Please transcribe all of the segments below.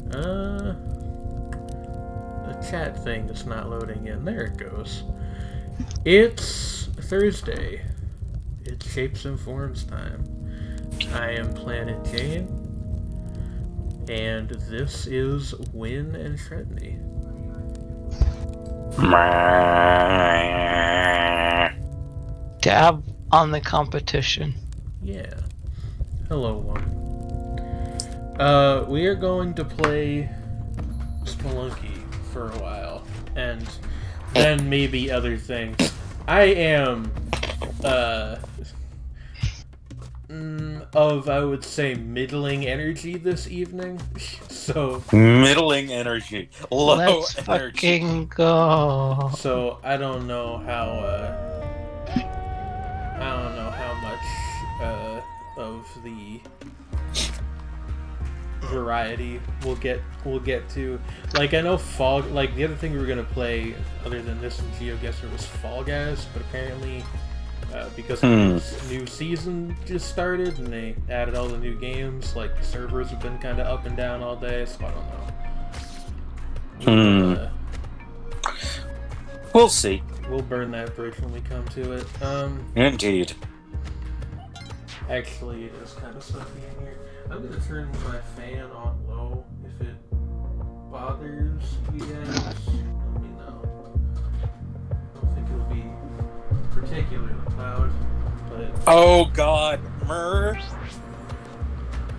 The chat thing is not loading in. There it goes. It's Thursday. It's Shapes and Forms time. I am Planet Jane, and this is Win and Shredney. Dab on the competition. Yeah. Hello, one. We are going to play Spelunky for a while, and then maybe other things. I am, I would say, middling energy this evening, so... Middling energy. Low Let's energy. fucking go. So, I don't know how much, of the variety we'll get to. Like, I know like, the other thing we were gonna play, other than this and GeoGuessr, was Fall Guys, but apparently, because this new season just started, and they added all the new games, like, the servers have been kind of up and down all day, so I don't know. We'll see. We'll burn that bridge when we come to it. Indeed. Actually, it is kind of stuffy in here. I'm gonna turn my fan on low if it bothers you guys. Let me know. I don't think it'll be particularly loud, but... Oh god, Murr.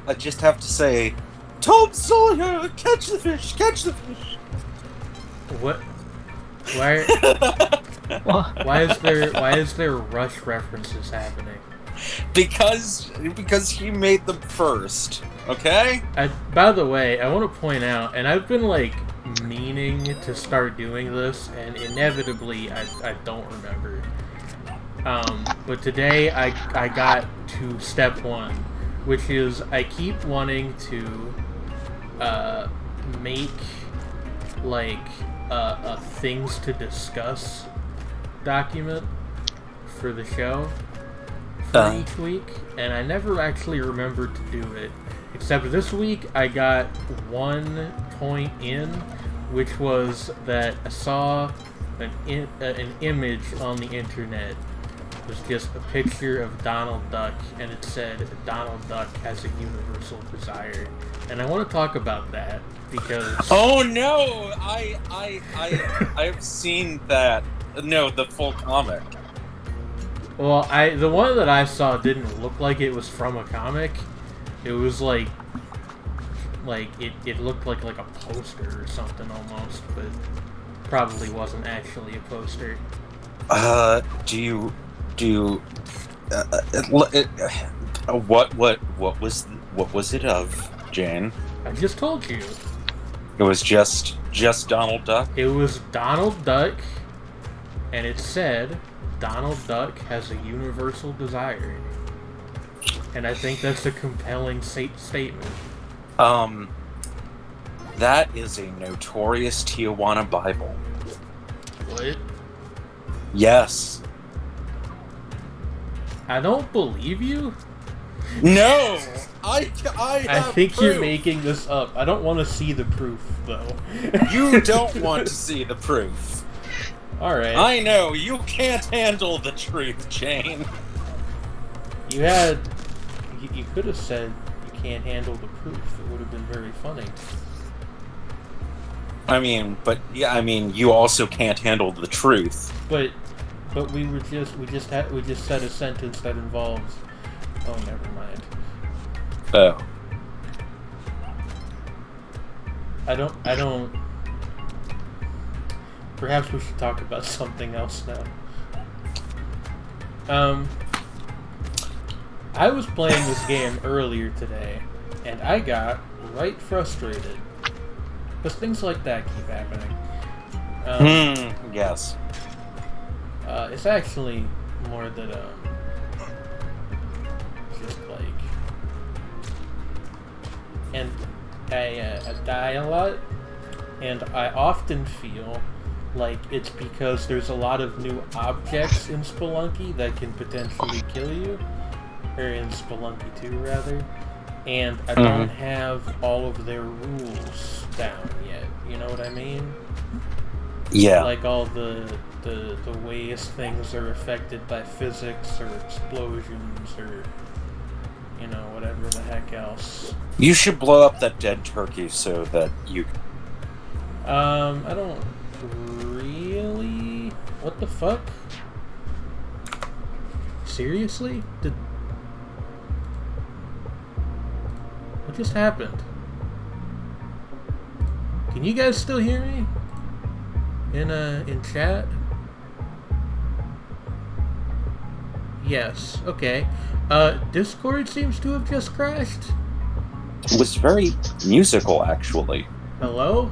I just have to say, Tom Sawyer, catch the fish, catch the fish. What? Why is there Rush references happening? Because he made them first, okay? By the way, I want to point out, and I've been like meaning to start doing this, and inevitably I don't remember. But today I got to step one, which is I keep wanting to make like a things to discuss document for the show for each week, and I never actually remembered to do it, except this week I got one point in, which was that I saw an image on the internet. It was just a picture of Donald Duck, and it said Donald Duck has a universal desire, and I want to talk about that because... Oh no! I've seen that. No, the full comic. Well, the one that I saw didn't look like it was from a comic. It was like it looked like a poster or something almost, but probably wasn't actually a poster. What was it of, Jane? I just told you. It was just Donald Duck? It was Donald Duck, and it said Donald Duck has a universal desire. And I think that's a compelling statement. That is a notorious Tijuana Bible. What? Yes. I don't believe you. No! I think proof. You're making this up. I don't want to see the proof, though. You don't want to see the proof. Alright. I know, you can't handle the truth, Jane. You could have said you can't handle the proof. It would have been very funny. You also can't handle the truth. But we just said a sentence that involves... Oh, never mind. Oh. I don't... Perhaps we should talk about something else now. I was playing this game earlier today, and I got right frustrated. Because things like that keep happening. Yes. It's actually more that, just like... And I die a lot, and I often feel like it's because there's a lot of new objects in Spelunky that can potentially kill you. Or in Spelunky 2, rather. And I don't have all of their rules down yet. You know what I mean? Yeah. Like all the ways things are affected by physics or explosions or, you know, whatever the heck else. You should blow up that dead turkey so that you... I don't really... What the fuck? Seriously? What just happened? Can you guys still hear me? In chat? Yes, okay. Discord seems to have just crashed. It was very musical, actually. Hello?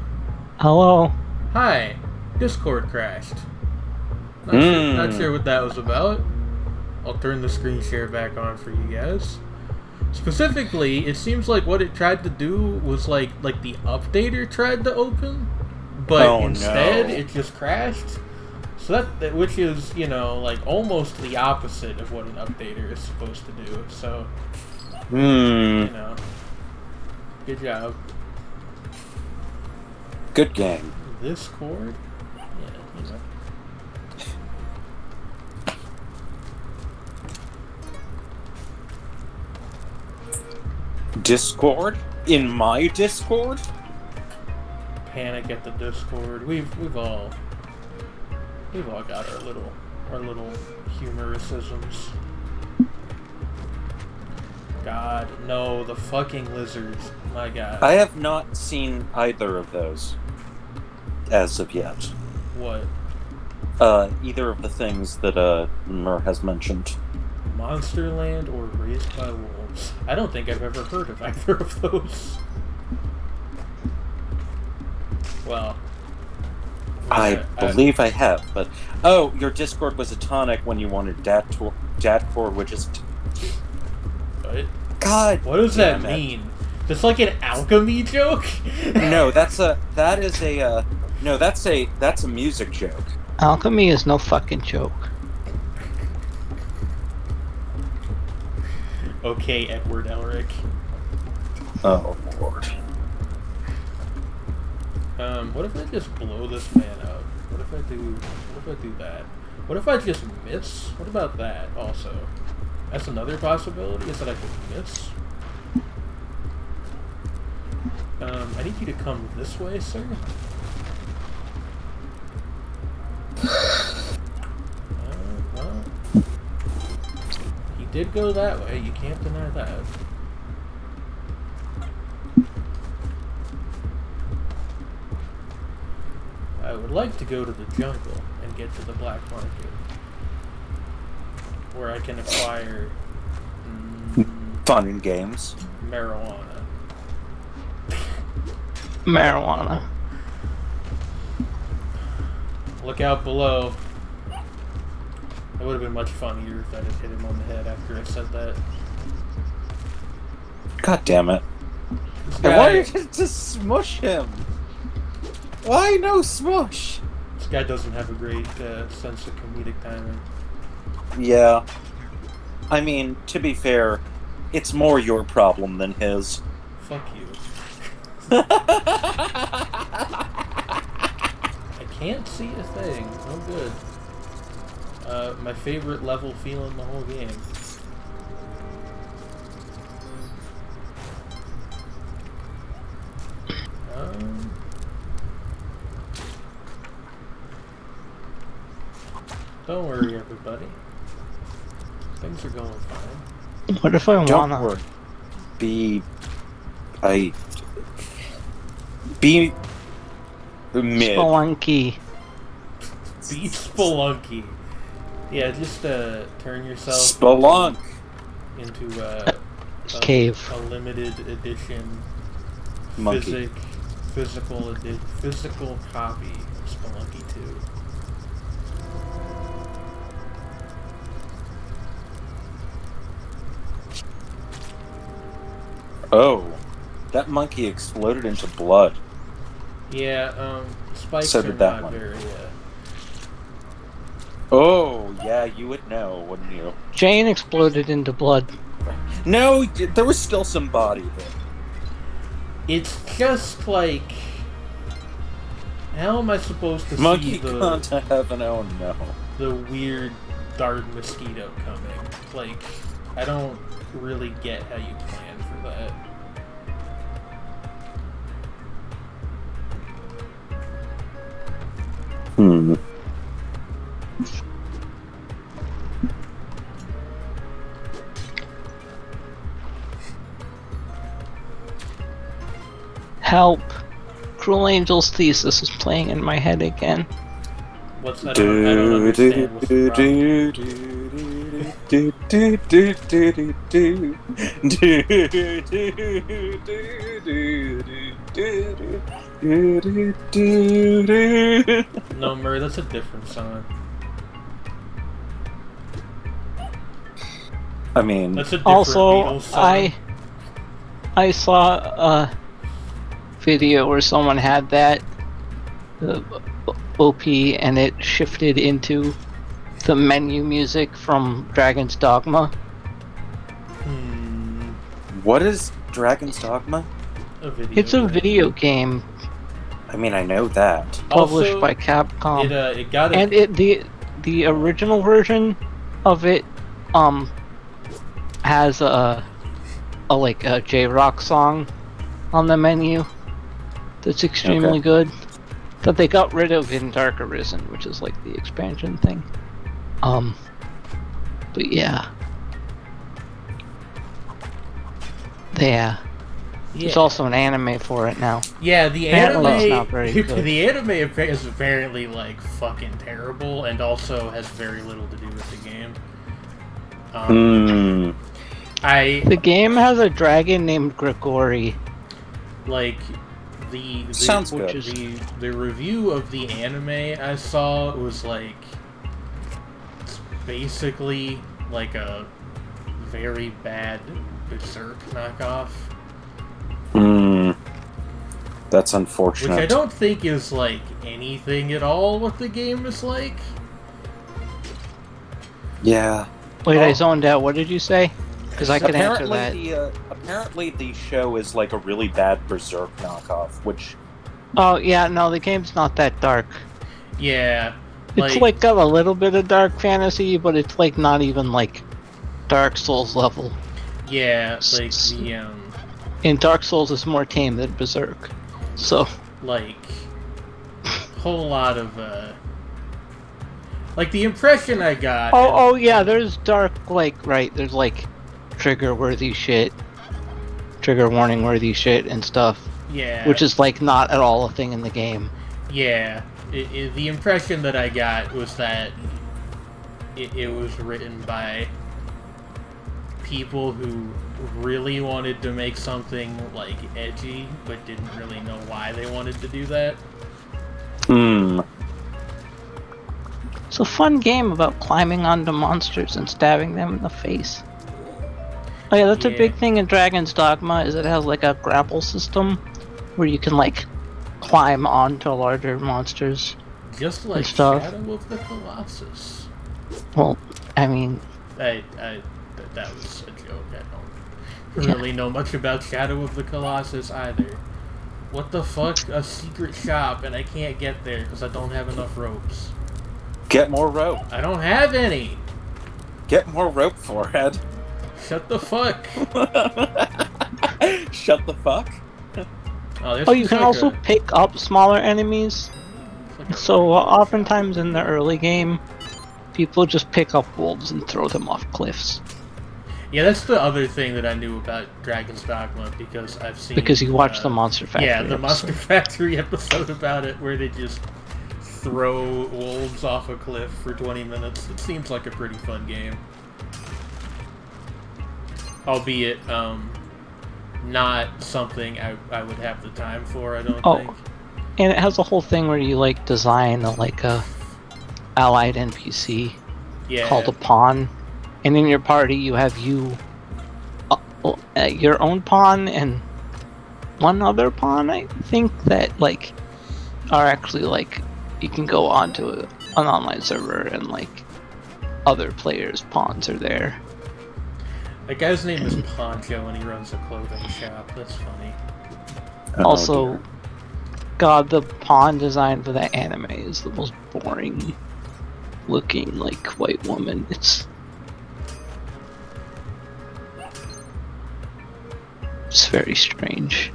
Hello. Hi. Discord crashed. Not sure what that was about. I'll turn the screen share back on for you guys. Specifically, it seems like what it tried to do was like the updater tried to open, but instead it just crashed. So that which is, you know, like almost the opposite of what an updater is supposed to do. So, you know, good job. Good game. Discord? Yeah, you know. Discord? In my Discord? Panic at the Discord. We've all got our little humoricisms. God, no, the fucking lizards. My God. I have not seen either of those as of yet. What? Either of the things that Mur has mentioned. Monsterland or Raised by Wolves? I don't think I've ever heard of either of those. Well, I believe I have, but... Oh, your Discord was a tonic when you wanted Datcore, which is... What? God, what does that mean? Just like an alchemy joke? No, that's a music joke. Alchemy is no fucking joke. Okay, Edward Elric. Oh, Lord. What if I just blow this man up? What if I do that? What if I just miss? What about that also? That's another possibility, is that I could miss. I need you to come this way, sir. Well, he did go that way, you can't deny that. I would like to go to the jungle and get to the black market, where I can acquire fun and games. Marijuana. Look out below. It would have been much funnier if I had hit him on the head after I said that. God damn it. I wanted to smush him. Why no smush? This guy doesn't have a great sense of comedic timing. Yeah. I mean, to be fair, it's more your problem than his. Fuck you. I can't see a thing. Oh, good. My favorite level feel in the whole game. Don't worry, everybody. Things are going fine. What if I wanna... Don't worry. Be mid. Be Spelunky. spelunky. Yeah, just turn yourself Spelunk into cave. A limited edition monkey. physical copy of Spelunky 2. Oh, that monkey exploded into blood. Yeah, spikes So are did that not one. very. Oh, yeah, you would know, wouldn't you? Jane exploded into blood. No, there was still some body there. It's just like How am I supposed to Monkey see gone to heaven, oh no. the weird dart mosquito coming? Like, I don't really get how you plan for that. Hmm. Help! Cruel Angel's Thesis is playing in my head again. What's I don't understand what's the problem. No, Murray, that's a different song. I mean, That's a different Also, Beatles song. I saw a video where someone had that OP and it shifted into the menu music from Dragon's Dogma. what is Dragon's Dogma? It's a video game I mean, I know that. published Also, by Capcom. It got a, And the original version of it has a J-Rock song on the menu that's extremely good that they got rid of in Dark Arisen, which is like the expansion thing. But yeah. There's also an anime for it now. Yeah, the Apparently anime. it's not very good. The anime is apparently like fucking terrible, and also has very little to do with the game. The game has a dragon named Grigori. Like the Sounds good. The review of the anime I saw was like it's basically like a very bad Berserk knockoff. That's unfortunate. Which I don't think is like anything at all what the game is like. Yeah. Wait, I zoned out. What did you say? Because I could answer that. Apparently the show is like a really bad Berserk knockoff, which... Oh, yeah, no, the game's not that dark. Yeah. It's like got a little bit of dark fantasy, but it's like not even like Dark Souls level. Yeah, like the in Dark Souls it's more tame than Berserk. So like whole lot of like the impression I got. Oh yeah, there's dark there's like trigger worthy shit. Trigger warning worthy shit and stuff. Yeah. Which is like not at all a thing in the game. Yeah. The impression that I got was that it was written by people who really wanted to make something like edgy, but didn't really know why they wanted to do that. It's a fun game about climbing onto monsters and stabbing them in the face. Oh yeah, that's a big thing in Dragon's Dogma, is it has like a grapple system where you can like climb onto larger monsters. Just like Shadow of the Colossus. Well, I mean... that was a joke. I don't really know much about Shadow of the Colossus either. What the fuck? A secret shop and I can't get there because I don't have enough ropes. Get more rope. I don't have any! Get more rope, Forehead. Shut the fuck! Shut the fuck? Oh, you can also pick up smaller enemies. So oftentimes in the early game, people just pick up wolves and throw them off cliffs. Yeah, that's the other thing that I knew about Dragon's Dogma, because I've seen... Because you watched the Monster Factory Yeah, the Monster Factory episode about it, where they just throw wolves off a cliff for 20 minutes. It seems like a pretty fun game. Albeit, not something I would have the time for, I don't think. And it has a whole thing where you, like, design a allied NPC called a pawn. And in your party, you have your own pawn and one other pawn, I think, that, like, are actually, like, you can go onto an online server and, like, other players' pawns are there. That guy's name is Poncho and he runs a clothing shop. That's funny. Also, God, the pawn design for that anime is the most boring looking, like, white woman. It's very strange.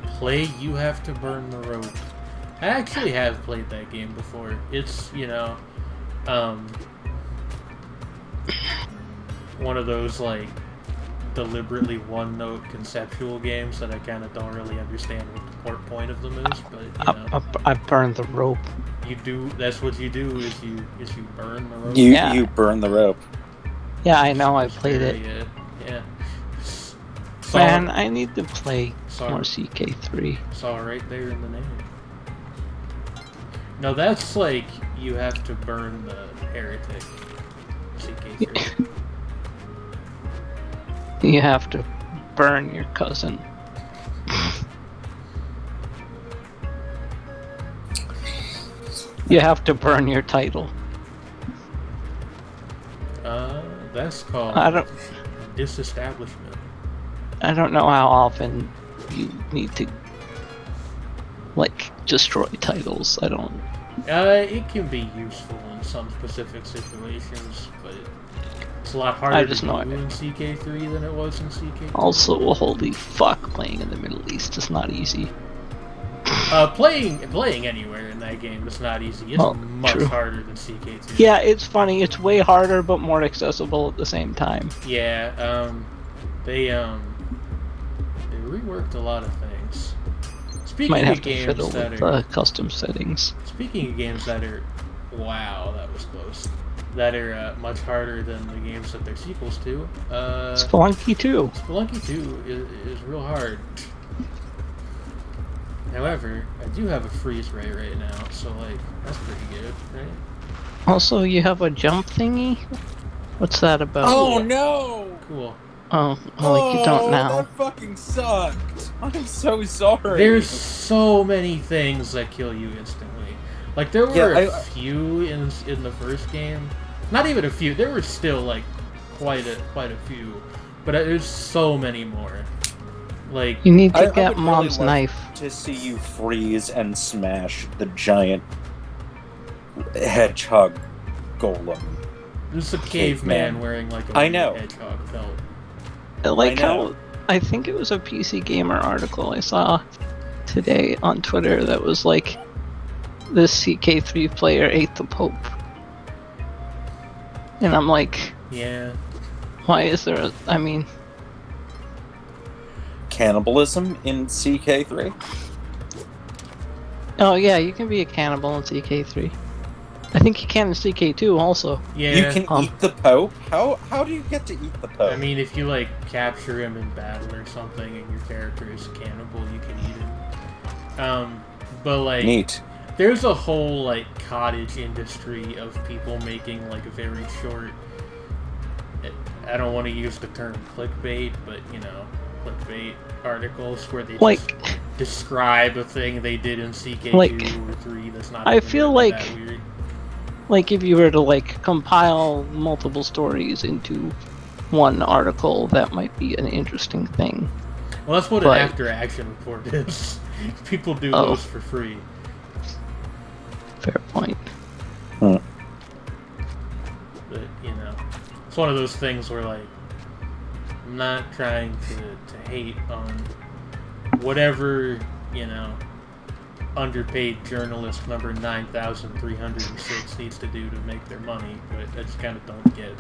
Play You Have to Burn the Rope. I actually have played that game before. It's, one of those, like, deliberately one-note conceptual games that I kind of don't really understand what the point of them is, but, I burned the rope. you do, that's what you do, is you burn the rope. You burn the rope. Yeah, I know, I played it. Yeah. Man, I need to play more CK3. Saw right there in the name. No, that's like, you have to burn the heretic. CK3. You have to burn your cousin. You have to burn your title. That's called disestablishment. I don't know how often you need to, like, destroy titles. I don't. It can be useful in some specific situations, but it's a lot harder to do in CK3 than it was in CK2. Also, holy fuck, playing in the Middle East is not easy. Playing anywhere in that game is not easy. It's much harder than CK2. Yeah, it's funny. It's way harder, but more accessible at the same time. Yeah, they reworked a lot of things. Speaking of games that are custom settings. Speaking of games that are, wow, that was close. That are much harder than the games that they're sequels to. Spelunky 2. Spelunky 2 is real hard. However, I do have a freeze rate right now, so like that's pretty good, right? Also, you have a jump thingy. What's that about? Oh no! Cool. Oh, like you don't now. That fucking sucked. I'm so sorry. There's so many things that kill you instantly. Like there were a few in the first game. Not even a few. There were still like quite a few, but there's so many more. Like you need to get Mom's knife to see you freeze and smash the giant hedgehog golem. This is a caveman wearing like a hedgehog belt. Like how I think it was a PC Gamer article I saw today on Twitter that was like this CK3 player ate the Pope. And I'm like, yeah. Why is there I mean cannibalism in CK3? Oh yeah, you can be a cannibal in CK3. I think you can in CK2 also. Yeah. You can eat the Pope? How do you get to eat the Pope? I mean, if you like capture him in battle or something and your character is a cannibal, you can eat him. But like neat. There's a whole like cottage industry of people making like a very short, I don't want to use the term clickbait, but clickbait articles where they just describe a thing they did in CK2 or 3 that's not I feel like that weird. Like if you were to like compile multiple stories into one article, that might be an interesting thing. Well, that's what an after-action report is. People do those for free. Fair point. But it's one of those things where like I'm not trying to hate on whatever, underpaid journalist number 9,306 needs to do to make their money, but I just kind of don't get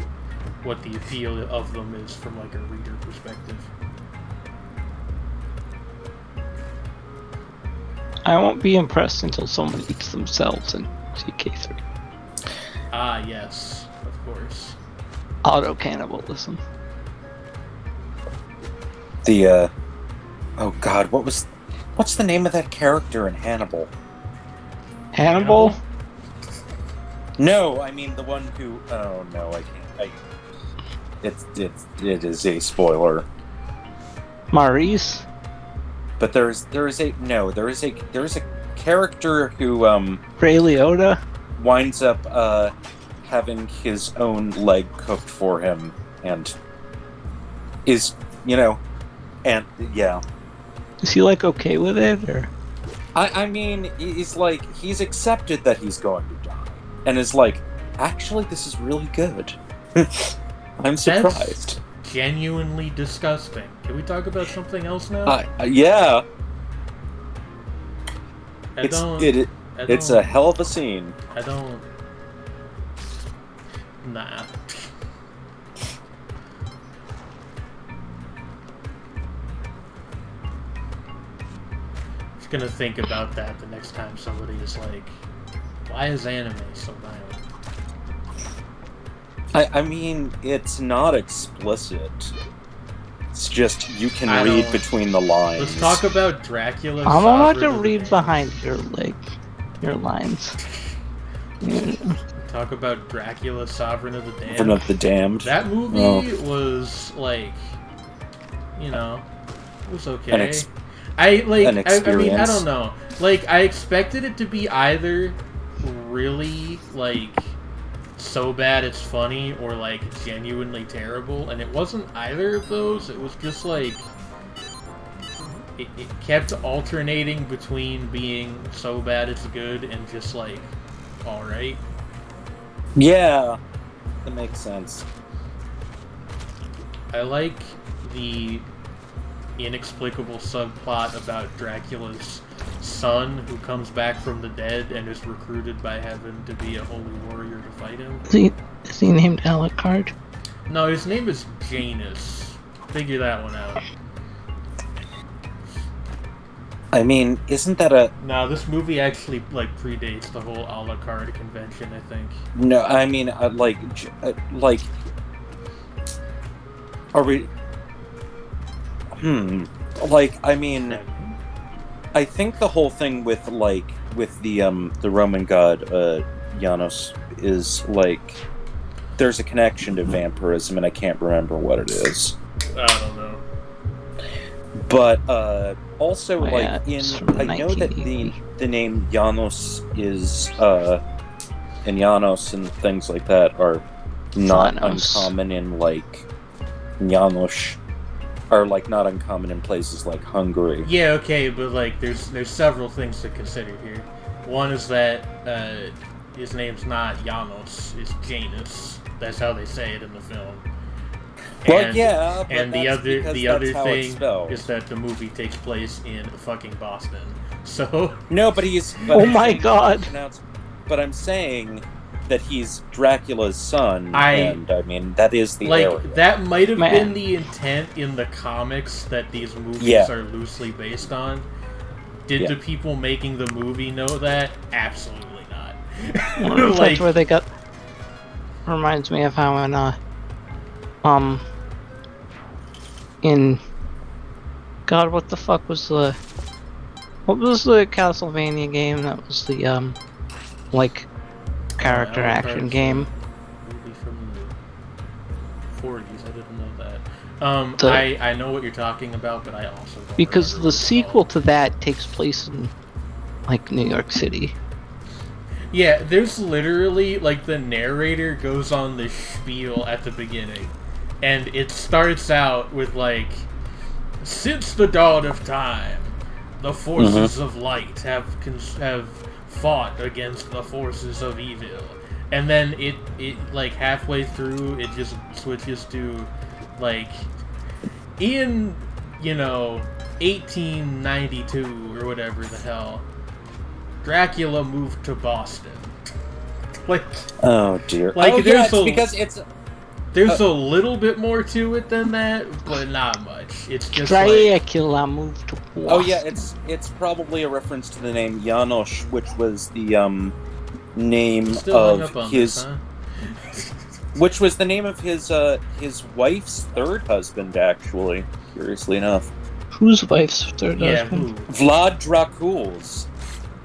what the appeal of them is from like a reader perspective. I won't be impressed until someone eats themselves in CK3. Ah, yes, of course. Auto cannibalism. Oh god, what's the name of that character in Hannibal? Hannibal? No, I mean the one who. Oh no, I can't. It is a spoiler. Maurice. But there is a character who Ray Liotta winds up having his own leg cooked for him and is and yeah. Is he like okay with it, or? I mean, he's accepted that he's going to die, and is like, actually, this is really good. I'm surprised. That's genuinely disgusting. Can we talk about something else now? Yeah. I It's don't. a hell of a scene. I don't. Nah. Just gonna think about that the next time somebody is like, "Why is anime so violent?" I mean, it's not explicit. It's just you can I read don't- between the lines. Let's talk about Dracula. I'm about to Sovereign of the read Damned. behind your lines. Talk about Dracula, Sovereign of the Damned. Sovereign of the Damned. That movie Oh. was like, it was okay. An I mean, I experience. don't know. Like, I expected it to be either really like so bad it's funny, or like genuinely terrible, and it wasn't either of those. It was just like it kept alternating between being so bad it's good and just like all right. Yeah, that makes sense. I like the inexplicable subplot about Dracula's son who comes back from the dead and is recruited by heaven to be a holy warrior to fight him. Is he named Alucard? No, his name is Janus. Figure that one out. I mean, isn't that a... No, this movie actually like predates the whole a la carte convention, I think. No, I mean, are we... I mean, I think the whole thing with the Roman god, Janos, is like, there's a connection to vampirism, and I can't remember what it is. I don't know. But, also, it's from I know that 1980. the name Janos is, and Janos and things like that are not Janos. uncommon in, Janos are, not uncommon in places like Hungary. Yeah, okay, but like there's several things to consider here. One is that his name's not Janos, it's Janus. That's how they say it in the film. Well, And- yeah, but And the that's other because the that's other how it's thing spelled. is that the movie takes place in fucking Boston. So No, but he's... Oh my god! But I'm saying that he's Dracula's son, I- and I mean, that is the area. that might have Man. been the intent in the comics that these movies Yeah. are loosely based on. Did Yeah. the people making the movie know that? Absolutely not. I wonder if that's where they got. Reminds me of how in God, what the fuck was the Castlevania game that was the character action game? Movie from the 40s. I didn't know that. The- I know what you're talking about, but I also don't Because remember the what it's sequel called. to that takes place in New York City. Yeah, there's literally the narrator goes on this spiel at the beginning, and it starts out with since the dawn of time, the forces of light have fought against the forces of evil, and then it halfway through it just switches to in 1892 or whatever the hell, Dracula moved to Boston. Oh dear. There's it's a little bit more to it than that, but not much. It's just Dracula moved to Boston. Oh yeah, it's probably a reference to the name Janos, which was the name still hung of up on his, this, huh? which was the name of his wife's third husband, actually. Curiously enough, Whose wife's third Yeah, husband? who? Vlad Dracul's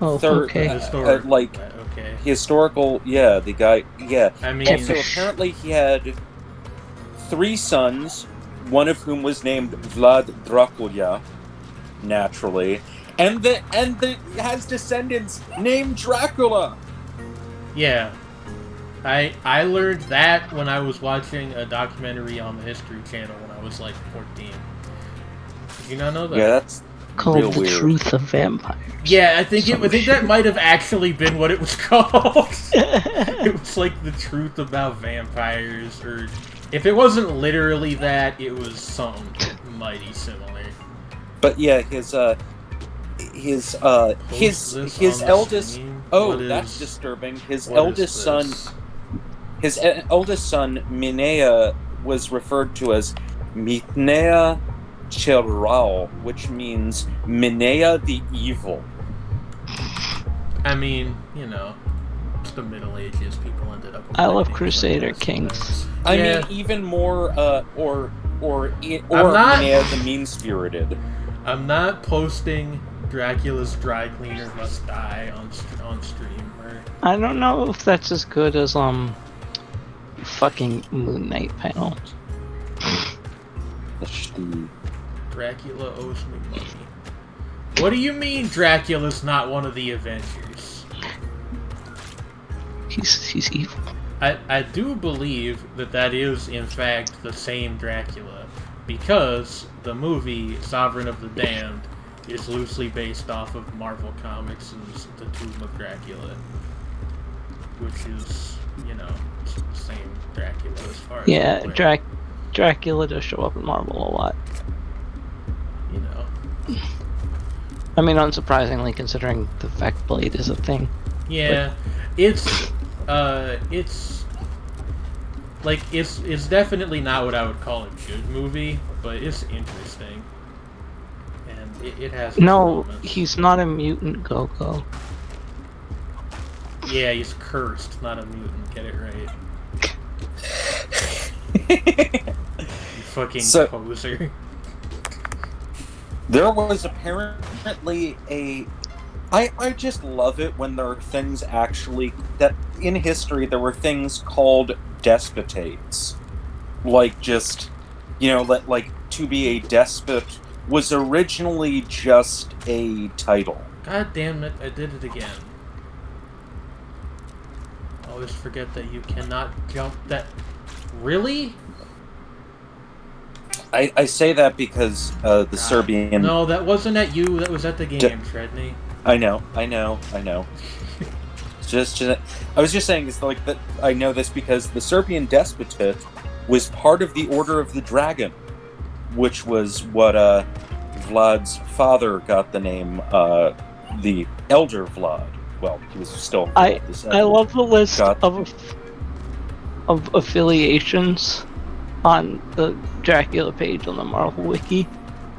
Oh, third, okay. Historic. like Okay. historical. Yeah, the guy. Yeah. I mean, Also, apparently he had 3 sons, one of whom was named Vlad Dracula, naturally, and the has descendants named Dracula. yeah. I learned that when I was watching a documentary on the History Channel when I was 14. Did you not know that? Yeah, Called real The weird. Truth of Vampires. Yeah, I think that might have actually been what it was called. It was like The Truth About Vampires, or if it wasn't literally that, it was something mighty similar. But yeah, his Post this on the eldest. stream? Oh, What that's is- disturbing. His what eldest is son. this? His eldest son, Minea, was referred to as Mitnea Cherao, which means Minea the Evil. I mean, you know, it's the Middle Ages. People ended up with I love nicknames Crusader like that Kings. sometimes. I Yeah. mean, even more, or I'm not- Minea the Mean-Spirited. I'm not posting Dracula's Dry Cleaner Must Die on stream. Or... I don't know if that's as good as fucking Moon Knight panel. Dracula owes me money. What do you mean Dracula's not one of the Avengers? He's evil. I do believe that is, in fact, the same Dracula, because the movie Sovereign of the Damned is loosely based off of Marvel Comics' The Tomb of Dracula, which is, you know, it's the same Dracula as far as Yeah, I'm aware. Dracula does show up in Marvel a lot. You know. I mean, unsurprisingly, considering the fact Blade is a thing. Yeah, it's definitely not what I would call a good movie, but it's interesting, and it has. No, moments. he's not a mutant, Go-Go. Yeah, he's cursed, not a mutant. Get it right. You fucking poser. There was apparently I just love it when there are things actually that in history there were things called despotates, like just, you know, like to be a despot was originally just a title. God damn it! I did it again. Always forget that you cannot jump that. Really? I say that because the Serbian. No, that wasn't at you. That was at the game, Shredney. I know. Just I was just saying it's like that. I know this because the Serbian Despotate was part of the Order of the Dragon, which was what Vlad's father got the name the Elder Vlad. Well, he was still I Vlad love the list Got- of affiliations on the Dracula page on the Marvel Wiki.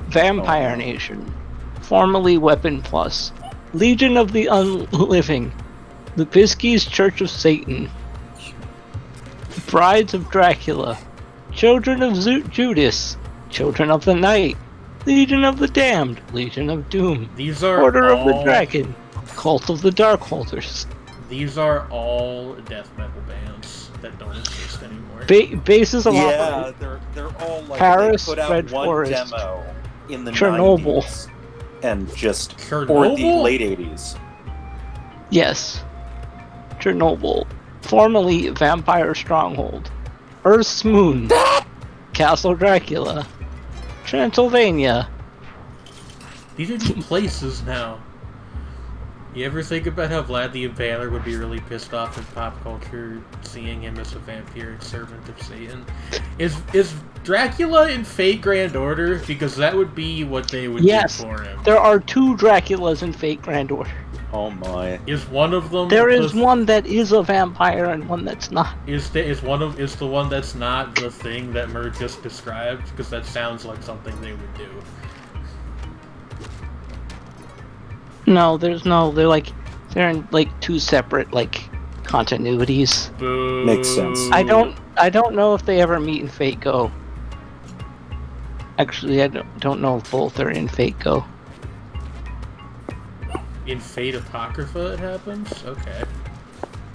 Vampire Nation, formerly Weapon Plus, Legion of the Unliving, the Piskies Church of Satan, Brides of Dracula, Children of Judas, Children of the Night, Legion of the Damned, Legion of Doom, These are Order all, of the Dragon, Cult of the Darkholders. These are all death metal bands that don't exist anymore. Bases of Yeah, operation. they're all like Paris, they put out Red one Forest, demo in the Chernobyl. 90s and just or the Chernobyl? late 80s. Yes. Chernobyl, formerly Vampire Stronghold, Earth's Moon, Castle Dracula, Transylvania. These are just places now. You ever think about how Vlad the Impaler would be really pissed off in pop culture seeing him as a vampiric servant of Satan? Is Dracula in Fate Grand Order? Because that would be what they would Yes, do for him. there are two Draculas in Fate Grand Order. Oh my. Is one of them? There is one that is a vampire and one that's not. Is the one that's not the thing that Mer just described? Because that sounds like something they would do. No, there's no. They're in like two separate continuities. Boo. Makes sense. I don't know if they ever meet in Fate Go. Actually, I don't know if both are in Fate Go. In Fate Apocrypha, it happens. Okay.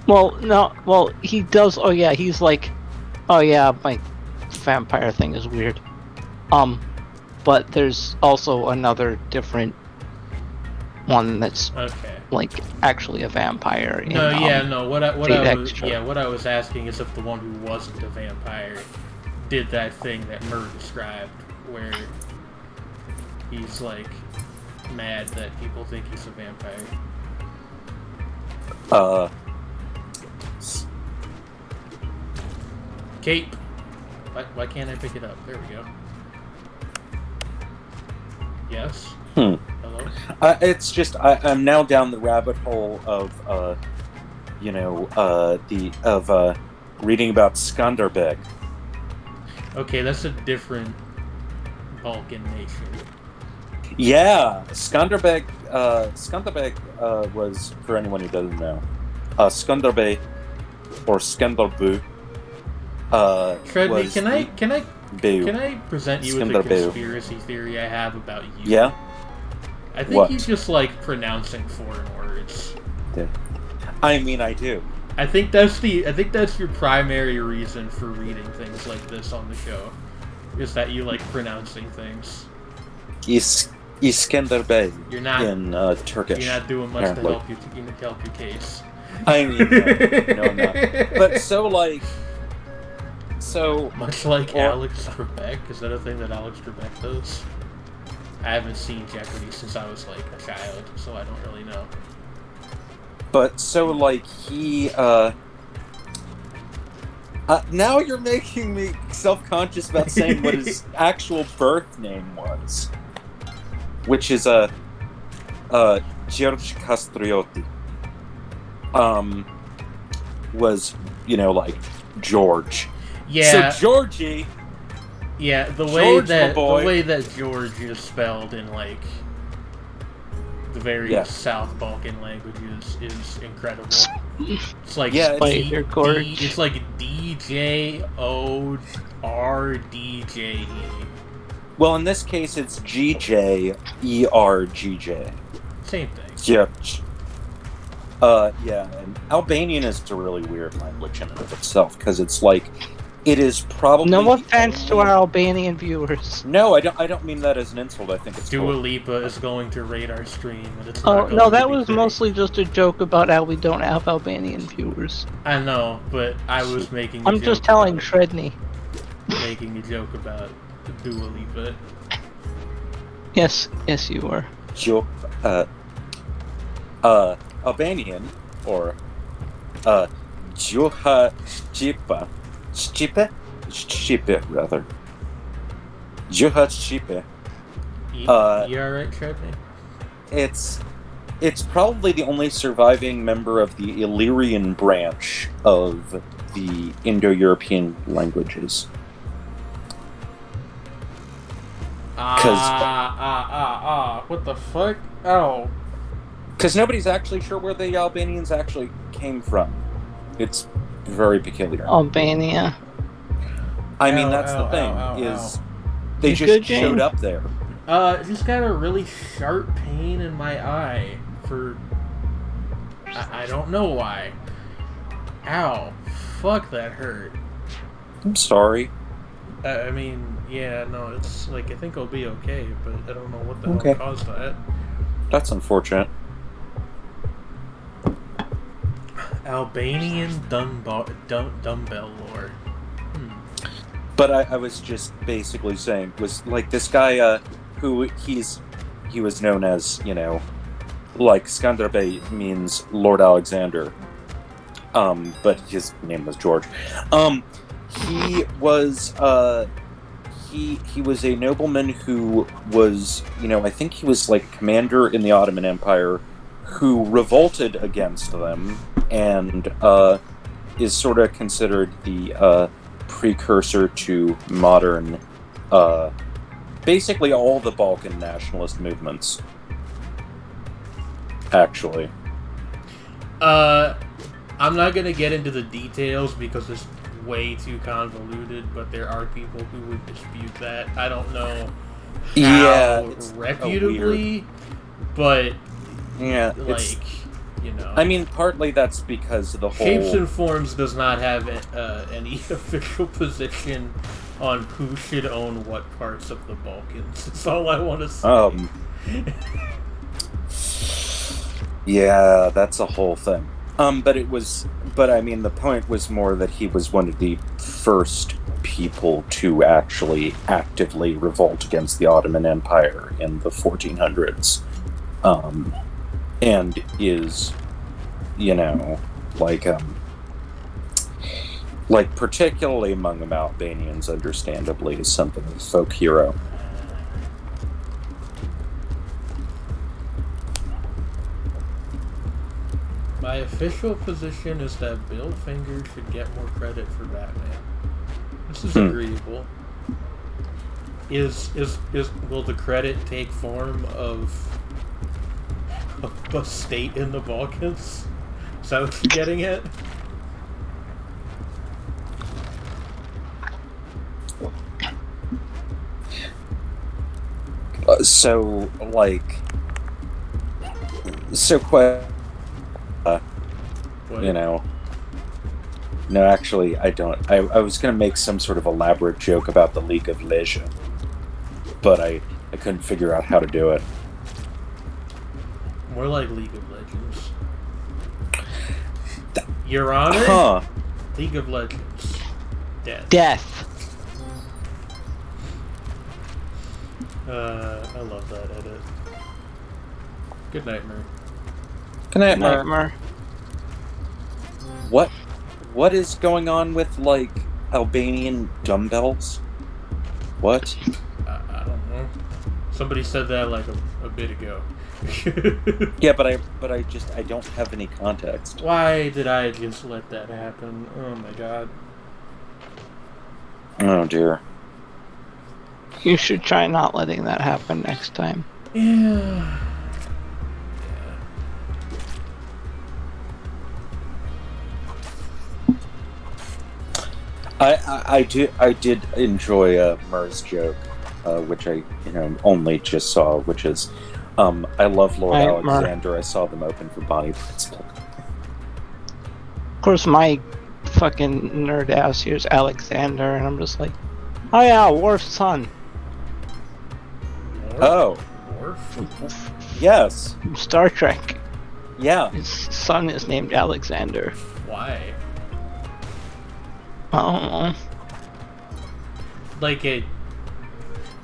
Well, no. Well, he does. Oh yeah, he's like, oh yeah, my vampire thing is weird. But there's also another different one that's Okay. like actually a vampire. In, No, yeah, no. What I was Extra. what I was asking is if the one who wasn't a vampire did that thing that Mer described, where he's like mad that people think he's a vampire. Cape. Why can't I pick it up? There we go. Yes. Hello. It's just I'm now down the rabbit hole of reading about Skanderbeg. Okay, that's a different Balkan nation. Yeah, Skanderbeg was, for anyone who doesn't know, Skanderbeg or Skanderbu. Treadme, can I present you with a conspiracy theory I have about you? Yeah. I think you just like pronouncing foreign words. Yeah. I mean, I do. I think that's your primary reason for reading things like this on the show, is that you like pronouncing things. Iskenderbey. You're not in Turkish. You're not doing much apparently. to help your case. I mean, no, I'm not. But so much like Alex Trebek. Is that a thing that Alex Trebek does? I haven't seen Jeopardy since I was like a child, so I don't really know. But so like he now you're making me self-conscious about saying what his actual birth name was, which is George Castriotti. Was like George. Yeah. So Georgie. Yeah, the way that George is spelled in like the various South Balkan languages is incredible. It's like it's like DJORDJE. Well, in this case, it's GJERGJ. Same thing. George. Yeah, and Albanian is a really weird language in and of itself because it's like. It is probably. No offense to our Albanian viewers. No, I don't mean that as an insult. I think it's Dua cool. Lipa is going to raid our stream, and it's not no, that was mostly just a joke about how we don't have Albanian viewers. I know, but I was making. I'm just telling Shredney. Making a joke about Dua Lipa. Yes, you are. Joke. Albanian or Juha Stipa. Stipe, rather. Juha Stipe. You alright, Shredney? It's probably the only surviving member of the Illyrian branch of the Indo-European languages. What the fuck? Oh. Because nobody's actually sure where the Albanians actually came from. It's very peculiar. Albania. I mean, that's the thing, they just showed up there. Just got a really sharp pain in my eye for... I don't know why. Ow. Fuck, that hurt. I'm sorry. I mean, yeah, no, it's like, I think I'll be okay, but I don't know what the hell caused that. That's unfortunate. Albanian dumbbell lore. But I was just basically saying, was like this guy, who he was known as, like Skanderbeg means Lord Alexander, but his name was George. He was he was a nobleman who was, I think he was like commander in the Ottoman Empire, who revolted against them, and is sort of considered the precursor to modern, basically all the Balkan nationalist movements. Actually, I'm not gonna get into the details because it's way too convoluted, but there are people who would dispute that. I don't know how reputably, but like, I mean, partly that's because of the whole... Shapes and Forms does not have any official position on who should own what parts of the Balkans. That's all I want to say. Yeah, that's a whole thing. But I mean, the point was more that he was one of the first people to actually actively revolt against the Ottoman Empire in the 1400s, and is, like particularly among the Albanians, understandably, is something of a folk hero. My official position is that Bill Finger should get more credit for Batman. This is agreeable. Will the credit take form of a state in the Balkans? Is that what you're getting at? No, actually, I don't. I was going to make some sort of elaborate joke about the League of Legends, but I couldn't figure out how to do it. More like League of Legends. Your Honor? League of Legends. Death. I love that edit. Good night, Murray. Good night, Murray. What is going on with, like, Albanian dumbbells? What? I don't know. Somebody said that like a bit ago. Yeah, but I don't have any context. Why did I just let that happen? Oh my god. Oh dear. You should try not letting that happen next time. Yeah. I did enjoy Murr's joke, which I only just saw, which is I love Lord Alexander. I saw them open for Bonnie Principle. Of course, my fucking nerd ass here's Alexander, and I'm just like, oh yeah, Worf's son. Oh. Worf? Yes. Star Trek. Yeah. His son is named Alexander. Why? I don't know.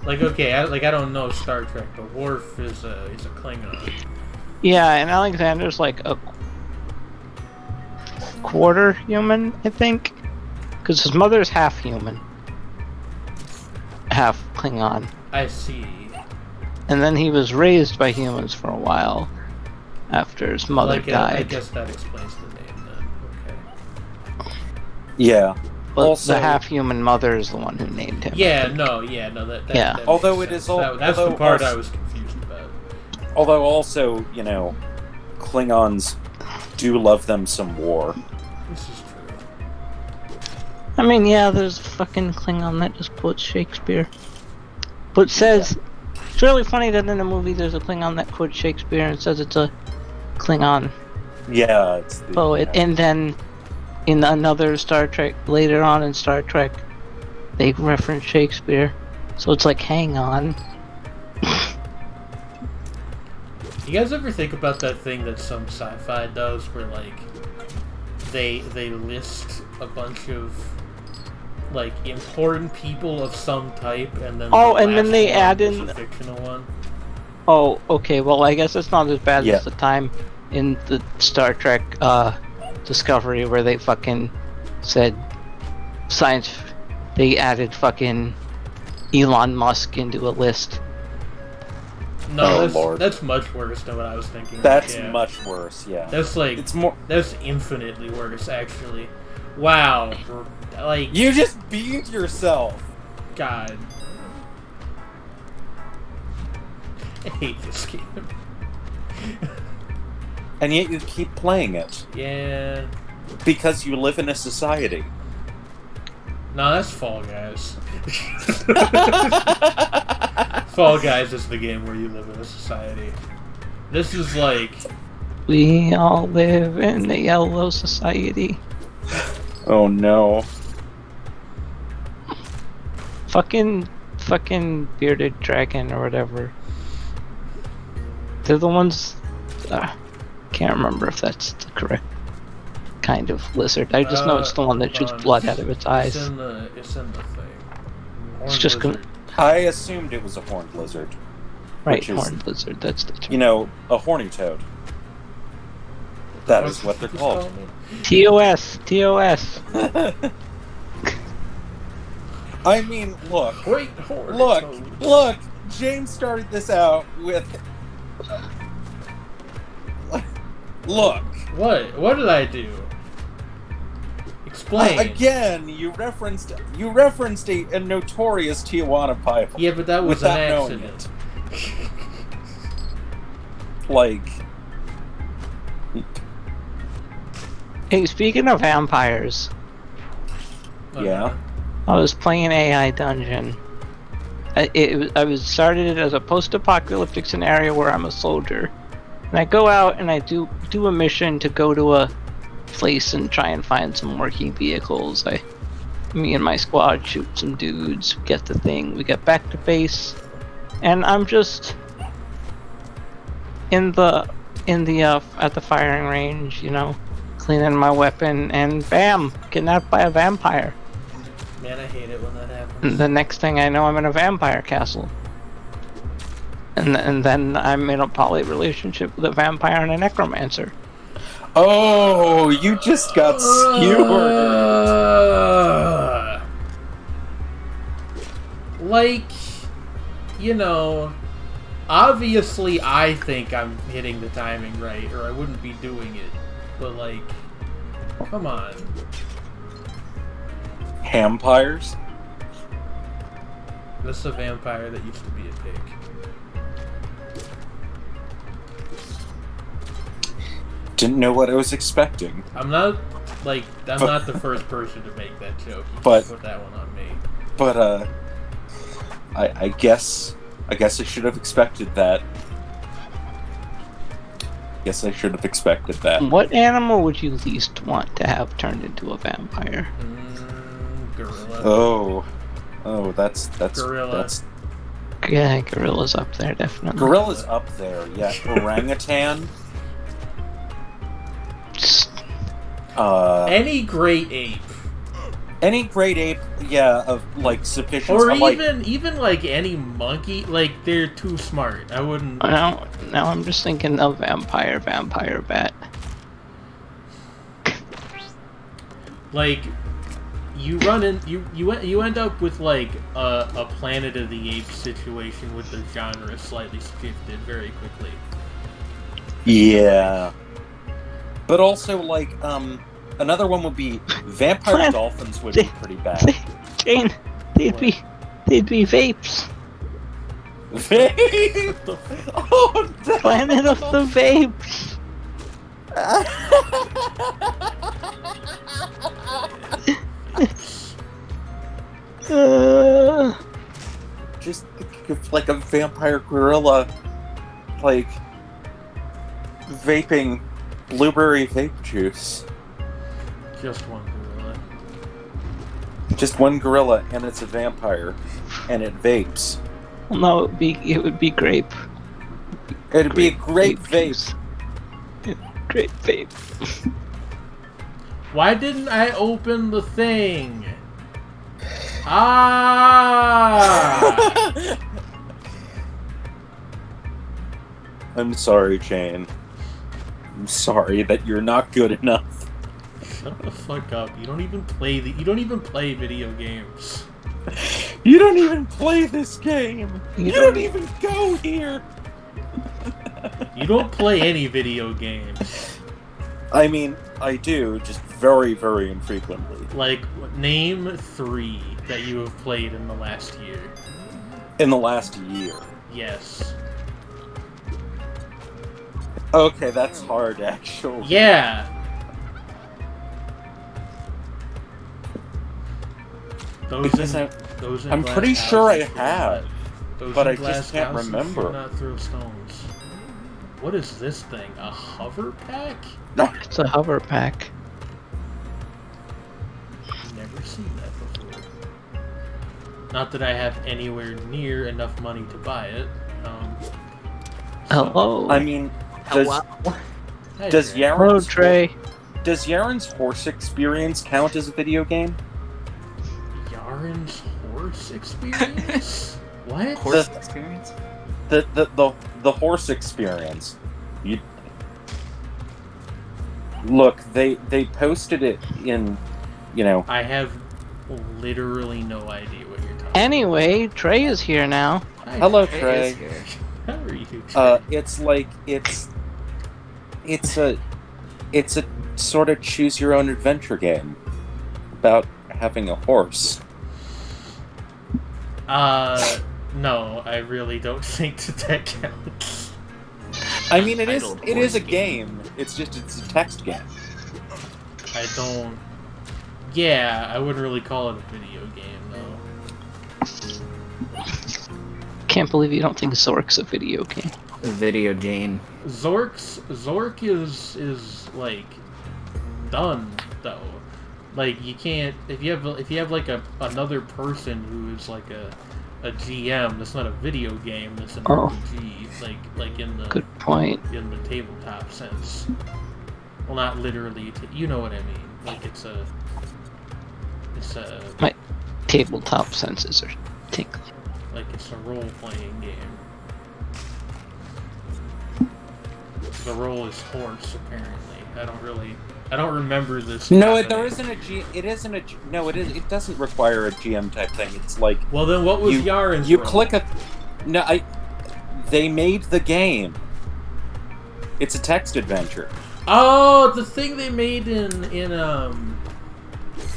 I don't know Star Trek, but Worf is he's a Klingon. Yeah, and Alexander's like a quarter human, I think, because his mother's half human, half Klingon. I see. And then he was raised by humans for a while after his mother died. I guess that explains the name then. Okay. Yeah. But also, the half-human mother is the one who named him. Yeah, that although makes it is sense. That's the part I was confused about. Although also, Klingons do love them some war. This is true. I mean, yeah, there's a fucking Klingon that just quotes Shakespeare. But says, it's really funny that in a movie there's a Klingon that quotes Shakespeare and says it's a Klingon Yeah, it's the poet, and then in another Star Trek, later on in Star Trek, they reference Shakespeare. So it's like, hang on. You guys ever think about that thing that some sci-fi does where, like, they list a bunch of, like, important people of some type, and then they add in a fictional one? Oh, okay, well, I guess it's not as bad Yeah. as the time in the Star Trek, Discovery where they fucking said they added fucking Elon Musk into a list. No, Lord. That's much worse than what I was thinking. That's much worse, yeah. That's that's infinitely worse, actually. Wow. Like, you just beat yourself. God. I hate this game. And yet you keep playing it. Yeah. Because you live in a society. No, that's Fall Guys. Fall Guys is the game where you live in a society. This is like... We all live in the yellow society. Oh no. Fucking bearded dragon or whatever. They're the ones... can't remember if that's the correct kind of lizard. I just know it's the one that shoots blood out of its eyes. It's in the thing. Horned just lizard. I assumed it was a horned lizard. Right, which is, horned lizard. That's the term. You know, a horny toad. That is what they're called. TOS. TOS. I mean, look. Great horned toad. Look. James started this out with. Look. What did I do? Explain. Again, you referenced a notorious Tijuana Bible. Yeah, but that was without an knowing accident. it. Like. Hey, speaking of vampires, Yeah. I was playing AI Dungeon. I was started as a post-apocalyptic scenario where I'm a soldier, and I go out and I do a mission to go to a place and try and find some working vehicles. Me and my squad shoot some dudes, get the thing, we get back to base, and I'm just at the firing range, you know, cleaning my weapon, and bam, kidnapped by a vampire. Man, I hate it when that happens. And the next thing I know, I'm in a vampire castle. And then I'm in a poly relationship with a vampire and a necromancer. Oh, you just got skewered. Like, you know, obviously I think I'm hitting the timing right, or I wouldn't be doing it. But, like, come on. Hampires? This is a vampire that used to be a pig. Didn't know what I was expecting. I'm not the first person to make that joke. You But- can't put that one on me. But, I guess I should have expected that. What animal would you least want to have turned into a vampire? Gorilla. Oh, that's Gorilla. That's Yeah, gorilla's up there, definitely. gorilla's up there. Yeah, orangutan. Any great ape. Any great ape, yeah, of like sufficient. Or of, even like any monkey, like they're too smart. I wouldn't. Now I'm just thinking of vampire bat. Like, you end up with like a Planet of the Apes situation with the genre slightly shifted very quickly. Yeah, but also like another one would be vampire dolphins would be pretty bad. Jane, they'd be vapes. Vape. Oh, no. Planet of the Vapes. Just think of like a vampire gorilla, like vaping blueberry vape juice. Just one gorilla. Just one gorilla, and it's a vampire, and it vapes. Well, no, it would be grape. It'd be a great vape. juice. Great vape. Why didn't I open the thing? Ah! I'm sorry, Jane. I'm sorry that you're not good enough. Shut the fuck up. You don't even play video games. You don't even play this game. You don't even go here. You don't play any video games. I mean, I do, just very, very infrequently. Like, name 3 that you have played in the last year. In the last year. Yes. Okay, that's hard, actually. Yeah! I'm pretty sure I have, but I just can't remember. Do not throw stones. What is this thing? A hover pack? It's a hover pack. Never seen that before. Not that I have anywhere near enough money to buy it. Hello. I mean, does Hello, Trey. does Yaren's horse experience count as a video game? Yaren's horse experience? What? Horse experience? The horse experience. You look, they posted it in, you know. I have literally no idea what you're talking about. Anyway, Trey is here now. Hi, Hello, Trey Trey. is here. How are you, Trey? It's like it's a sort of choose your own adventure game about having a horse. No, I really don't think that counts. I mean, it is Titled it is a horse game. It's a text game. I don't... Yeah, I wouldn't really call it a video game, though. Can't believe you don't think Zork's a video game. Video Jane. Zork is like done though. Like you can't if you have like another person who is like a GM. That's not a video game. That's an RPG. Like in the Good point. in the tabletop sense. Well, not literally. You know what I mean. Like it's a My tabletop senses are tingling. like it's a role playing game. The role is horse, apparently. I don't remember this. No, happening. there isn't a G. It isn't a. No, it is. It doesn't require a GM type thing. It's like Well, then what was Yaren's you role? click a. No, They made the game. It's a text adventure. Oh, the thing they made in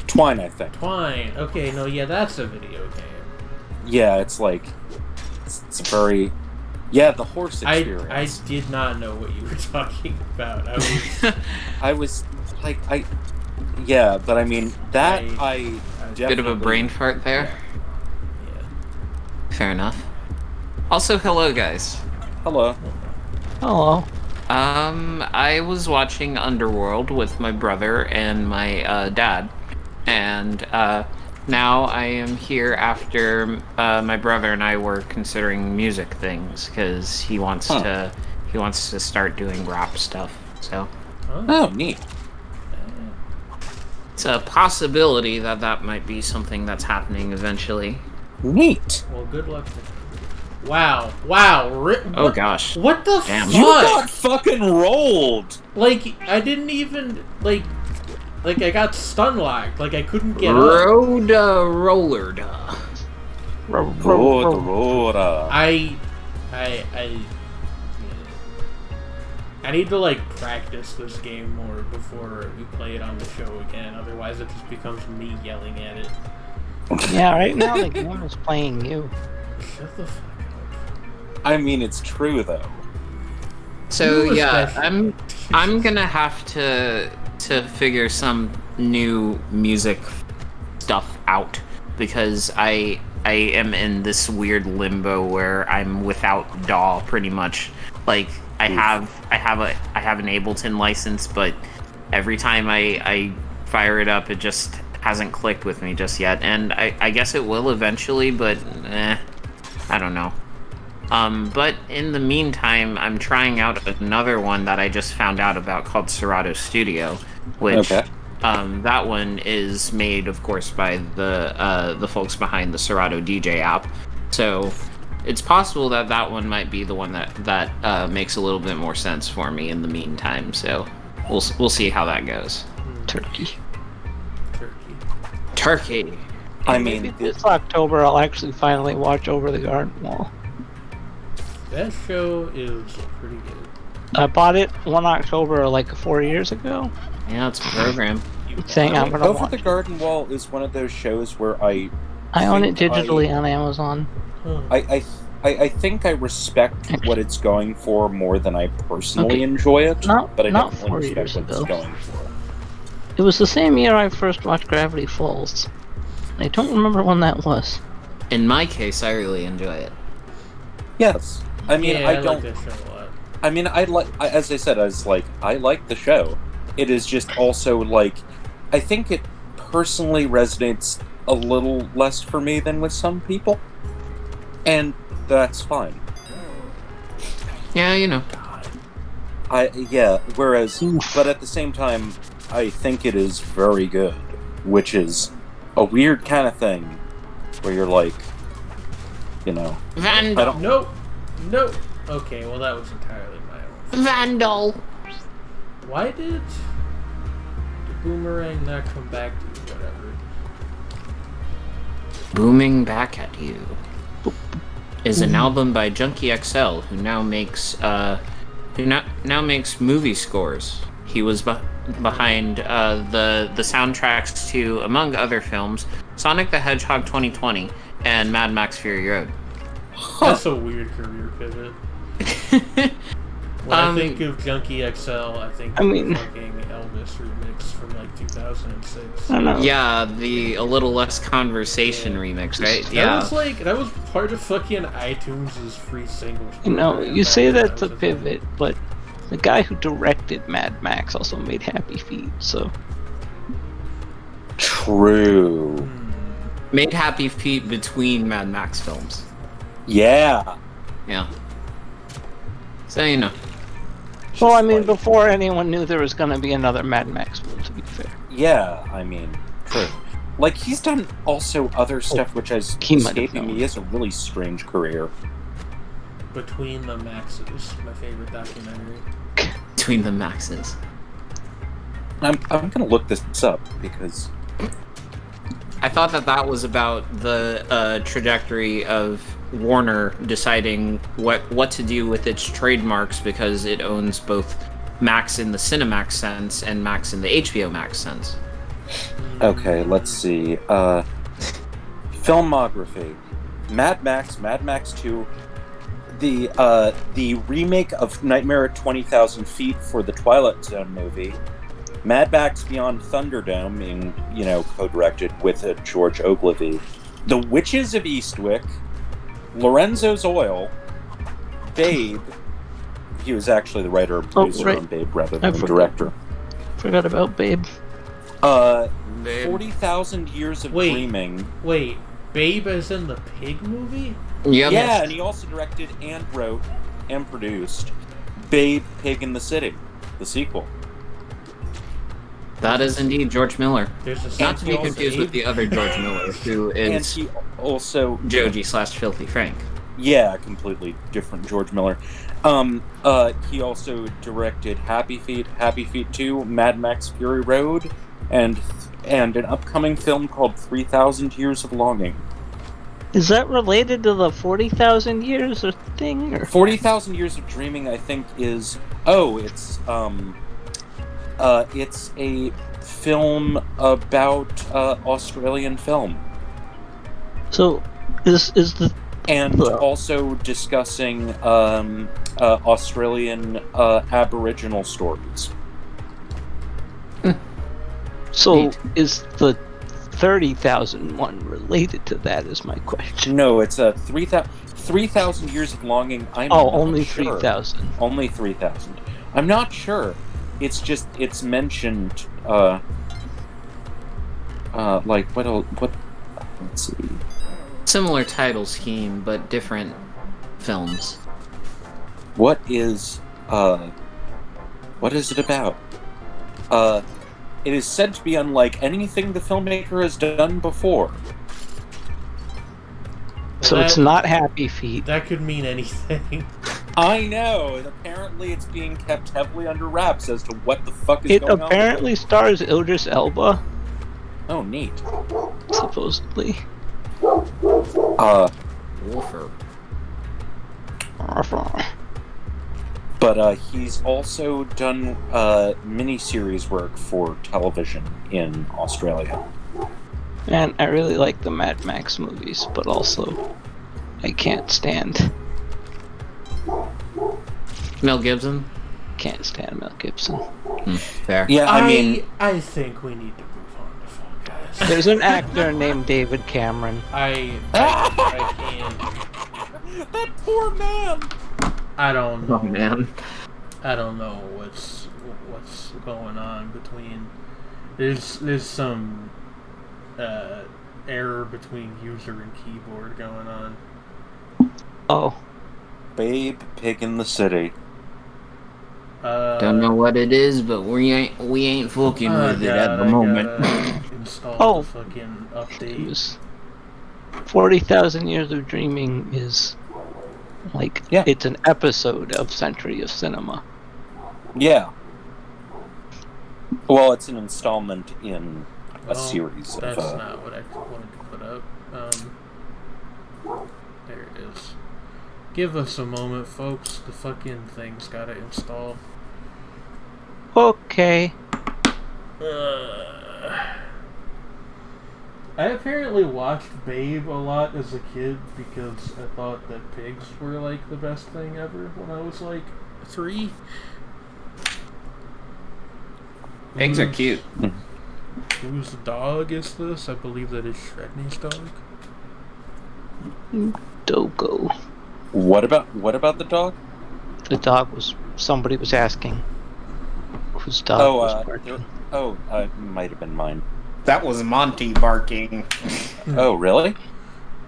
Twine, I think. Twine. Okay, no, yeah, that's a video game. Yeah, it's like it's very. Yeah, the horse experience. I did not know what you were talking about. I was like, yeah, but I mean that I Bit of a brain fart there. Yeah. Fair enough. Also, hello guys. Hello. Hello. I was watching Underworld with my brother and my dad, and now I am here after my brother and I were considering music things because he wants to start doing rap stuff. So Oh, neat. it's a possibility that might be something that's happening eventually. Neat. Well, good luck to him. Wow. Oh gosh. What the Damn. fuck? You got fucking rolled. Like, I didn't even, like I got stun locked. Like, I couldn't get up. Road rollered. Road. I need to, like, practice this game more before we play it on the show again. Otherwise, it just becomes me yelling at it. Yeah, right now the game is playing you. Shut the fuck up. I mean, it's true though. So You yeah, especially. I'm gonna have to figure some new music stuff out because I am in this weird limbo where I'm without DAW pretty much. Like I have an Ableton license, but every time I fire it up, it just hasn't clicked with me just yet. And I guess it will eventually, but I don't know. But in the meantime, I'm trying out another one that I just found out about called Serato Studio, which that one is made, of course, by the folks behind the Serato DJ app. So it's possible that one might be the one that makes a little bit more sense for me in the meantime. So we'll see how that goes. Turkey. I Maybe mean, this October I'll actually finally watch Over the Garden Wall. That show is pretty good. I bought it one October like 4 years ago. Yeah, it's a program. Saying I'm gonna Over watch the Garden Wall is one of those shows where I own it think digitally on Amazon. I think I respect what it's going for more than I personally enjoy it, but I not definitely 4 respect years what it's ago. going for. It was the same year I first watched Gravity Falls. I don't remember when that was. In my case, I really enjoy it. Yes. I mean, yeah, I like don't. that show a lot. I mean, as I said, I like the show. It is just also like, I think it personally resonates a little less for me than with some people, and that's fine. Yeah, you know. Whereas, but at the same time, I think it is very good, which is a weird kind of thing where you're like, you know, Vandal. Nope. Okay, well that was entirely my own. Vandal. Why did the boomerang not come back to you? Whatever. Booming Back at You is an album by Junkie XL, who now makes movie scores. He was behind the soundtracks to, among other films, Sonic the Hedgehog 2020 and Mad Max Fury Road. That's a weird career pivot. When I think of Junkie XL, I think of fucking Elvis remix from like 2006. I don't know. Yeah, the A Little Less Conversation remix, right? That was part of fucking iTunes' free singles. You know, program you back say in that's a 2000. pivot, but the guy who directed Mad Max also made Happy Feet, so... true. Made Happy Feet between Mad Max films. Yeah. Yeah. So, you know. Well, I Just mean, like- before anyone knew there was gonna be another Mad Max film, to be fair. Yeah, I mean, true. Like, he's done also other stuff which is he might have escaping known. me. He has a really strange career. Between the Maxes, my favorite documentary. Between the Maxes. I'm gonna look this up because I thought that was about the trajectory of Warner deciding what to do with its trademarks, because it owns both Max in the Cinemax sense and Max in the HBO Max sense. okay, let's see. Filmography: Mad Max, Mad Max 2, the remake of Nightmare at 20,000 Feet for the Twilight Zone movie, Mad Max Beyond Thunderdome, being, you know, co-directed with George Ogilvy, The Witches of Eastwick, Lorenzo's Oil, Babe. He was actually the writer and producer right. on Babe rather I than the forgot. director. Forgot about Babe. Babe. 40,000 Years of Wait. Dreaming. Wait, Babe as in the pig movie? Yep. Yeah, and he also directed and wrote and produced Babe, Pig in the City, the sequel. That is indeed George Miller. There's a Not to be sequel confused Babe? with the other George Miller, who And is he also... Joji / Filthy Frank. Yeah, completely different George Miller. He also directed Happy Feet 2, Mad Max Fury Road, and an upcoming film called 3,000 Years of Longing. Is that related to the 40,000 years or thing? Or 40,000 Years of Dreaming, I think, is... Oh, it's a film about Australian film. so is the And Well. also discussing Australian Aboriginal stories. so Neat. is the 30,000 one related to that? Is my question. No, it's a 3,000 Years of Longing. I'm Oh, not only sure. 3,000. Only 3,000. I'm not sure. It's mentioned. Like what? Let's see. Similar title scheme, but different films. What is it about? It is said to be unlike anything the filmmaker has done before. So Well, it's that- not Happy Feet. That could mean anything. I know. And apparently, it's being kept heavily under wraps as to what the fuck is It going apparently stars Idris Elba, on. Oh, neat. supposedly. Wolfer. But he's also done miniseries work for television in Australia. And I really like the Mad Max movies, but also I can't stand Mel Gibson. Mel Gibson. Fair. Yeah, I mean, I think we need to move on to Fall Guys. There's an actor named David Cameron. I can't. that poor man. I don't know. Oh man. I don't know what's going on between. There's some error between user and keyboard going on. Oh, Babe, Pig in the City. Don't know what it is, but we ain't fucking with it at the moment. Install Oh. the fucking It update. was 40,000 Years of Dreaming is like Yeah. it's an episode of Century of Cinema. Yeah. Well, it's an installment in a Well, series That's of. not what I wanted to put up. There it is. Give us a moment, folks. The fucking thing's gotta install. Okay. I apparently watched Babe a lot as a kid because I thought that pigs were like the best thing ever when I was like 3. Pigs are cute. Whose dog is this? I believe that is Shredney's dog. Dogo. What about the dog? The dog was somebody was asking whose dog was barking. It might have been mine. That was Monty barking. Oh, really?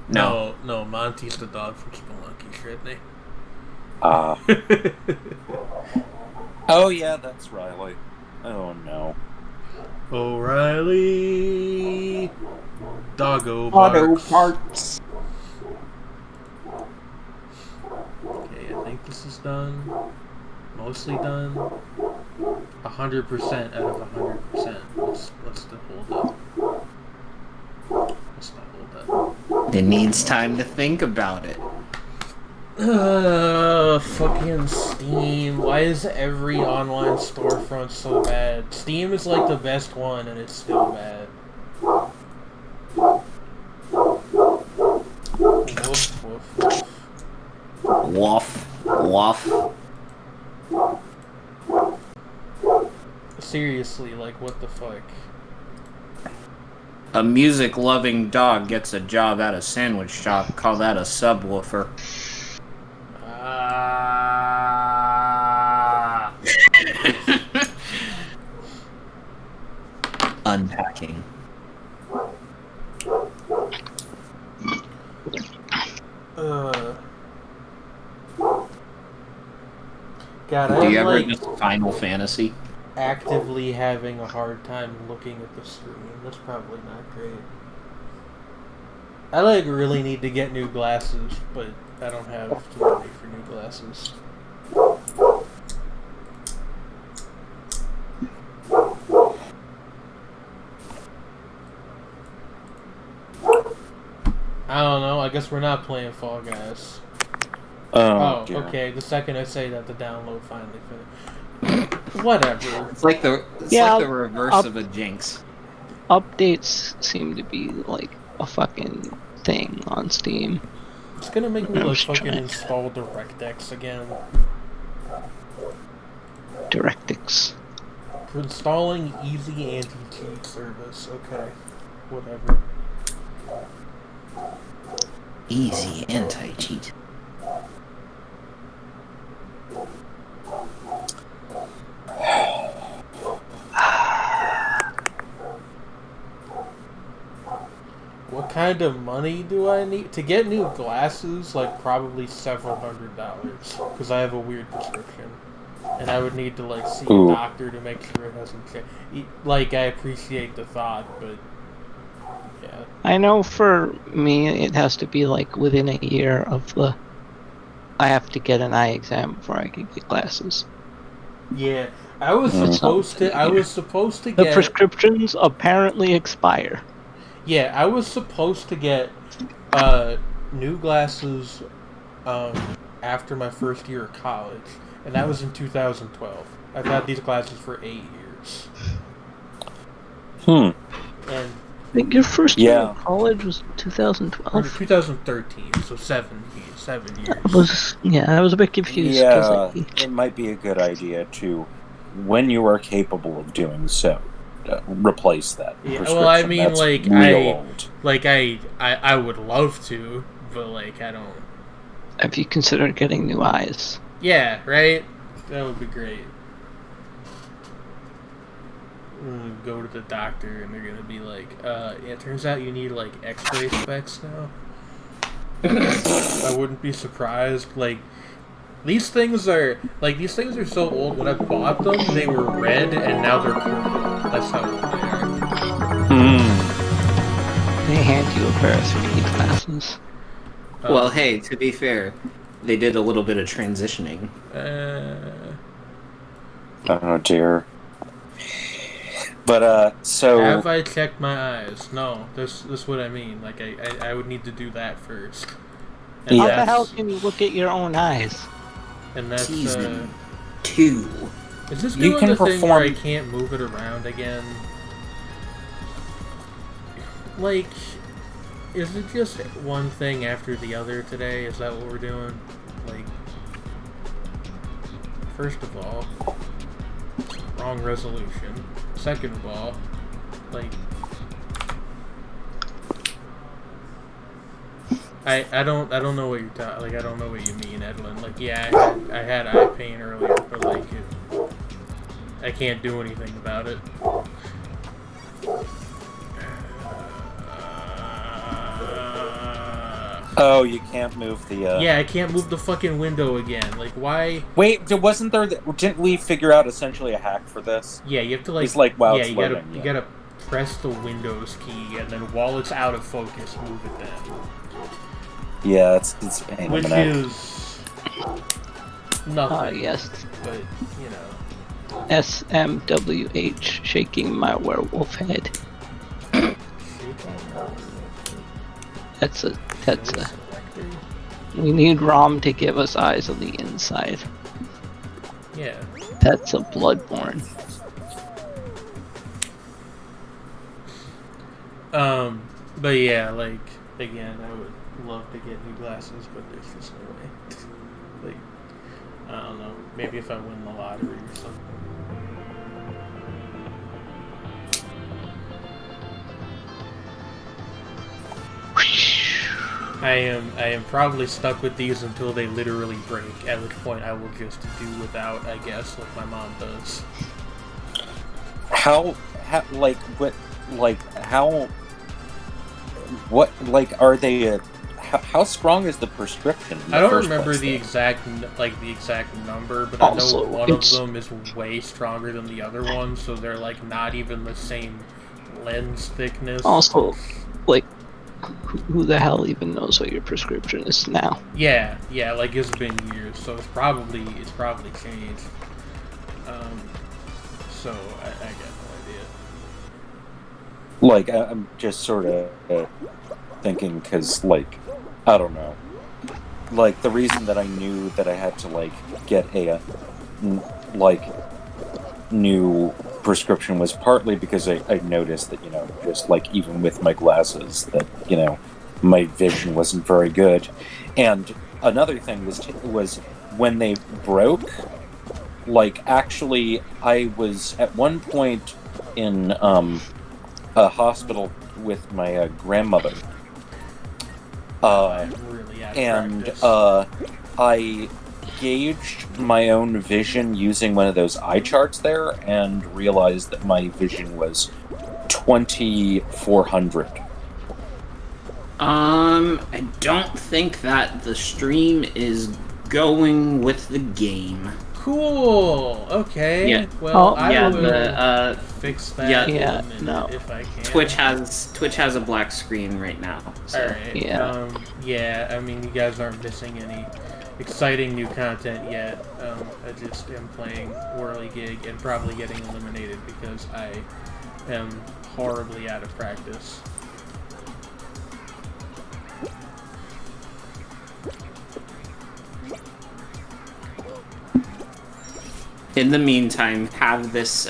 No. No, Monty's the dog from Spelunky, Shredney. Oh, yeah, that's Riley. Oh, no. O'Reilly! Doggo Auto barks. parts. Okay, I think this is done. Mostly done. 100% out of 100%. Let's hold up. Let's not hold up. It needs time to think about it. Fucking Steam. Why is every online storefront so bad? Steam is like the best one and it's still bad. Woof, woof, woof. Woof. Woof. Seriously, like, what the fuck? A music-loving dog gets a job at a sandwich shop. Call that a subwoofer. Unpacking. God, Do you I'm ever like just Final Fantasy? actively having a hard time looking at the screen. That's probably not great. I like really need to get new glasses, but I don't have the money for new glasses. I don't know. I guess we're not playing Fall Guys. Oh, dear. okay. The second I say that, the download finally finished. Whatever. It's like the reverse of a jinx. Updates seem to be like a fucking thing on Steam. It's gonna make me I'm like just fucking trying. install DirectX again. DirectX. For installing easy anti-cheat service. Okay. Whatever. Easy anti-cheat. What kind of money do I need to get new glasses? Like probably several $100s because I have a weird prescription, and I would need to like see a doctor to make sure it hasn't changed. Like I appreciate the thought, but yeah. I know for me it has to be like within a year of the. I have to get an eye exam before I can get glasses. Yeah, I was supposed to. I was supposed to The get. prescriptions apparently expire. Yeah, I was supposed to get new glasses after my first year of college, and that was in 2012. I've had these glasses for 8 years. And I think your first year of college was 2012. 2013, so 7 years. I was a bit confused. Yeah, it might be a good idea to, when you are capable of doing so, replace that. Yeah, well, I mean, That's like old. I would love to, but like I don't. Have you considered getting new eyes? Yeah, right. That would be great. Go to the doctor and they're gonna be like, yeah, it turns out you need like X-ray specs now. I wouldn't be surprised. Like, These things are so old. When I bought them, they were red, and now they're purple. That's how old they are. They hand you a pair of 3D glasses. Well, hey, to be fair, they did a little bit of transitioning. Oh dear. But so have I checked my eyes? No, this is what I mean. Like I would need to do that first. And How the hell can you look at your own eyes? And that's Season 2. Is this You doing can the thing where I perform- can't move it around again? Like, is it just one thing after the other today? Is that what we're doing? Like, first of all, wrong resolution. Second of all, like, I don't know what you're like. I don't know what you mean, Edwin. Like, yeah, I had eye pain earlier, but like, I can't do anything about it. Oh, you can't move the. Yeah, I can't move the fucking window again. Like, why? Wait, wasn't there? Didn't we figure out essentially a hack for this? Yeah, you have to like. It's like while yeah, it's you loading, you gotta press the Windows key, and then while it's out of focus, move it then. Yeah, it's a pain in Which the neck. is nothing. Yes. But you know. SMWH, shaking my werewolf head. That's a. We need ROM to give us eyes on the inside. Yeah. That's a Bloodborne. But yeah, like, again, I would love to get new glasses, but there's just no way. Like, I don't know. Maybe if I win the lottery or something. I am probably stuck with these until they literally break, at which point I will just do without, I guess, like my mom does. What, like, are they, how strong is the prescription? I don't remember the exact number, but Also, I know one of them is way stronger than the other one, so they're, like, not even the same lens thickness. Also, like, who the hell even knows what your prescription is now? Yeah, like it's been years, so it's probably changed. So I got no idea. Like, I'm just sort of thinking, because, like, I don't know. Like, the reason that I knew that I had to, like, get a, like, new prescription was partly because I noticed that, you know, just, like, even with my glasses, that, you know, my vision wasn't very good. And another thing was when they broke, like, actually, I was at one point in a hospital with my grandmother. Really out of And practice. I gauged my own vision using one of those eye charts there and realized that my vision was 2400. I don't think that the stream is going with the game. Cool. Okay. Yeah. Well, I Yeah, will fix that Yeah, in a minute no. if I can. Twitch has a black screen right now. So. Alright. Yeah. Yeah, I mean, you guys aren't missing any exciting new content yet. I just am playing Whirligig and probably getting eliminated because I am horribly out of practice. In the meantime, have this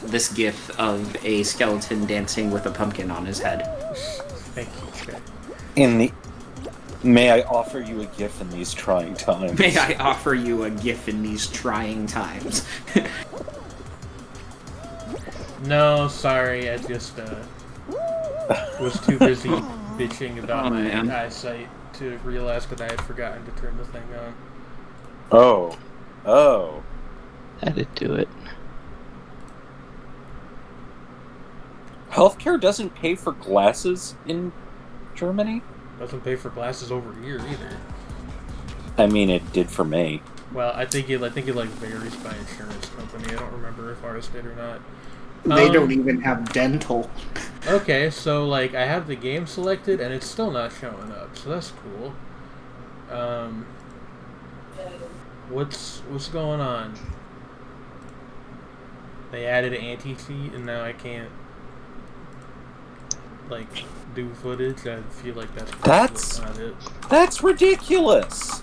this gif of a skeleton dancing with a pumpkin on his head. Thank you. May I offer you a gift in these trying times? May I offer you a gif in these trying times? No, sorry, I just was too busy bitching about my eyesight to realize that I had forgotten to turn the thing on. Oh. Had to do it. Healthcare doesn't pay for glasses in Germany? Doesn't pay for glasses over here either. I mean, it did for me. Well, I think it like varies by insurance company. I don't remember if ours did or not. They don't even have dental. Okay, so like I have the game selected and it's still not showing up, so that's cool. What's going on? They added an anti-cheat and now I can't like do footage. I feel like that's not it. That's ridiculous.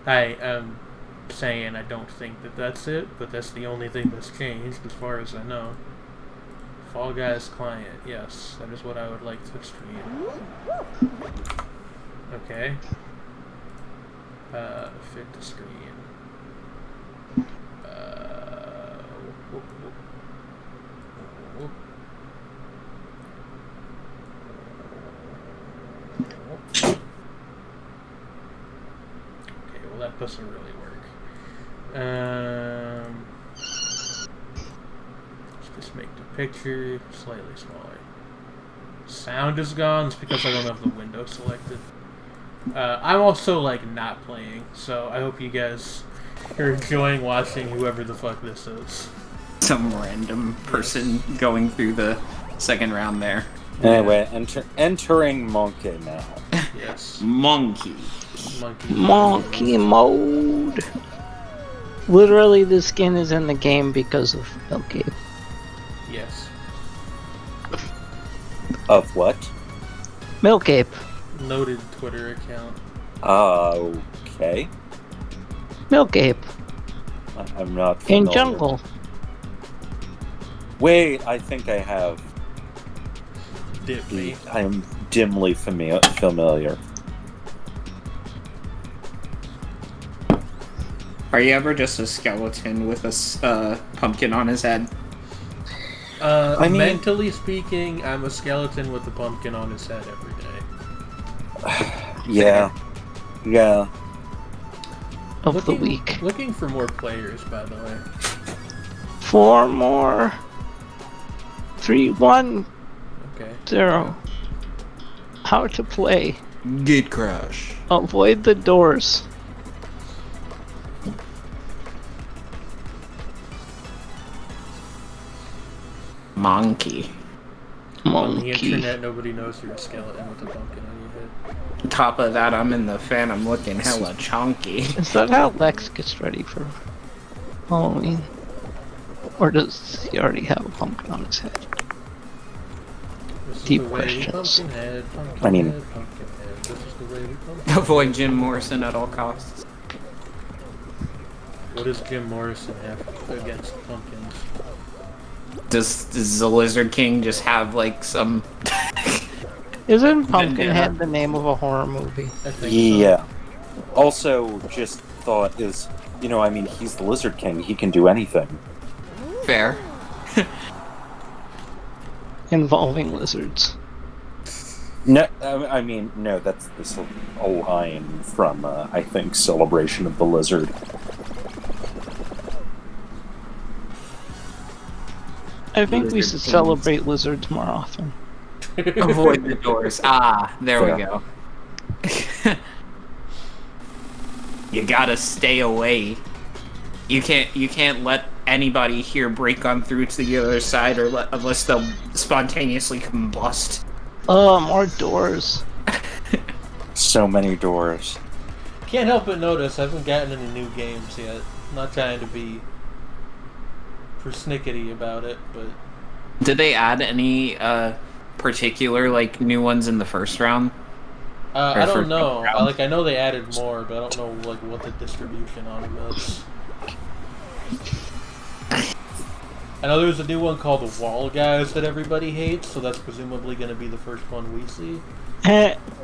I am saying I don't think that that's it, but that's the only thing that's changed as far as I know. Fall Guys client, yes, that is what I would like to stream. Okay. Fit to screen. Whoop, whoop. Whoop. Whoop. Okay, well that doesn't really work. Let's just make the picture slightly smaller. Sound is gone. It's because I don't have the window selected. I'm also like not playing, so I hope you guys are enjoying watching whoever the fuck this is. Some random person going through the second round there. Anyway, entering Monkey now. Yes. Monkey. Monkey mode. Literally, the skin is in the game because of Milky. Yes. Of what? Milkape. Noted Twitter account. Okay. Milkape. I'm not familiar. In jungle. Wait, I think I have. Dip me. I'm dimly familiar. Are you ever just a skeleton with a pumpkin on his head? I mean, mentally speaking, I'm a skeleton with a pumpkin on his head every day. Yeah. Of the week. Looking for more players, by the way. 4 more. 3, 1, Okay. 0. How to play. Gate crash. Avoid the doors. Monkey. On the Monkey. internet, nobody knows you're a skeleton with a pumpkin on your head. Top of that, I'm in the Phantom looking hella chunky. Is that how Lex gets ready for Halloween? Or does he already have a pumpkin on his head? This is Deep the way we questions. pumpkin head, pumpkin I mean- head, pumpkin head. This is the way we pumpkin. Avoid Jim Morrison at all costs. What does Jim Morrison have against pumpkins? Does the Lizard King just have like some? Isn't Pumpkinhead the name of a horror movie? I think Yeah. Also, just thought is, I mean, he's the Lizard King. He can do anything. Fair. Involving lizards. No, I mean, no. That's this a line from, I think, Celebration of the Lizard. I think we Lizard should kings. celebrate lizards more often. Avoid the doors. Ah, there we go. You gotta stay away. You can't let anybody here break on through to the other side, unless they'll spontaneously combust. More doors. So many doors. Can't help but notice I haven't gotten any new games yet. I'm not trying to be persnickety about it, but Did they add any particular like new ones in the first round? I don't know. round? I know they added more, but I don't know like what the distribution on them is. I know there's a new one called the Wall Guys that everybody hates, so that's presumably going to be the first one we see,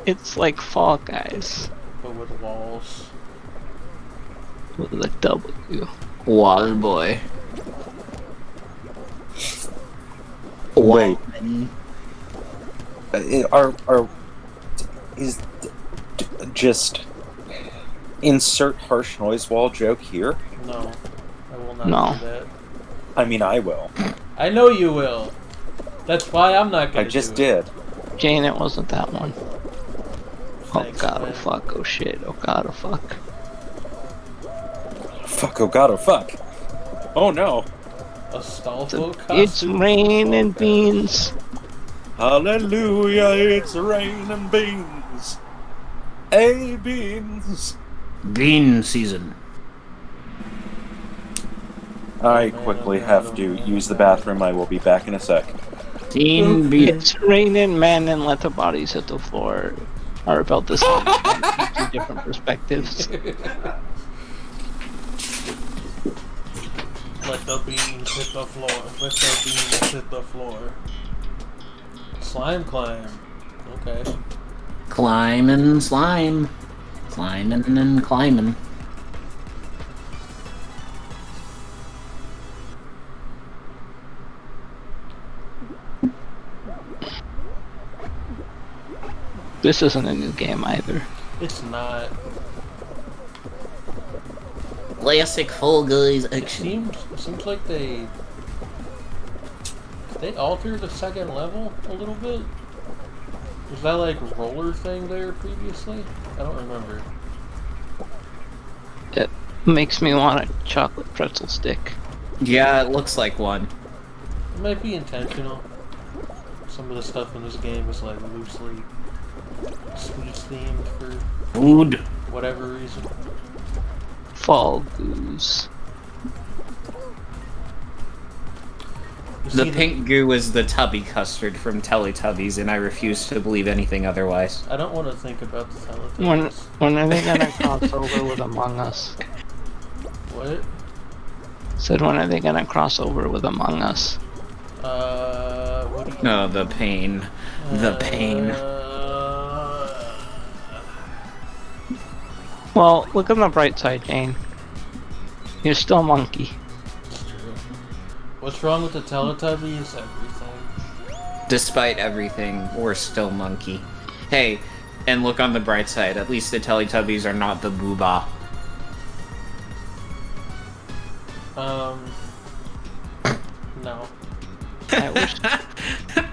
It's like Fall Guys but with walls. with a W. Wall boy. Wait. Is just insert harsh noise wall joke here? No, I will not No. do that. I mean, I will. I know you will. That's why I'm not I going to just do it. did. Jane, it wasn't that one. Oh Thanks, god, oh man. fuck, oh shit, oh god, oh fuck. fuck, oh god, oh fuck. Oh no. Astolfo costume? It's rain and beans. Hallelujah, it's rain and beans. Hey, beans. Bean season. I quickly have to use the bathroom. I will be back in a sec. Bean bean. It's raining men and let the bodies hit the floor are about the same. Two different perspectives. Let the beans hit the floor. Let the beans hit the floor. Slime climb. Okay. Climbing slime. Climbing and climbing. This isn't a new game either. It's not. Classic Fall Guys It action. seems like they altered the second level a little bit. Was that like a roller thing there previously? I don't remember. It makes me want a chocolate pretzel stick. Yeah, it looks like one. It might be intentional. Some of the stuff in this game is like loosely sweets themed for Food. whatever reason. Fall goose. You The see pink goo is the tubby custard from Teletubbies, and I refuse to believe anything otherwise. I don't want to think about the Teletubbies. When are they gonna cross over with Among Us? What? Said when are they gonna cross over with Among Us? What do you... Oh, the pain. The pain. Well, look on the bright side, Jane. You're still a monkey. It's true. What's wrong with the Teletubbies? Everything. Despite everything, we're still monkey. Hey, and look on the bright side. At least the Teletubbies are not the booba. No. I wish.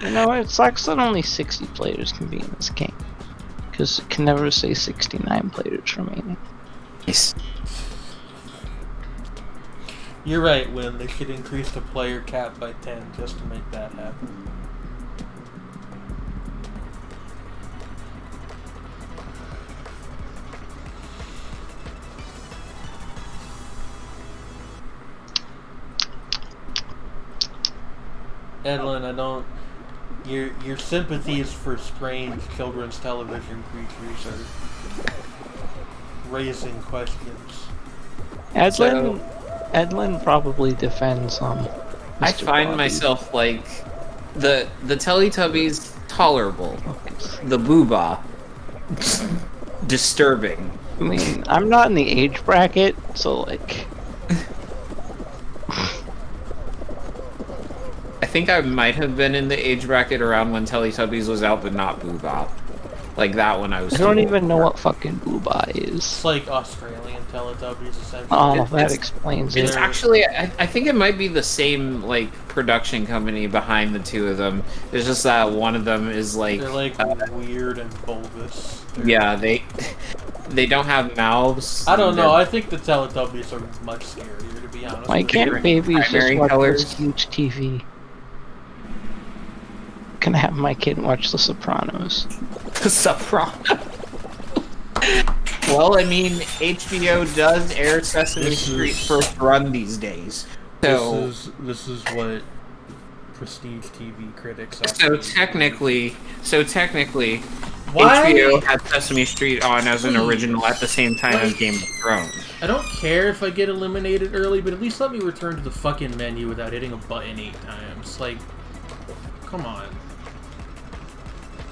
You know, it sucks that only 60 players can be in this game. Because it can never say 69 players remaining. Nice. You're right, Win. They should increase the player cap by 10 just to make that happen. Edlin, I don't... Your sympathies for strange children's television creatures are raising questions. Edlin probably defends I Mr. find Bobby. myself like the Teletubbies tolerable, the booba disturbing. I mean, I'm not in the age bracket, so like... I think I might have been in the age bracket around when Teletubbies was out, but not booba. Like that one, I was. I don't too even old know for. what fucking booba is. It's like Australian Teletubbies, essentially. Oh, that it's- explains It's it. actually, I think it might be the same like production company behind the two of them. It's just that one of them is like, They're like weird and bulbous. yeah, they don't have mouths. I don't know. They're- I think the Teletubbies are much scarier, to be honest. Why with can't you. babies just primary watch colors. this huge TV? Can I have my kid watch The Sopranos? Soprano. Well, I mean, HBO does air Sesame This Street is- first run these days. So, This is what prestige TV critics are. so technically, Why? HBO had Sesame Street on as an Please. original at the same time as Like- Game of Thrones. I don't care if I get eliminated early, but at least let me return to the fucking menu without hitting a button 8 times. Like, come on.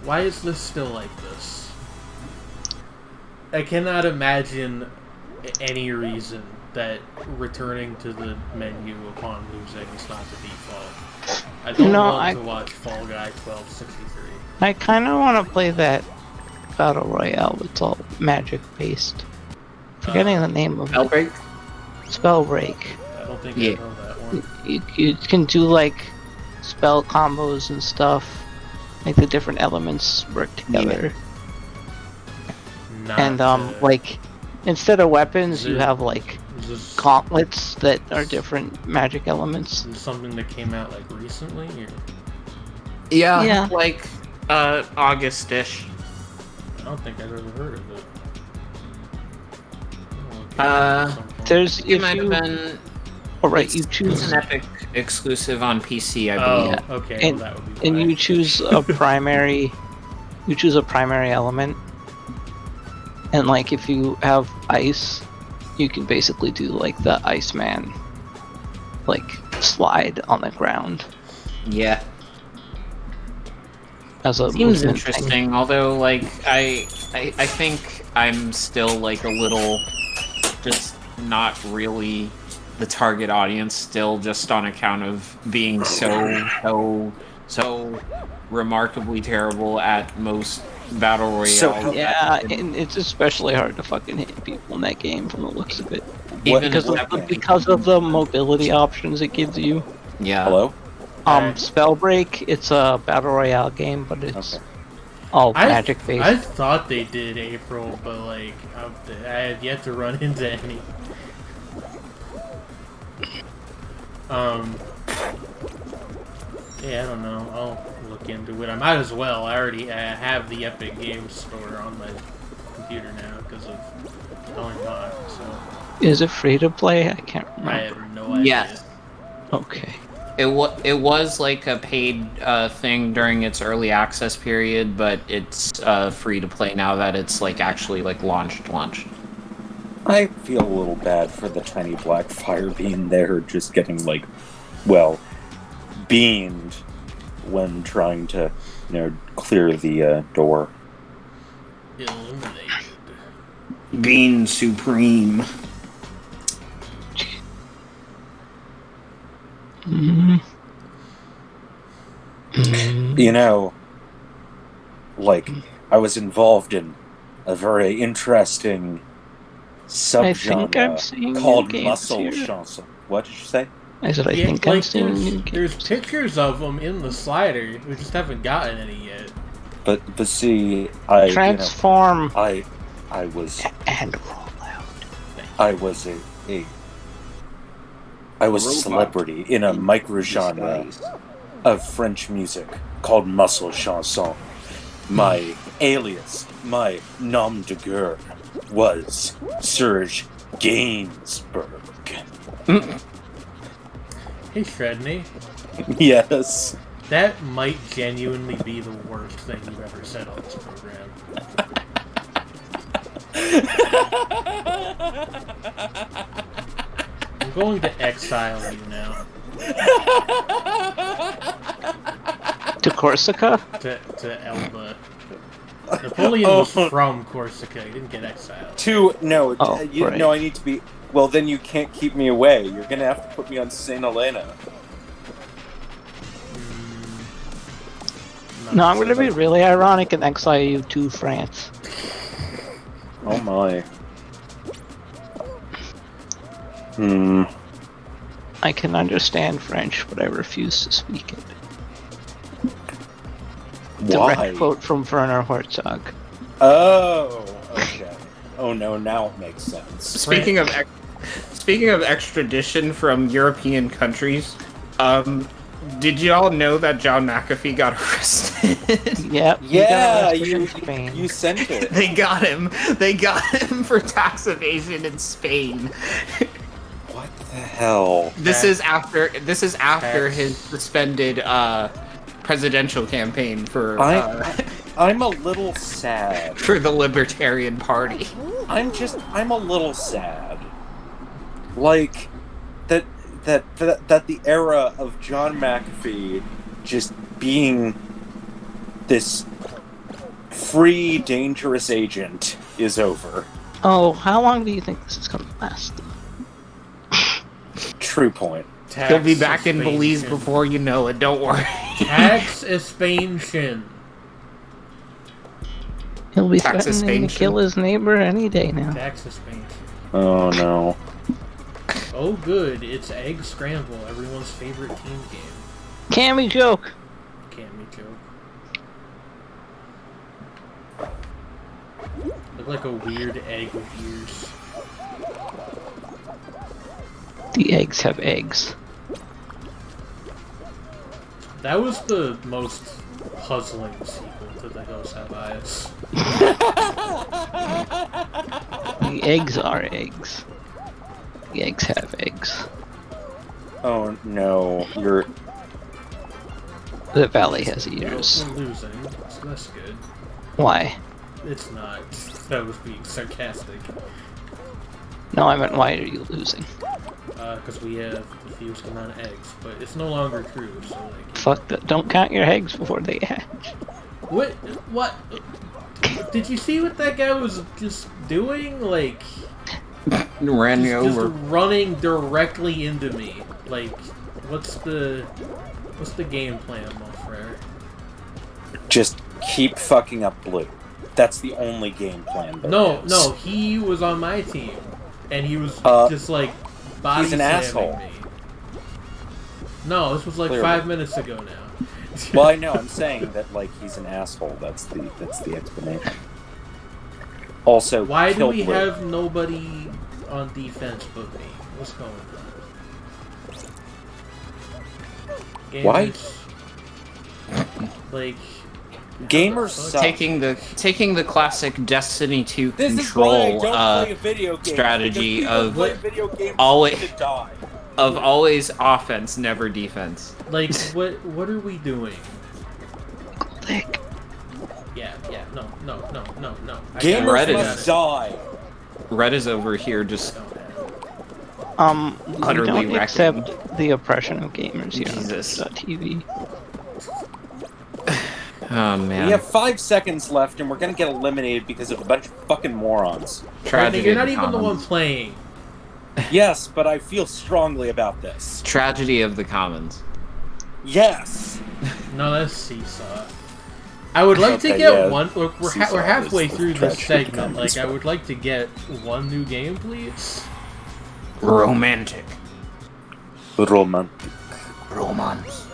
Why is this still like this? I cannot imagine any reason that returning to the menu upon losing is not the default. I don't No, want to watch Fall Guy 1263. I kind of want to play that Battle Royale that's all magic based. Forgetting the name of it. Spellbreak? Spellbreak. I don't think Yeah. I know that one. You can do like spell combos and stuff. Like the different elements work together. Not, And like instead of weapons, you there- have like gauntlets that are different magic elements. Is something that came out like recently? Or... Yeah. like August-ish. I don't think I've ever heard of it. There's It might have been. Oh right, you choose It's an Epic exclusive on PC, I believe. Oh, okay. And, well, that would be and why. you choose a primary. You choose a primary element, and like if you have ice, you can basically do like the Iceman, like slide on the ground Yeah. as a Seems movement thing. interesting, although like I think I'm still like a little just not really the target audience still, just on account of being so remarkably terrible at most battle royale. So Yeah, and it's especially hard to fucking hit people in that game from the looks of it. even Because of the mobility options it gives you. yeah. Hello? Spellbreak, it's a battle royale game, but it's Okay. all magic based. I thought they did April, but like I have yet to run into any. Yeah, I don't know. I'll look into it. I might as well. I already have the Epic Games Store on my computer now because of Going Mod. So Is it free to play? I can't remember. I have no idea. Yes. Okay. It was like a paid thing during its early access period, but it's free to play now that it's like actually like launched. I feel a little bad for the tiny black fire being there, just getting like, well, beamed when trying to, clear the door. Illuminated. Being supreme. Like, I was involved in a very interesting I think I'm seeing subgenre called new games muscle here. chanson. What did you say? I said I think I'm seeing new there's games. pictures of them in the slider. We just haven't gotten any yet. But see, I Transform I was and roll out. I was a Robot celebrity in a microgenre of French music called muscle chanson. My alias, my nom de guerre, was Serge Gainsbourg. Hey, Shredney. Yes. That might genuinely be the worst thing you've ever said on this program. I'm going to exile you now. To Corsica? To Elba. Napoleon was from Corsica. He didn't get exiled. No, right. I need to be. Well, then you can't keep me away. You're gonna have to put me on Saint Helena. No, I'm going to be really ironic and exile you to France. Oh my. I can understand French, but I refuse to speak it. Why? Direct quote from Werner Herzog. Oh, okay. Oh no, now it makes sense. Speaking of extradition from European countries, did you all know that John McAfee got arrested? Yep. Yeah, in Spain. you sent it. They got him for tax evasion in Spain. What the hell? This is after his suspended presidential campaign for I'm a little sad. for the Libertarian Party. I'm a little sad. Like that the era of John McAfee just being this free, dangerous agent is over. Oh, how long do you think this is going to last? True point. He'll be back in Belize Tax before you know it, don't worry. Tax expansion. He'll be Tax threatening to suspension. kill his neighbor any day now. Tax expansion. Oh no. Oh, good. It's Egg Scramble, everyone's favorite team game. Cammy joke! Can't me joke. Look like a weird egg with ears. The eggs have eggs. That was the most puzzling sequel to The Hills Have Eyes. The eggs are eggs. The eggs have eggs. Oh no, you're... The valley has ears. We're losing, so that's good. Why? It's not. That was being sarcastic. No, I meant why are you losing? Because we have the fewest amount of eggs, but it's no longer true, so like... Fuck that. Don't count your eggs before they hatch. What? What? Did you see what that guy was just doing? Like... Ran me just over. running directly into me. Like, what's the game plan, Mofrere? Just keep fucking up Blue. That's the only game plan. No, he was on my team, and he was just like body he's an slamming asshole. me. No, this was like Clearly. 5 minutes ago now. Well, I know. I'm saying that like he's an asshole. That's the explanation. Also, Why do kill we Blue. have nobody on defense but me? What's going on? Why? Like, Gamers suck. Taking the classic Destiny 2 This is why I control don't play a video game. strategy because people of play video games always- to die. of always offense, never defense. like what are we doing? Lick. Yeah, no. I Gamers Red is- must die. Red is over here just We Utterly don't wrecking. accept the oppression of gamers here Jesus. on TV. oh man. We have 5 seconds left, and we're gonna get eliminated because of a bunch of fucking morons. Tragedy You're of not the even the one commons. playing. Yes, but I feel strongly about this. Tragedy of the commons. Yes. No, that's Seesaw. I would like to Okay, get yeah. one. Look, we're Seesaw halfway is the through this tragedy of the segment. Like, commons. I would like to get one new game, please. Romantic. Romantic. Romance.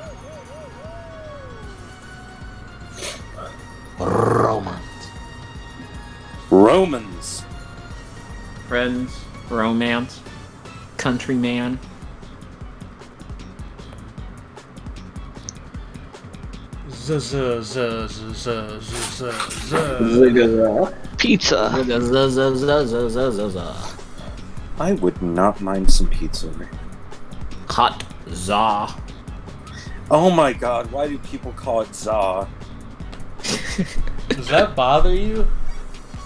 Romance. Romans. Friends. Romance. Countryman. Pizza. I would not mind some pizza. Hot za. Oh my god, why do people call it za? Does that bother you?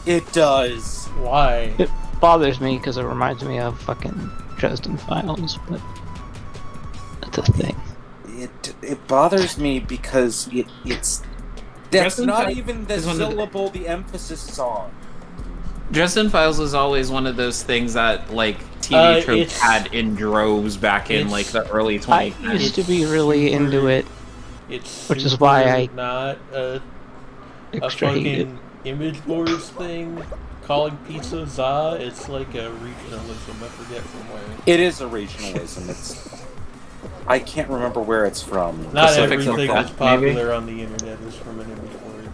It does. Why? It bothers me because it reminds me of fucking Dresden Files, but that's a thing. It bothers me because it's that's Dresden not Files even the is one of the- syllable the emphasis is on. Dresden Files is always one of those things that like TV tropes it's- had in droves back in it's- like the early I 2010s. used to be really into it, It's Which is super why I not a extra hate it. fucking image boards thing. Calling pizza za, it's like a regionalism. I forget from where. It is a regionalism. I can't remember where it's from. Not Pacific everything that's Northwest, maybe? popular on the internet is from an image board.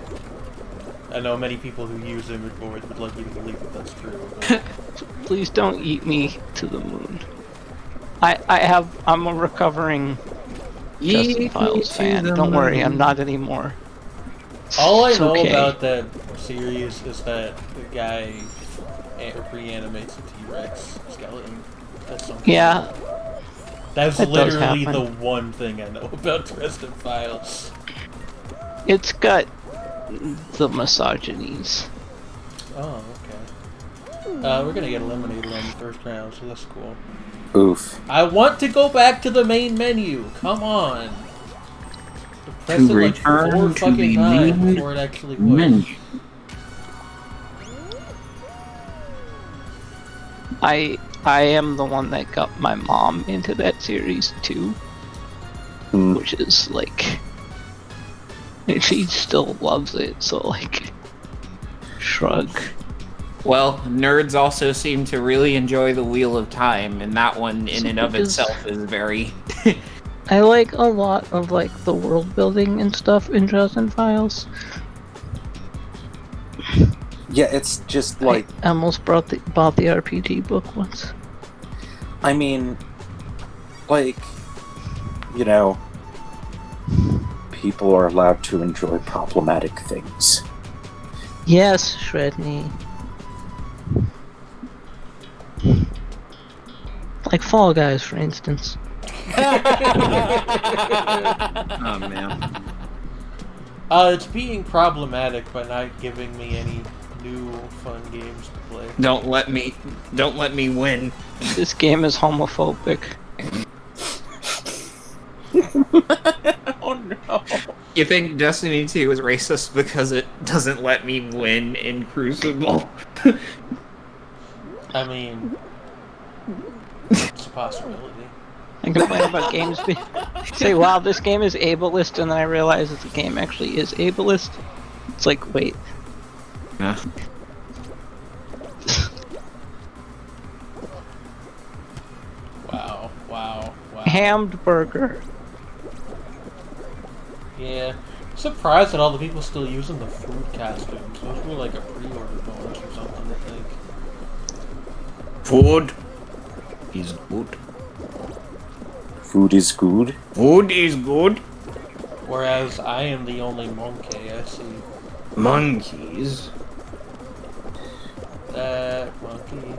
I know many people who use image boards would like you to believe that that's true. But Please don't eat me to the moon. I'm a recovering Dresden Files fan. Don't worry, I'm not anymore. all I It's know okay. about that series is that the guy reanimates a T-Rex skeleton. That's something. Yeah, That's that does literally the happen. one thing I know about Dresden Files. it's got the misogynies. Oh, okay. We're gonna get eliminated on the first round, so that's cool. Oof. I want to go back to the main menu. Come on. Press it like return 4 to fucking the times main before it actually Menu. works. I am the one that got my mom into that series too, Hmm. which is like, and she still loves it. So like, shrug. Well, nerds also seem to really enjoy the Wheel of Time, and that one in and of Because- itself is very. I like a lot of like the world building and stuff in Dresden Files. Yeah, it's just like I almost bought the RPG book once. I mean, like, you know, people are allowed to enjoy problematic things. Yes, Shredney. Like Fall Guys, for instance. Oh man. It's being problematic by not giving me any new fun games to play. Don't let me win. This game is homophobic. Oh no. You think Destiny 2 is racist because it doesn't let me win in Crucible? I mean, it's a possibility. I complain about games say, wow, this game is ableist, and then I realize that the game actually is ableist. It's like, wait. Yeah. Wow. Hammed burger. Yeah. Surprised at all the people still using the food costumes. Those were like a pre-order bonus or something, I think. Food is good. Food is good. Food is good. Whereas I am the only monkey I see. Monkeys. That monkey.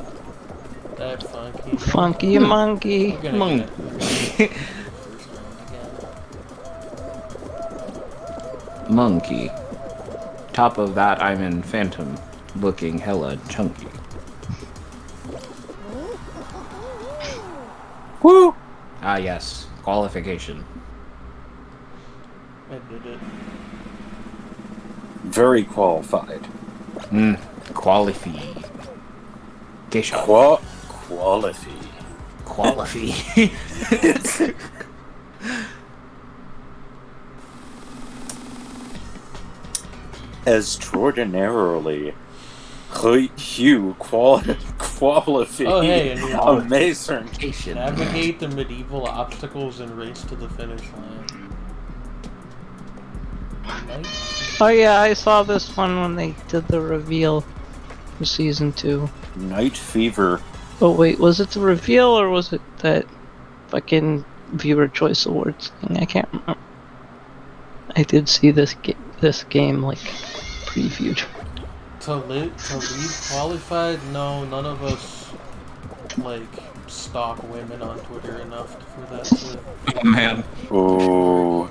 That funky. Funky monkey. We're gonna get it. We're gonna get it. First round again. Monkey. Top of that, I'm in Phantom, looking hella chunky. Woo! Ah, yes. Qualification. I did it. Very qualified. Qualify. Geisha. Quality. Qualify. Extraordinarily Hugh quality. Oh, hey, and you amazing. navigate the medieval obstacles and race to the finish line. Nice. Oh yeah, I saw this one when they did the reveal for season 2. Night Fever. Oh wait, was it the reveal or was it that fucking viewer choice awards thing? I can't remember. I did see this game like previewed. To lead qualified? No, none of us like stalk women on Twitter enough for that to... Oh, man. Oh.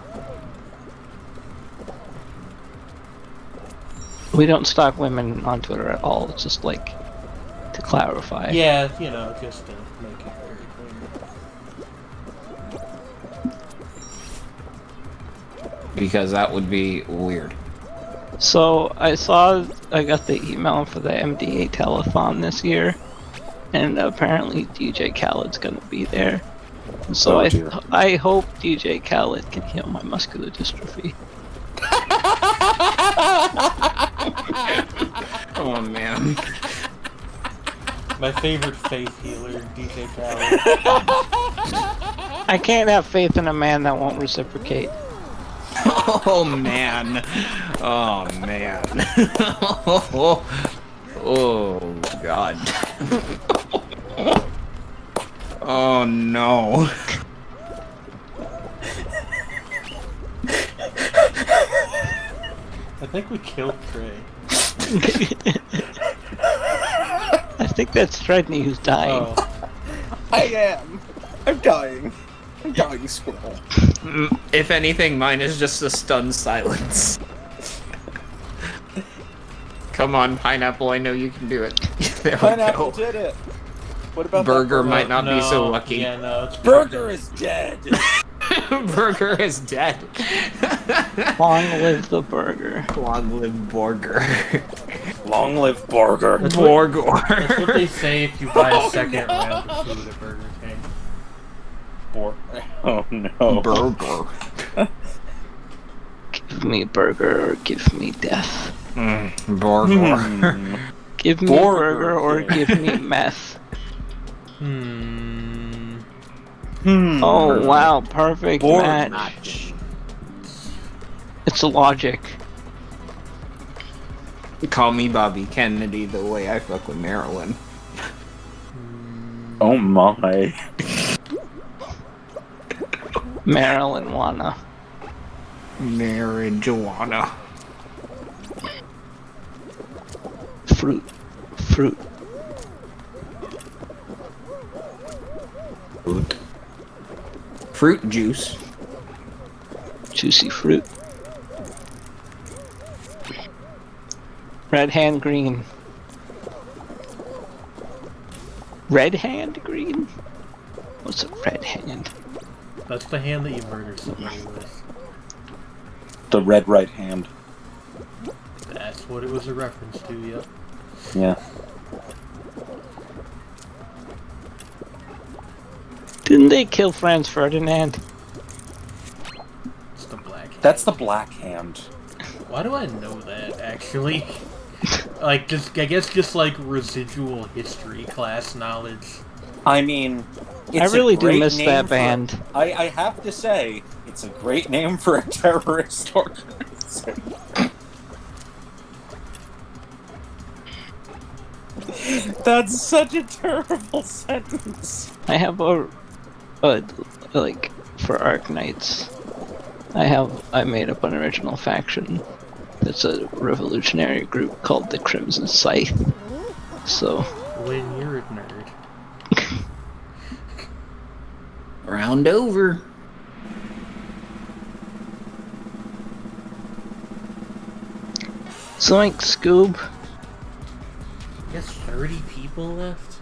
We don't stalk women on Twitter at all. It's just like to clarify. Yeah, you know, just to make it very clear. Because that would be weird. So I got the email for the MDA telethon this year, and apparently DJ Khaled's gonna be there. So Oh, dear. I hope DJ Khaled can heal my muscular dystrophy. Oh, man. My favorite faith healer, DJ Khaled. I can't have faith in a man that won't reciprocate. Oh, man. Oh, man. Oh, God. Oh, no. I think we killed Trey. I think that's Stridney who's dying. Oh. I am. I'm dying. I'm dying, squirrel. If anything, mine is just a stunned silence. Come on, Pineapple, I know you can do it. There we Pineapple go. did it. What about Burger that might not be so No, lucky. Yeah, no, it's Burger is dead. Burger is dead. Long live the burger. Long live Burger. Long live Burger. That's Borgor. That's what they say if you buy a second round of food at Burger King. Oh no. Burger. Give me burger or give me death. Burger. Give me Burger burger or King. give me meth. Oh Oh wow, perfect Burger match. It's logic. Call me Bobby Kennedy the way I fuck with Marilyn. Oh my. Marijuana. Marijuana. Fruit. Fruit. Fruit juice. Juicy fruit. Red hand green. Red hand green? What's a red hand? That's the hand that you murder somebody with. The red right hand. That's what it was a reference to, yep. Yeah. Didn't they kill Franz Ferdinand? It's the black hand. That's the black hand. Why do I know that, actually? Like, just I guess just like residual history class knowledge. I mean, I it's really a great do miss name that for- band. I have to say, it's a great name for a terrorist organization. That's such a terrible sentence. I have a like for Arknights. I made up an original faction. It's a revolutionary group called the Crimson Scythe. So When you're a nerd. Round over. Zoink Scoob. I guess 30 people left?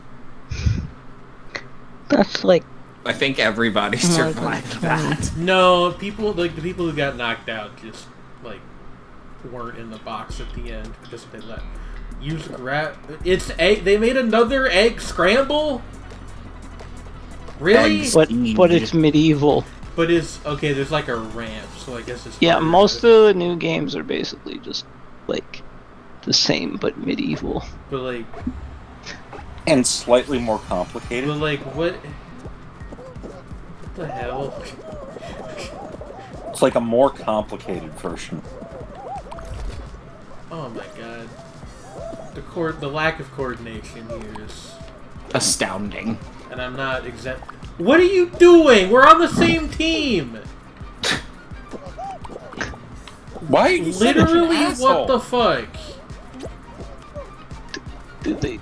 That's like I think everybody more than survived 20. that. No, people like the people who got knocked out just like weren't in the box at the end because they left. Use grab. It's egg. They made another egg scramble. Really? Eggs. But it's medieval. But it's okay. There's like a ramp, so I guess it's Yeah, harder most to- of the new games are basically just like the same but medieval. But like, And slightly more complicated. but like, what the hell? It's like a more complicated version. Oh my god. The lack of coordination here is, Astounding. and I'm not exempt. What are you doing? We're on the same team. Why are you such an Literally, asshole? what the fuck? Do they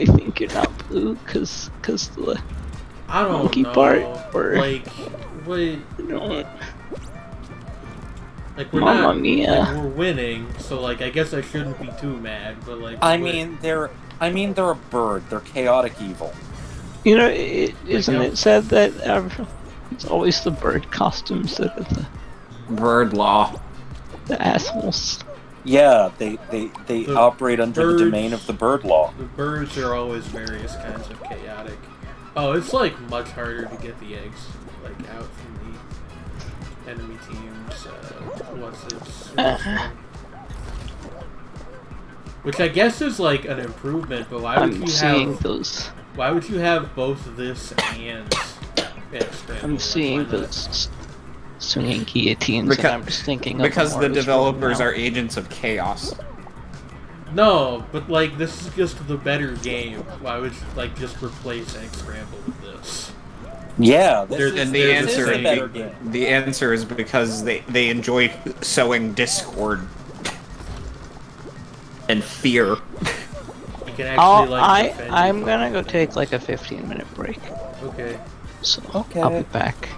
think you're not blue? Cause the I don't monkey know. part, or- Like, what? you know, Like we're Mamma not. mia. Like, we're winning, so like I guess I shouldn't be too mad. But like, I what- mean, they're a bird. They're chaotic evil. you know, isn't no. it said that it's always the bird costumes that are Bird law. the assholes? Yeah, they The operate under the birds- domain of the bird law. the birds are always various kinds of chaotic. Oh, it's like much harder to get the eggs like out from the enemy teams. What's this? Which I guess is like an improvement, but why would I'm you seeing have? those. Why would you have both this and scramble? I'm seeing Why not? those swinging guillotines, Because- and I'm just thinking Because of the Morris developers now. are agents of chaos. No, but like this is just the better game. Why would you like just replace Egg Scramble with this? Yeah, There's- this And is, the this is answer a better game. The answer is because they enjoy sowing discord and fear. You can actually like defend I'm your gonna go phone. take like a 15-minute break, Okay. so Okay. I'll be back.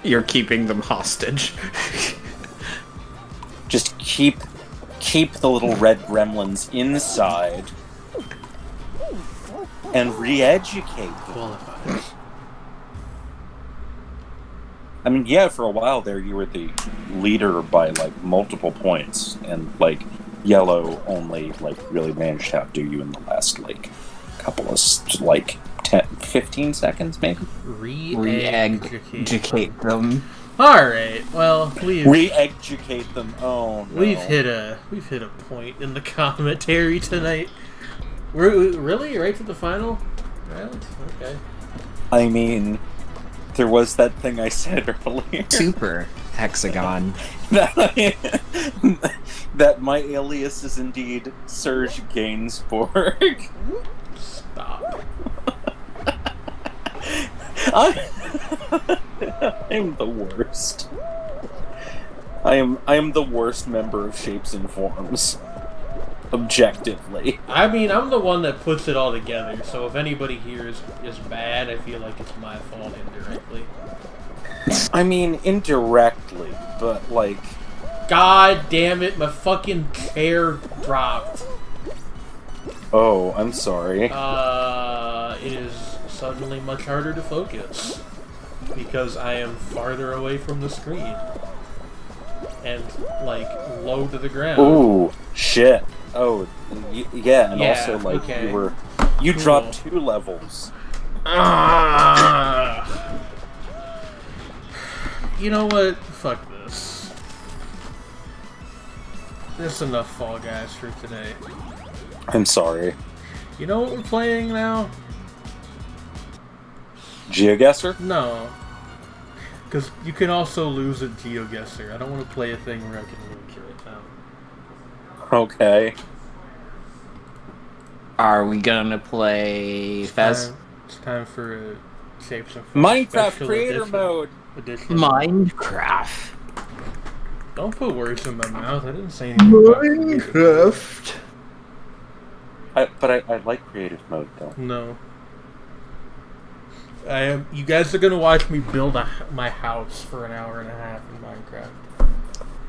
You're keeping them hostage. Just keep the little red gremlins inside and re-educate them. Qualified. I mean, yeah, for a while there, you were the leader by like multiple points, and like yellow only like really managed to outdo you in the last like couple of like 15 seconds, maybe. Re-educate them. All right. Well, Re-educate them. Oh no. we've hit a point in the commentary tonight. We're really right to the final round. Okay. I mean, there was that thing I said earlier. Super hexagon. that my alias is indeed Serge Gainsbourg. Stop. I- I'm the worst. I am the worst member of Shapes and Forms. Objectively. I mean, I'm the one that puts it all together, so if anybody here is bad, I feel like it's my fault indirectly. I mean, indirectly, but like... God damn it, my fucking chair dropped. Oh, I'm sorry. It is suddenly much harder to focus. Because I am farther away from the screen. And, like, low to the ground. Ooh, shit. Oh, yeah, and Yeah, also, like, okay. you Cool. dropped 2 levels. You know what? Fuck this. That's enough Fall Guys for today. I'm sorry. You know what we're playing now? GeoGuessr? No. Because you can also lose at GeoGuessr. I don't want to play a thing where I can lose right now. Okay. Are we gonna play Fez? It's time for a Shapes of Minecraft Special Creator Edition. Mode! Minecraft. Don't put words in my mouth. I didn't say anything about creative. I like Creative Mode, though. No. You guys are gonna watch me build my house for an hour and a half in Minecraft.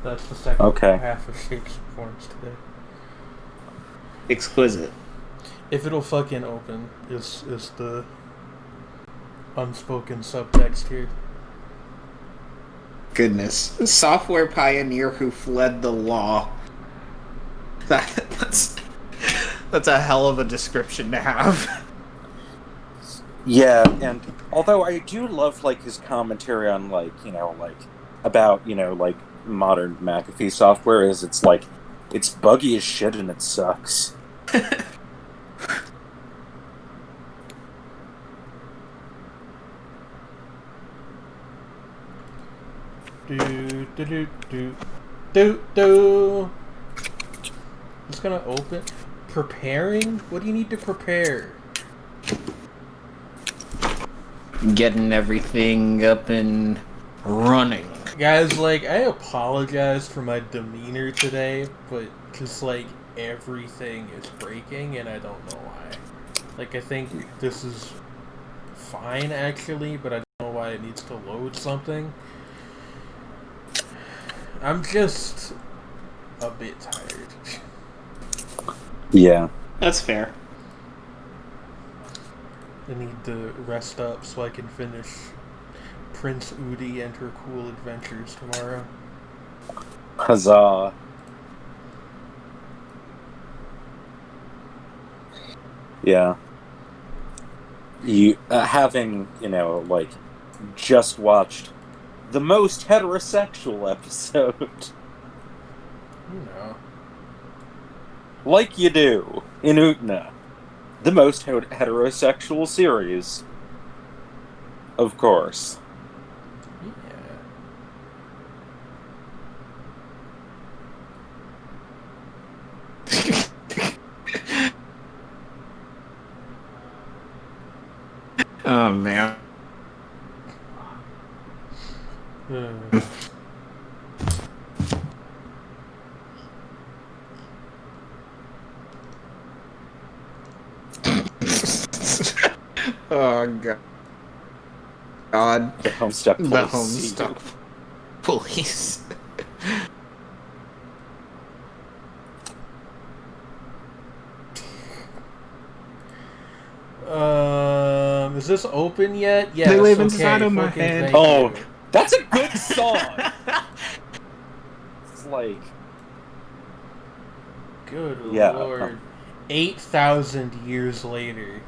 That's the second half of Shapes and Forms today. Exquisite. If it'll fucking open, is the unspoken subtext here. Goodness. Software pioneer who fled the law. That's a hell of a description to have. Yeah, and although I do love, like, his commentary on, like, you know, like, about, you know, like, modern McAfee software is, it's like, it's buggy as shit and it sucks. Do. It's gonna open. Preparing? What do you need to prepare? Getting everything up and running. Guys, like, I apologize for my demeanor today, but just, like, everything is breaking and I don't know why. Like, I think this is fine, actually, but I don't know why it needs to load something. I'm just a bit tired. Yeah. That's fair. I need to rest up so I can finish Prince Udi and Her Cool Adventures tomorrow. Huzzah. Yeah. You, having, you know, like, just watched the most heterosexual episode. You know. Like you do in Utna. The most heterosexual series. Of course. Yeah. Oh, man. Oh, God. The Homestuck Police. The Homestuck Police. Is this open yet? Yeah. They live okay, inside of my fucking head. thank Oh, you. that's a good song! It's like... Good Yeah. lord. 8,000 years later.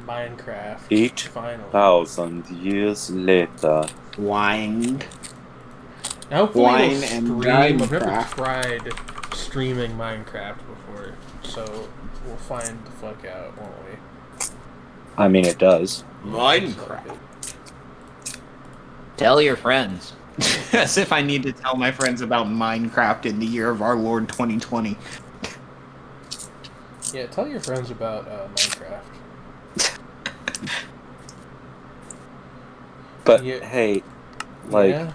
Minecraft. 8,000 Finally. years later. Wine. Now hopefully Wine it'll and stream. I've never Minecraft. tried streaming Minecraft before, so we'll find the fuck out, won't we? I mean, it does. Minecraft. Tell your friends. As if I need to tell my friends about Minecraft in the year of our Lord 2020. Yeah, tell your friends about Minecraft. But Yeah. hey, like, Yeah.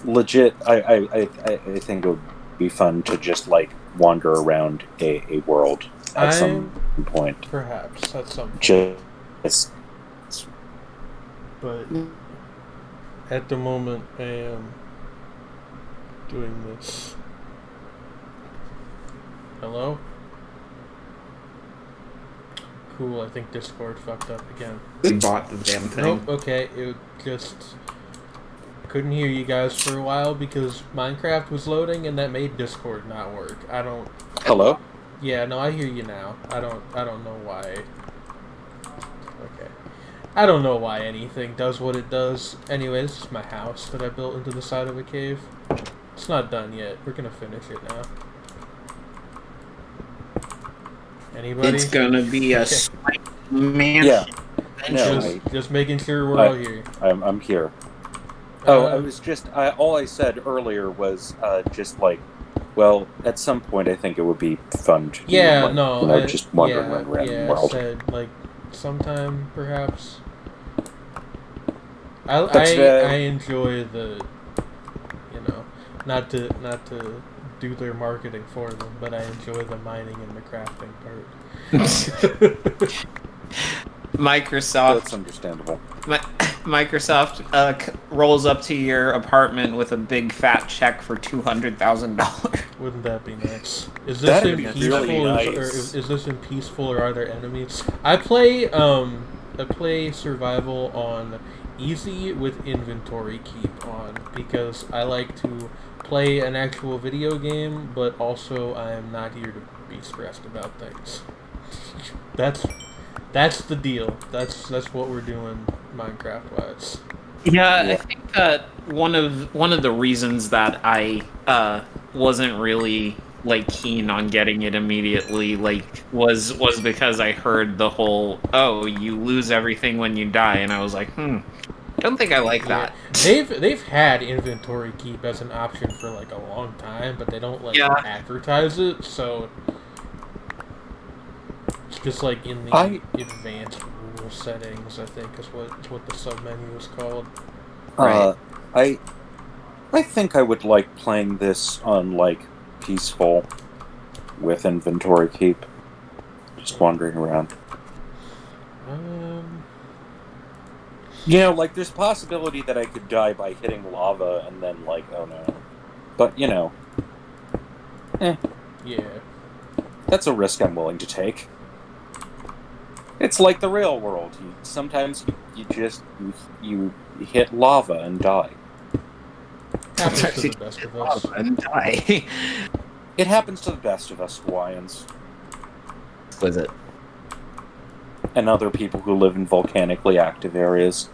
legit, I think it would be fun to just like wander around a world at some point. Perhaps at some point. Just But at the moment, I am doing this. Hello? Cool, I think Discord fucked up again. We bought the damn thing. Nope, okay, it just couldn't hear you guys for a while because Minecraft was loading and that made Discord not work. I don't hello. Yeah, no, I hear you now. I don't know why. Okay. I don't know why anything does what it does. Anyway, this is my house that I built into the side of a cave. It's not done yet. We're gonna finish it now. Anybody? It's gonna be a man. Yeah. No, just making sure we're all here. I'm here. I was just. All I said earlier was just like, well, at some point, I think it would be fun to yeah, do, no, just wandering around the world. I said like sometime perhaps. I enjoy the, not to do their marketing for them, but I enjoy the mining and the crafting part. Microsoft. That's understandable. Microsoft rolls up to your apartment with a big fat check for $200,000. Wouldn't that be nice? Is this That'd in be peaceful, really nice. or is this in peaceful, or are there enemies? I play survival on easy with inventory keep on because I like to play an actual video game, but also I am not here to be stressed about things. That's the deal. That's what we're doing Minecraft wise. Yeah, I think that one of the reasons that I wasn't really like keen on getting it immediately was because I heard the whole you lose everything when you die, and I was like I don't think I like that. They've had inventory keep as an option for like a long time, but they don't advertise it, so it's just like in the advanced rule settings, I think is what the submenu is called. Right. I think I would like playing this on like peaceful with inventory keep, just wandering around. Like there's a possibility that I could die by hitting lava and then like, oh no. But Yeah. That's a risk I'm willing to take. It's like the real world. Sometimes you hit lava and die. Happens to the best of us. And die. It happens to the best of us Hawaiians. Was it? And other people who live in volcanically active areas.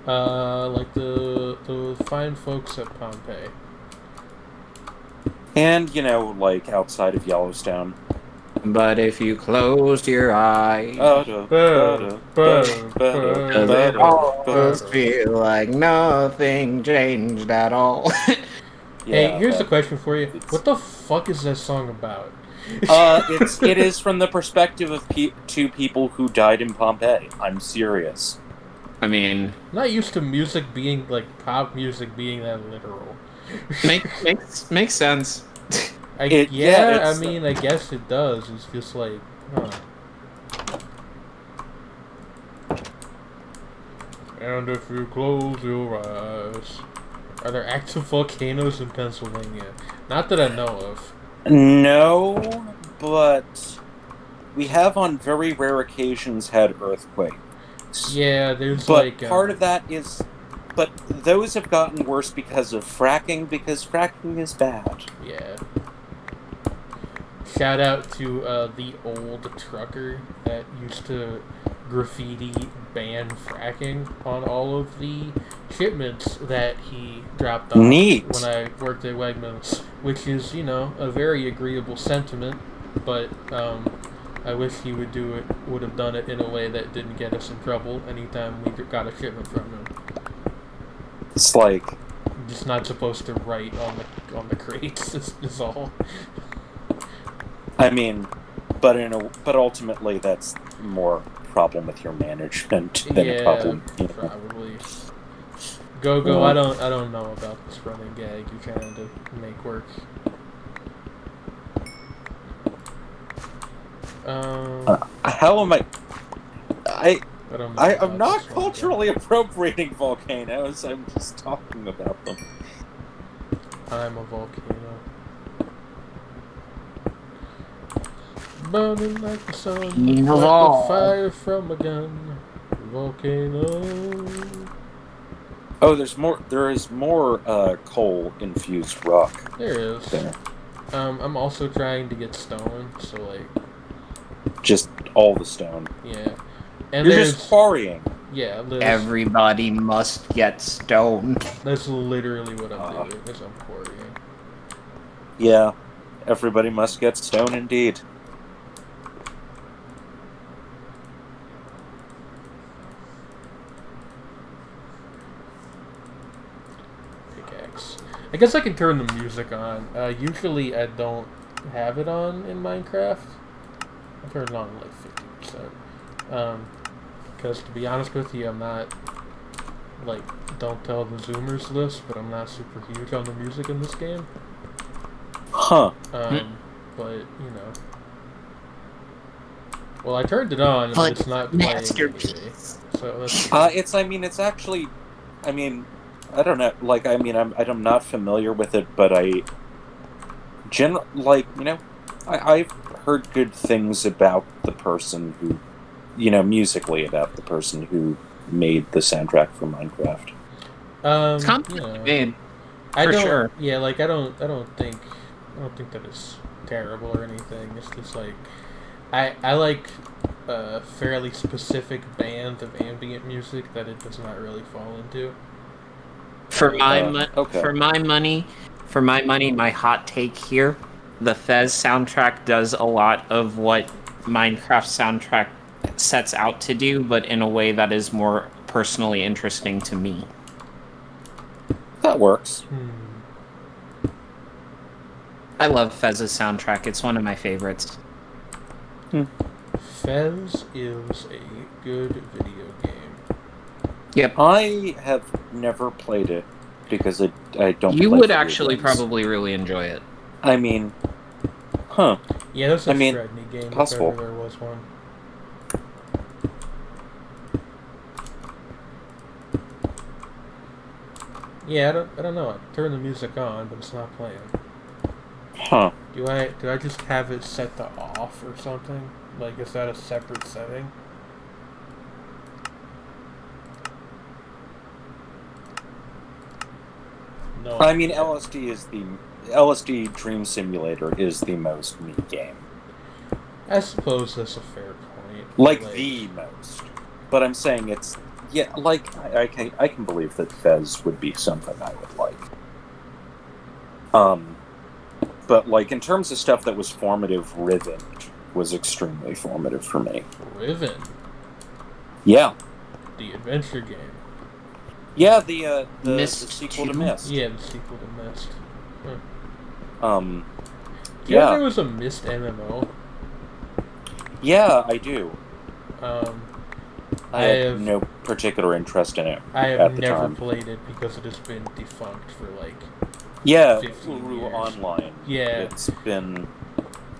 Like the fine folks at Pompeii. And, like outside of Yellowstone. But if you closed your eyes, Does it almost feel like nothing changed at all? Hey, here's a question for you. What the fuck is that song about? It is from the perspective of two people who died in Pompeii. I'm serious. I mean, I'm not used to music being like pop music being that literal. makes sense. I guess it does. It's just like, And if you close your eyes, are there active volcanoes in Pennsylvania? Not that I know of. No, but we have on very rare occasions had earthquakes. Yeah, there's but part of that is, but those have gotten worse because of fracking, because fracking is bad. Yeah. Shout out to the old trucker that used to graffiti ban fracking on all of the shipments that he dropped off when I worked at Wegmans, which is, a very agreeable sentiment, but I wish he would have done it in a way that didn't get us in trouble anytime we got a shipment from him. It's like I'm just not supposed to write on the crates. Is all. I mean, but ultimately that's more problem with your management than a problem. Probably. Go. I don't know about this running gag you're trying to make work. How am I? I I'm not culturally appropriating volcanoes. I'm just talking about them. I'm a volcano. Burning like the sun, like the fire from a gun. Volcano. Oh, there is more coal-infused rock. There is. There. I'm also trying to get stone, so like... Just all the stone. Yeah. And You're just quarrying. Yeah, everybody must get stone. That's literally what I'm doing, is I'm quarrying. Yeah. Everybody must get stone indeed. I guess I can turn the music on. Usually I don't have it on in Minecraft. I turn it on like 50%. Because to be honest with you, I'm not, like, don't tell the Zoomers this, but I'm not super huge on the music in this game. Huh. But, you know. Well, I turned it on, but it's not playing anyway. So that's... it's actually... I don't know, I'm not familiar with it, but I've heard good things about the person who, musically about the person who made the soundtrack for Minecraft. It's complicated, for sure. Yeah, like I don't think that it's terrible or anything. It's just like I like a fairly specific band of ambient music that it does not really fall into. For my money, my hot take here, the Fez soundtrack does a lot of what Minecraft soundtrack sets out to do, but in a way that is more personally interesting to me. That works. I love Fez's soundtrack. It's one of my favorites. Fez is a good video game. Yep. I have never played it because I don't. You would actually probably really enjoy it. Yeah, that's a Stradney game. Possible. If ever there was one. Yeah, I don't know. I turn the music on, but it's not playing. Huh. Do I just have it set to off or something? Like, is that a separate setting? No. LSD Dream Simulator is the most me game. I suppose that's a fair point. Like the most. But I'm saying it's... Yeah, like, I can believe that Fez would be something I would like. But, like, in terms of stuff that was formative, Riven was extremely formative for me. Riven? Yeah. The adventure game. Yeah, the sequel to Myst. Yeah, the sequel to Myst. Huh. Do you know there was a Myst MMO? Yeah, I do. I have no particular interest in it. I have never played it because it has been defunct for like 15 years. Online. Yeah, it's been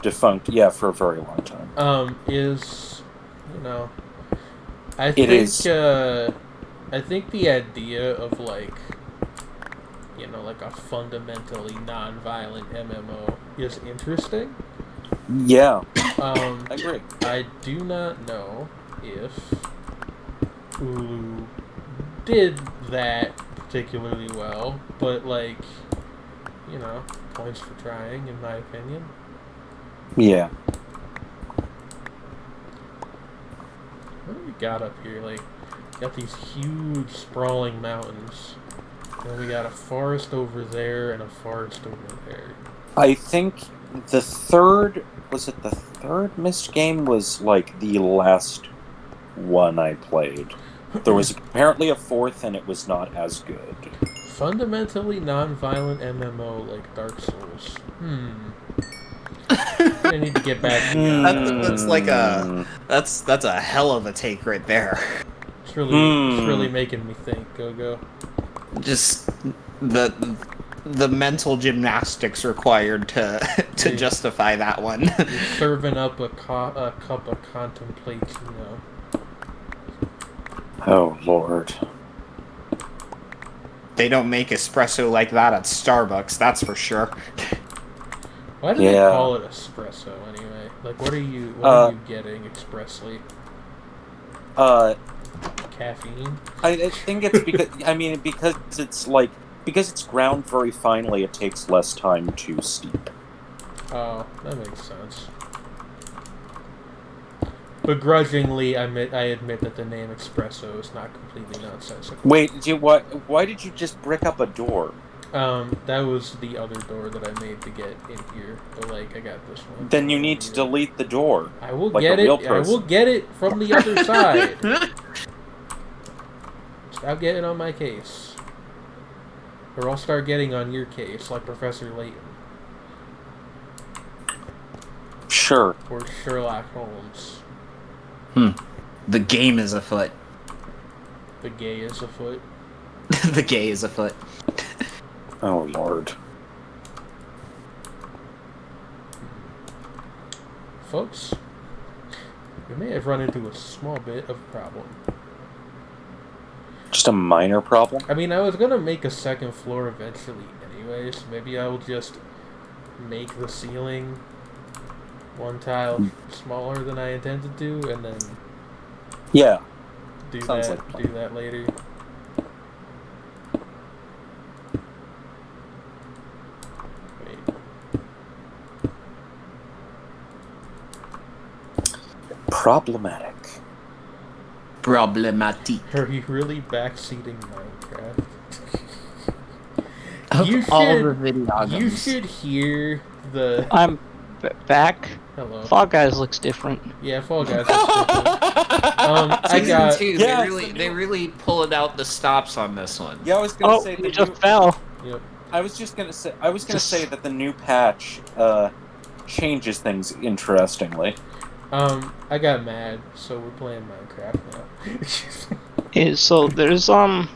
defunct. For a very long time. I think the idea of like a fundamentally non-violent MMO is interesting. Yeah. I agree. I do not know if Hulu did that particularly well, but points for trying, in my opinion. Yeah. What do we got up here? Got these huge sprawling mountains. And we got a forest over there and a forest over there. I think the third Myst game was like the last one I played. There was apparently a fourth and it was not as good. Fundamentally non-violent MMO like Dark Souls. gonna need to get back to you. That's like that's a hell of a take right there. It's really making me think. Go. Just the mental gymnastics required to justify that one. You're serving up a cup of contemplation, Oh, Lord. They don't make espresso like that at Starbucks, that's for sure. Why do they call it espresso anyway? Like, what are you getting expressly? Caffeine? I think it's because it's ground very finely, it takes less time to steep. Oh, that makes sense. Begrudgingly, I admit that the name espresso is not completely nonsensical. Wait, why did you just brick up a door? That was the other door that I made to get in here, but like I got this one. Then you need to delete the door. I will like get a real it. I will get it from the other side. Stop getting on my case, or I'll start getting on your case, like Professor Layton. Sure. Or Sherlock Holmes. The game is afoot. The gay is afoot. The gay is afoot. Oh, Lord. Folks, we may have run into a small bit of a problem. Just a minor problem? I mean, I was gonna make a second floor eventually anyways. Maybe I will just make the ceiling one tile smaller than I intended to, and then do that later. Wait. Problematic. Problematique. Are you really backseating Minecraft? You should hear the. I'm back. Hello. Fall Guys looks different. Yeah, Fall Guys looks different. I got. Season 2, they really pulled out the stops on this one. Yeah, I was gonna say you just fell. Yep. I was gonna say that the new patch changes things interestingly. I got mad, so we're playing Minecraft now. So there's I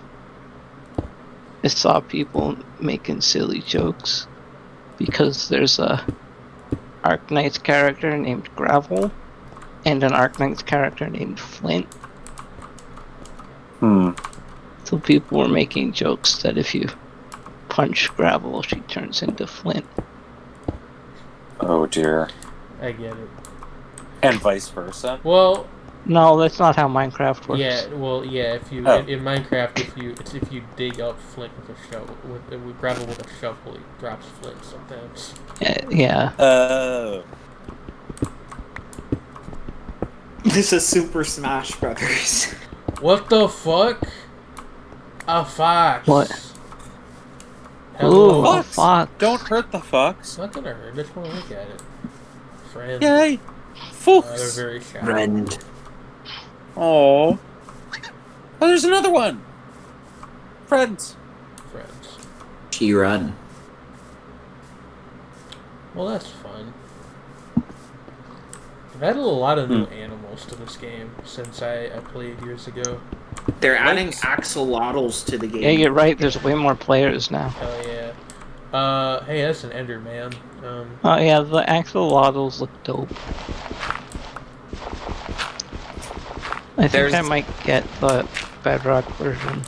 saw people making silly jokes because there's a Arknight's character named Gravel and an Arknight's character named Flint. So people were making jokes that if you punch Gravel, she turns into Flint. Oh dear. I get it. And vice versa. Well, no, that's not how Minecraft works. Yeah. If you in Minecraft, if you dig up Flint with a shovel, with Gravel with a shovel, he drops Flint sometimes. Yeah. Oh. This is Super Smash Brothers. What the fuck? A fox. What? Hello. Ooh, a fox. Don't hurt the fox. It's not gonna hurt. Just want to look at it. Friend. Yay. They're Fox. very shy. Friend. Oh, there's another one. Friends. She run. Well, that's fun. I've added a lot of new animals to this game since I played years ago. They're adding axolotls to the game. Yeah, you're right. There's way more players now. Oh yeah. Hey, that's an Enderman. Oh yeah, the axolotls look dope. I think I might get the Bedrock version.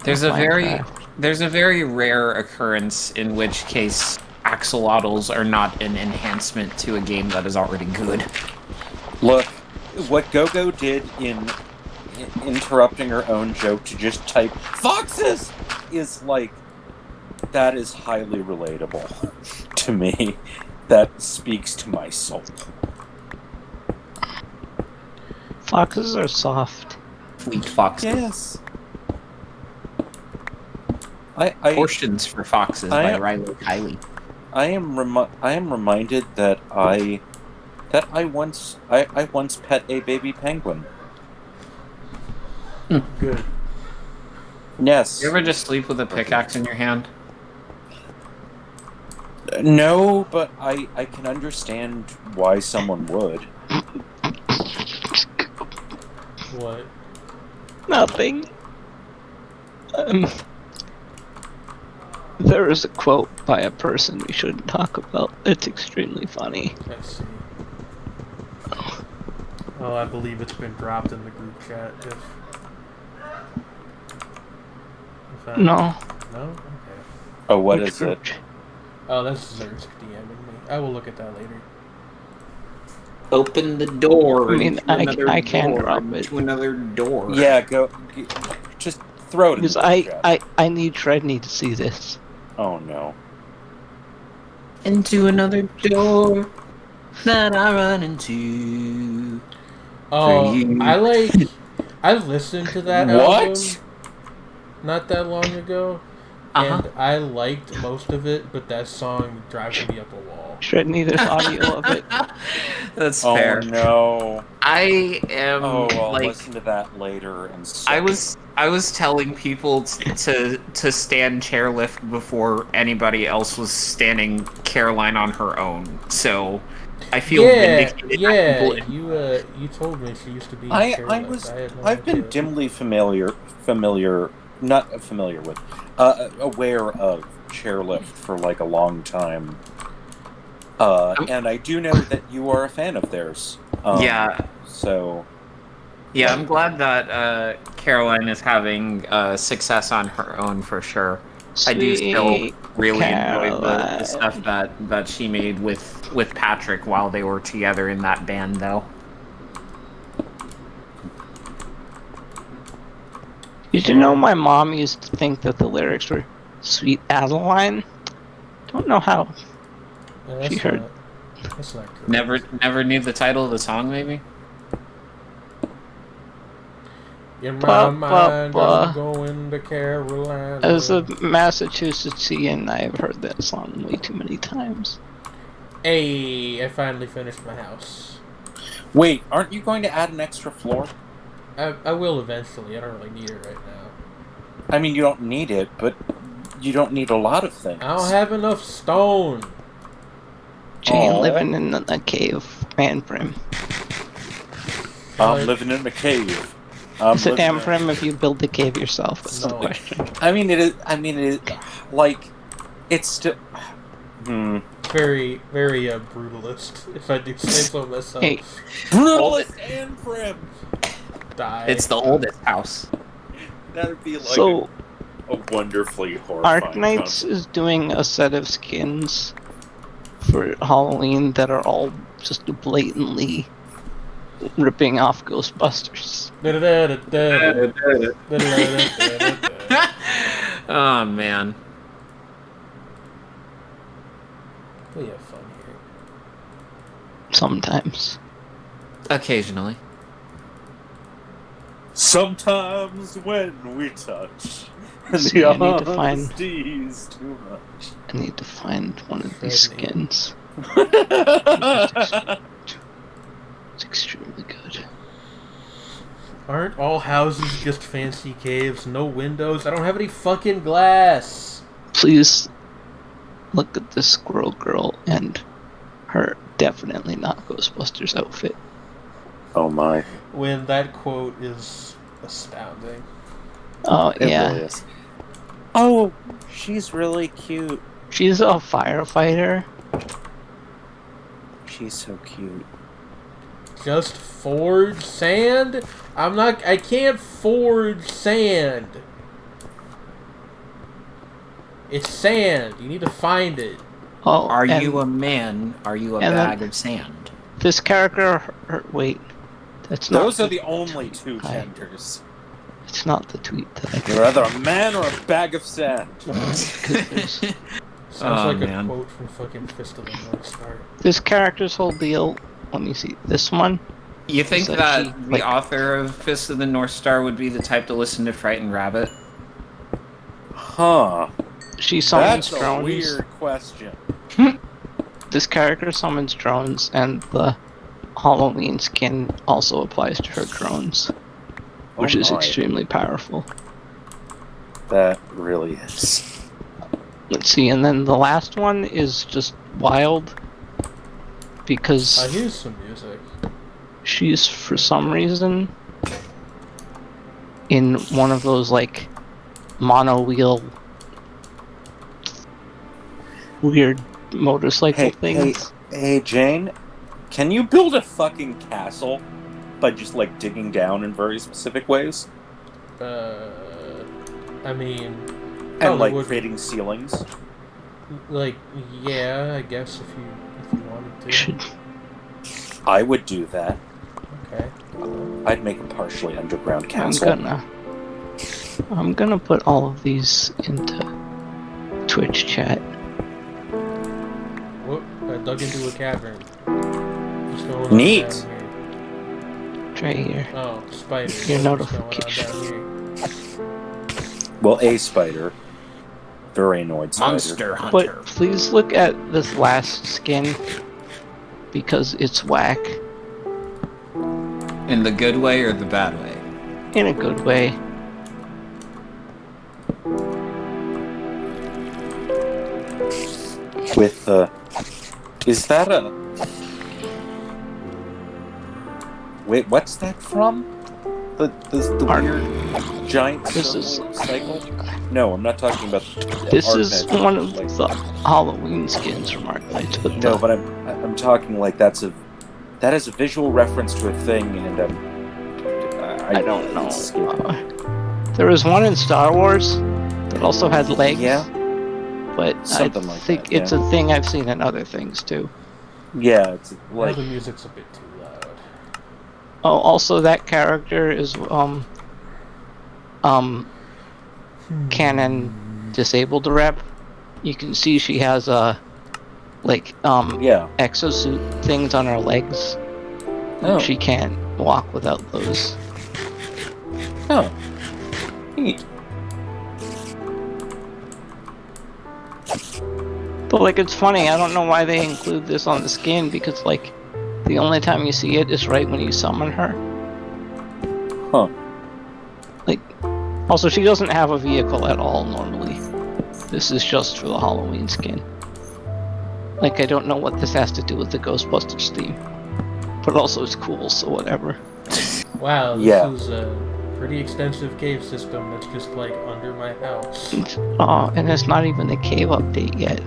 There's a very rare occurrence in which case axolotls are not an enhancement to a game that is already good. Look, what Gogo did in interrupting her own joke to just type foxes is like, that is highly relatable to me. That speaks to my soul. Foxes are soft. Fleet foxes. Yes. Portions for Foxes by Riley Kiley. I am reminded that I once pet a baby penguin. Good. Yes. You ever just sleep with a pickaxe in your hand? No, but I can understand why someone would. What? Nothing. There is a quote by a person we shouldn't talk about. It's extremely funny. Let's see. Oh, I believe it's been dropped in the group chat. No. No? Okay. Oh, what Which is group it? ch- Oh, that's Zersk DMing me. I will look at that later. Open the door. I mean, into another I can door, drop it. to another door. Yeah, just throw it in Because the group chat. I need Shredney to see this. Oh no. Into another door that I run into. Oh, you. I listened to that What? album not that long ago, and I liked most of it, but that song drives me up a wall. Shredney, there's audio of it. That's Oh fair. no. I am Oh, I'll like listen to that later and I was telling people to stand chairlift before anybody else was standing Caroline on her own. So I feel vindicated. You told me she used to be. I've been dimly aware of chairlift for like a long time. And I do know that you are a fan of theirs. Yeah. So. Yeah, I'm glad that Caroline is having success on her own for sure. I do still really enjoy the stuff that she made with Patrick while they were together in that band, though. Did you know my mom used to think that the lyrics were "Sweet Adeline"? Don't know how she heard. That's not correct. Never knew the title of the song, maybe? In my mind, I'm going to Carolina. As a Massachusettsian, I've heard that song way too many times. Hey, I finally finished my house. Wait, aren't you going to add an extra floor? I will eventually. I don't really need it right now. I mean, you don't need it, but you don't need a lot of things. I don't have enough stone. Jane living in a cave, Anprim. I'm living in a cave. Is it Anprim if you build the cave yourself? That's the question. I mean, it is. Like, it's still. Very, very brutalist, if I do say so myself. Hey. Brutalist Anprim! Die. It's the oldest house. That would be like a wonderfully horrifying. Arknights is doing a set of skins for Halloween that are all just blatantly ripping off Ghostbusters. Oh man. We have fun here. Sometimes. Occasionally. Sometimes when we touch, See, I need to find. honesty's too much. I need to find one of these skins. It's extremely good. Aren't all houses just fancy caves? No windows? I don't have any fucking glass! Please look at this squirrel girl and her definitely not Ghostbusters outfit. Oh my. When that quote is astounding. Oh, It yeah. really is. Oh, she's really cute. She's a firefighter. She's so cute. Just forge sand? I can't forge sand. It's sand. You need to find it. Oh, Are you a man? Are you a bag of sand? This character, wait. That's not. Those are the only two genders. It's not the tweet that I got. You're either a man or a bag of sand. Sounds like a quote from fucking Fist of the North Star. This character's whole deal, let me see, this one. You think that the author of Fist of the North Star would be the type to listen to Frightened Rabbit? Huh. She summons That's drones. a weird question. This character summons drones, and the Halloween skin also applies to her drones, which is extremely powerful. That really is. Let's see, and then the last one is just wild because Here's some music. she's for some reason in one of those like mono wheel weird motorcycle things. Hey, Jane, can you build a fucking castle by just like digging down in very specific ways I mean, and like would creating ceilings? like, yeah, I guess if you wanted to. Should I would do that. Okay. I'd make a partially underground castle. I'm gonna put all of these into Twitch chat. Whoop! I dug into a cavern. What's going on Neat. down here? It's right here. Oh, spiders. Your What's going on notification. down here? Well, a spider. Very annoyed spider. Monster Hunter. But please look at this last skin because it's whack In the good way or the bad way? in a good way. With is that a? Wait, what's that from? The Art. weird giant This is- cycle? No, I'm not talking about. This art is magic, one of like- the Halloween skins from Arclights, but No, but I'm talking like that is a visual reference to a thing, and I don't know. it's scary. There was one in Star Wars that also had legs. Yeah, But something I like think that, it's yeah. a thing I've seen in other things too. yeah, it's Well, like the music's a bit too loud. Oh, also that character is canon disabled rep. You can see she has a like yeah. exosuit things on her legs. Oh, She can't walk without those. oh, neat. But like it's funny, I don't know why they include this on the skin because like the only time you see it is right when you summon her. Huh. Like also she doesn't have a vehicle at all normally. This is just for the Halloween skin. Like I don't know what this has to do with the Ghostbusters theme. But also it's cool, so whatever. Wow, this Yeah. is a pretty extensive cave system that's just like under my house. Oh, and it's not even the cave update yet.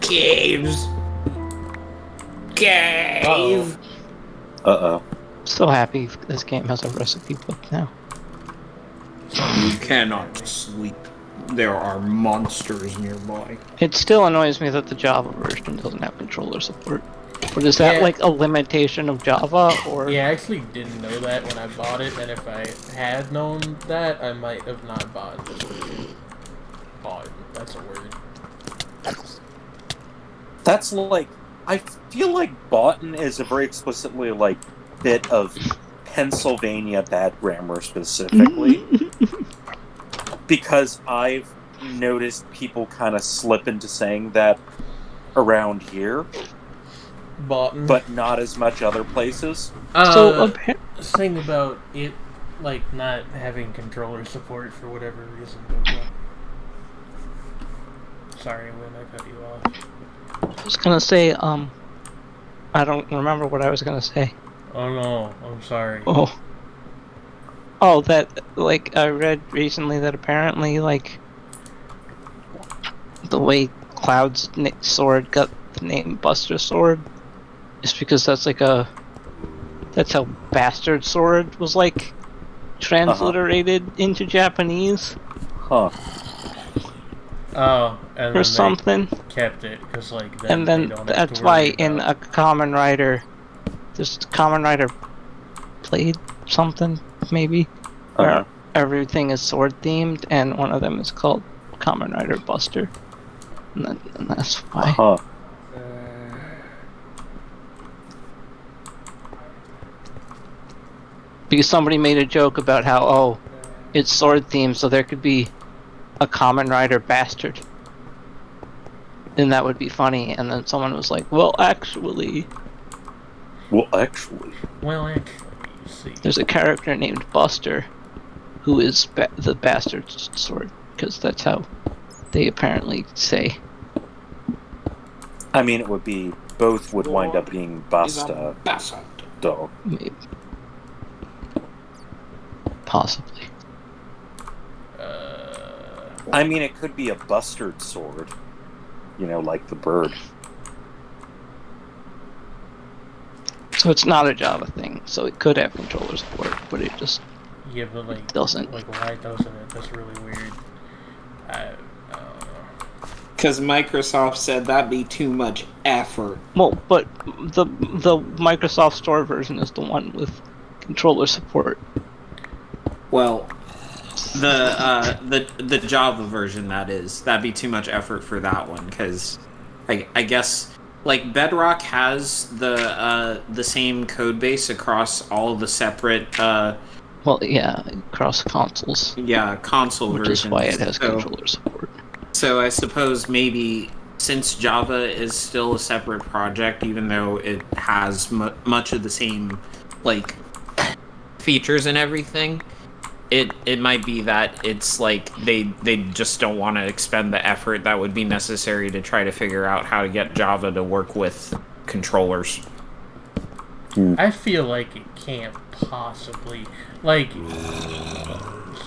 Caves. Cave. Uh-oh. So happy this game has a recipe book now. You cannot sleep. There are monsters nearby. It still annoys me that the Java version doesn't have controller support. But is that Yeah. like a limitation of Java, or Yeah, I actually didn't know that when I bought it, and if I had known that, I might have not bought this version. Bought. That's a word. That's like, I feel like Boughton is a very explicitly like bit of Pennsylvania bad grammar specifically, because I've noticed people kind of slip into saying that around here, Bought. but not as much other places. so thing about it, like, not having controller support for whatever reason. But, sorry, Win, I cut you off. I was gonna say, I don't remember what I was gonna say. Oh no, I'm sorry. Oh, that, like, I read recently that apparently, like, the way Cloud's sword got the name Buster Sword is because that's how Bastard Sword was, like, transliterated into Japanese Huh. Oh, and or then something. they kept it because, like, And they then don't have that's to why worry in about- a Kamen Rider, this Kamen Rider played something, maybe, where Uh-huh. everything is sword themed, and one of them is called Kamen Rider Buster. And that's why. Huh. Because somebody made a joke about how, oh, it's sword themed, so there could be a Kamen Rider Bastard. And that would be funny, and then someone was like, well, actually, Well, actually, Well, actually, you see. there's a character named Buster who is the Bastard Sword. because that's how they apparently say. I mean, it would be both would wind up being basta. Bastard. Though. Maybe. Possibly. I mean, it could be a bustard sword. You know, like the bird. So it's not a Java thing, so it could have controller support, but it just Yeah, but like, doesn't. like, why doesn't it? That's really weird. I don't know. Because Microsoft said that'd be too much effort. Well, but the Microsoft Store version is the one with controller support. Well, the Java version, that'd be too much effort for that one, because I guess like Bedrock has the same code base across all the separate Well, yeah, across consoles, console which versions. is why it has controller support. So I suppose maybe since Java is still a separate project, even though it has much of the same like Features and everything. It might be that it's like they just don't want to expend the effort that would be necessary to try to figure out how to get Java to work with controllers. I feel like it can't possibly. Like,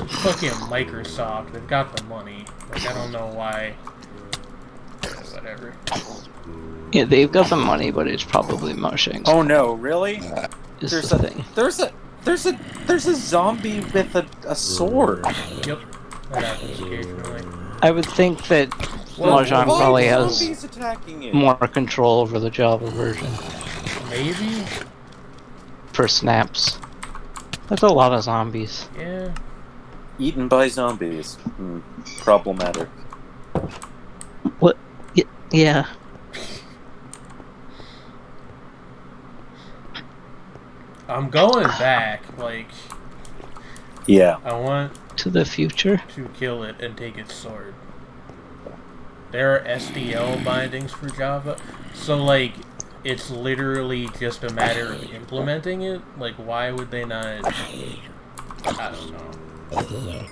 fucking Microsoft, they've got the money. Like, I don't know why. Whatever. Yeah, they've got the money, but it's probably mushing. Oh no, really? Is There's the a thing. there's a zombie with a sword. Yep. That happens occasionally. I would think that Well, Mahjong Why probably are has zombies attacking it? more control over the Java version Maybe? for snaps. That's a lot of zombies. Yeah. Eaten by zombies. Problematic. What? Yeah. I'm going back. Like, Yeah. I want To the future. to kill it and take its sword. There are SDL bindings for Java, so like it's literally just a matter of implementing it. Like, why would they not? I don't know.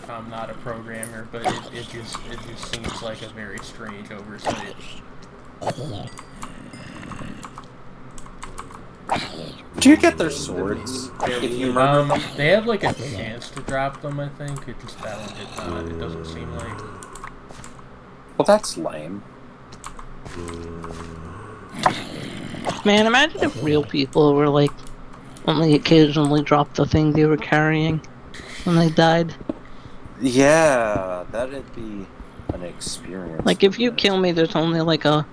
I'm not a programmer, but it just seems like a very strange oversight. Do you get their swords if you murder them? They have like a chance to drop them. I think it just that one did not. It doesn't seem like. Well, that's lame. Man, imagine if real people were like only occasionally dropped the thing they were carrying when they died. Yeah, that'd be an experience. Like if you kill me, there's only like a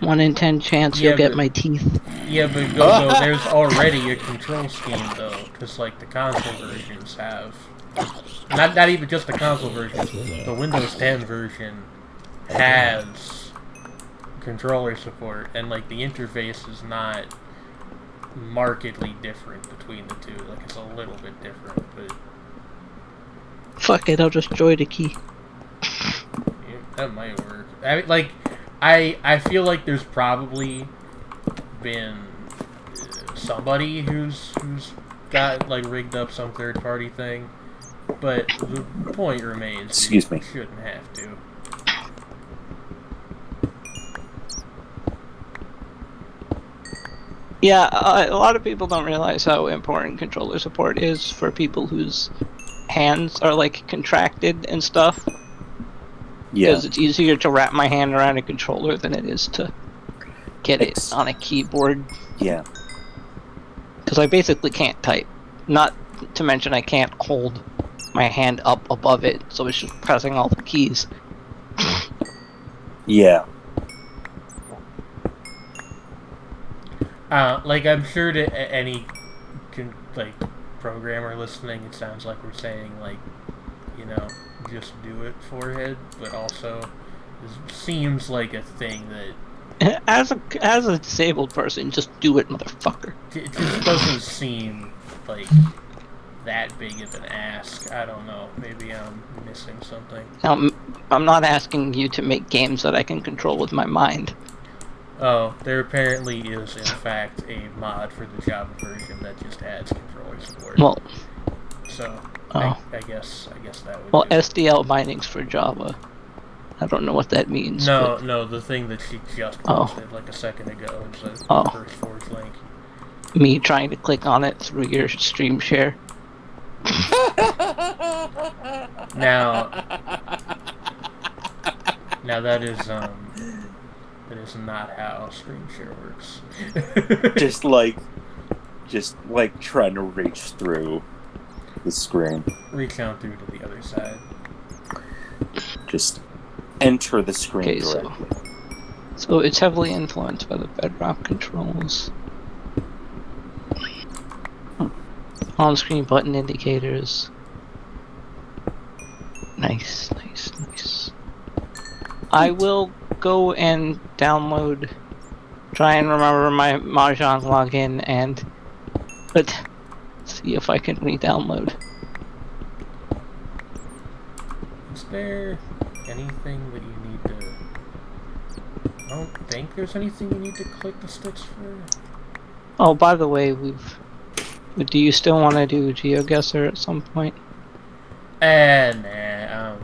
1 in 10 chance you'll get but- my teeth. Yeah, but go. There's already a control scheme though, because like the console versions have. Not even just the console version. The Windows 10 version has controller support, and like the interface is not markedly different between the two. Like it's a little bit different, but Fuck it, I'll just join the key. yeah, that might work. I mean, like, I feel like there's probably been somebody who's got like rigged up some third party thing, but the point remains. Excuse me. You shouldn't have to. Yeah, a lot of people don't realize how important controller support is for people whose hands are like contracted and stuff. Yeah. Because it's easier to wrap my hand around a controller than it is to get it on a keyboard. Yeah. Because I basically can't type. Not to mention I can't hold my hand up above it, so it's just pressing all the keys. Yeah. Like I'm sure to any like programmer listening, it sounds like we're saying like, you know, just do it forehead, but also it seems like a thing that As a disabled person, just do it, motherfucker. it just doesn't seem like that big of an ask. I don't know. Maybe I'm missing something. Now, I'm not asking you to make games that I can control with my mind. Oh, there apparently is in fact a mod for the Java version that just adds controller support. Well, So Oh. I guess that would Well, do it. SDL mining's for Java. I don't know what that means. No, but... no, the thing that she just Oh. posted like a second ago is a Oh. Forge link. Me trying to click on it through your stream share. Now that is not how screen share works. just like trying to reach through the screen. Reach on through to the other side. Just enter the screen Okay, directly. so it's heavily influenced by the Bedrock controls. On-screen button indicators. Nice. I will go and download, try and remember my Mahjong login, and let's see if I can re-download. Is there anything that you need to... I don't think there's anything you need to click the sticks for. Oh, by the way, do you still want to do GeoGuessr at some point? Nah,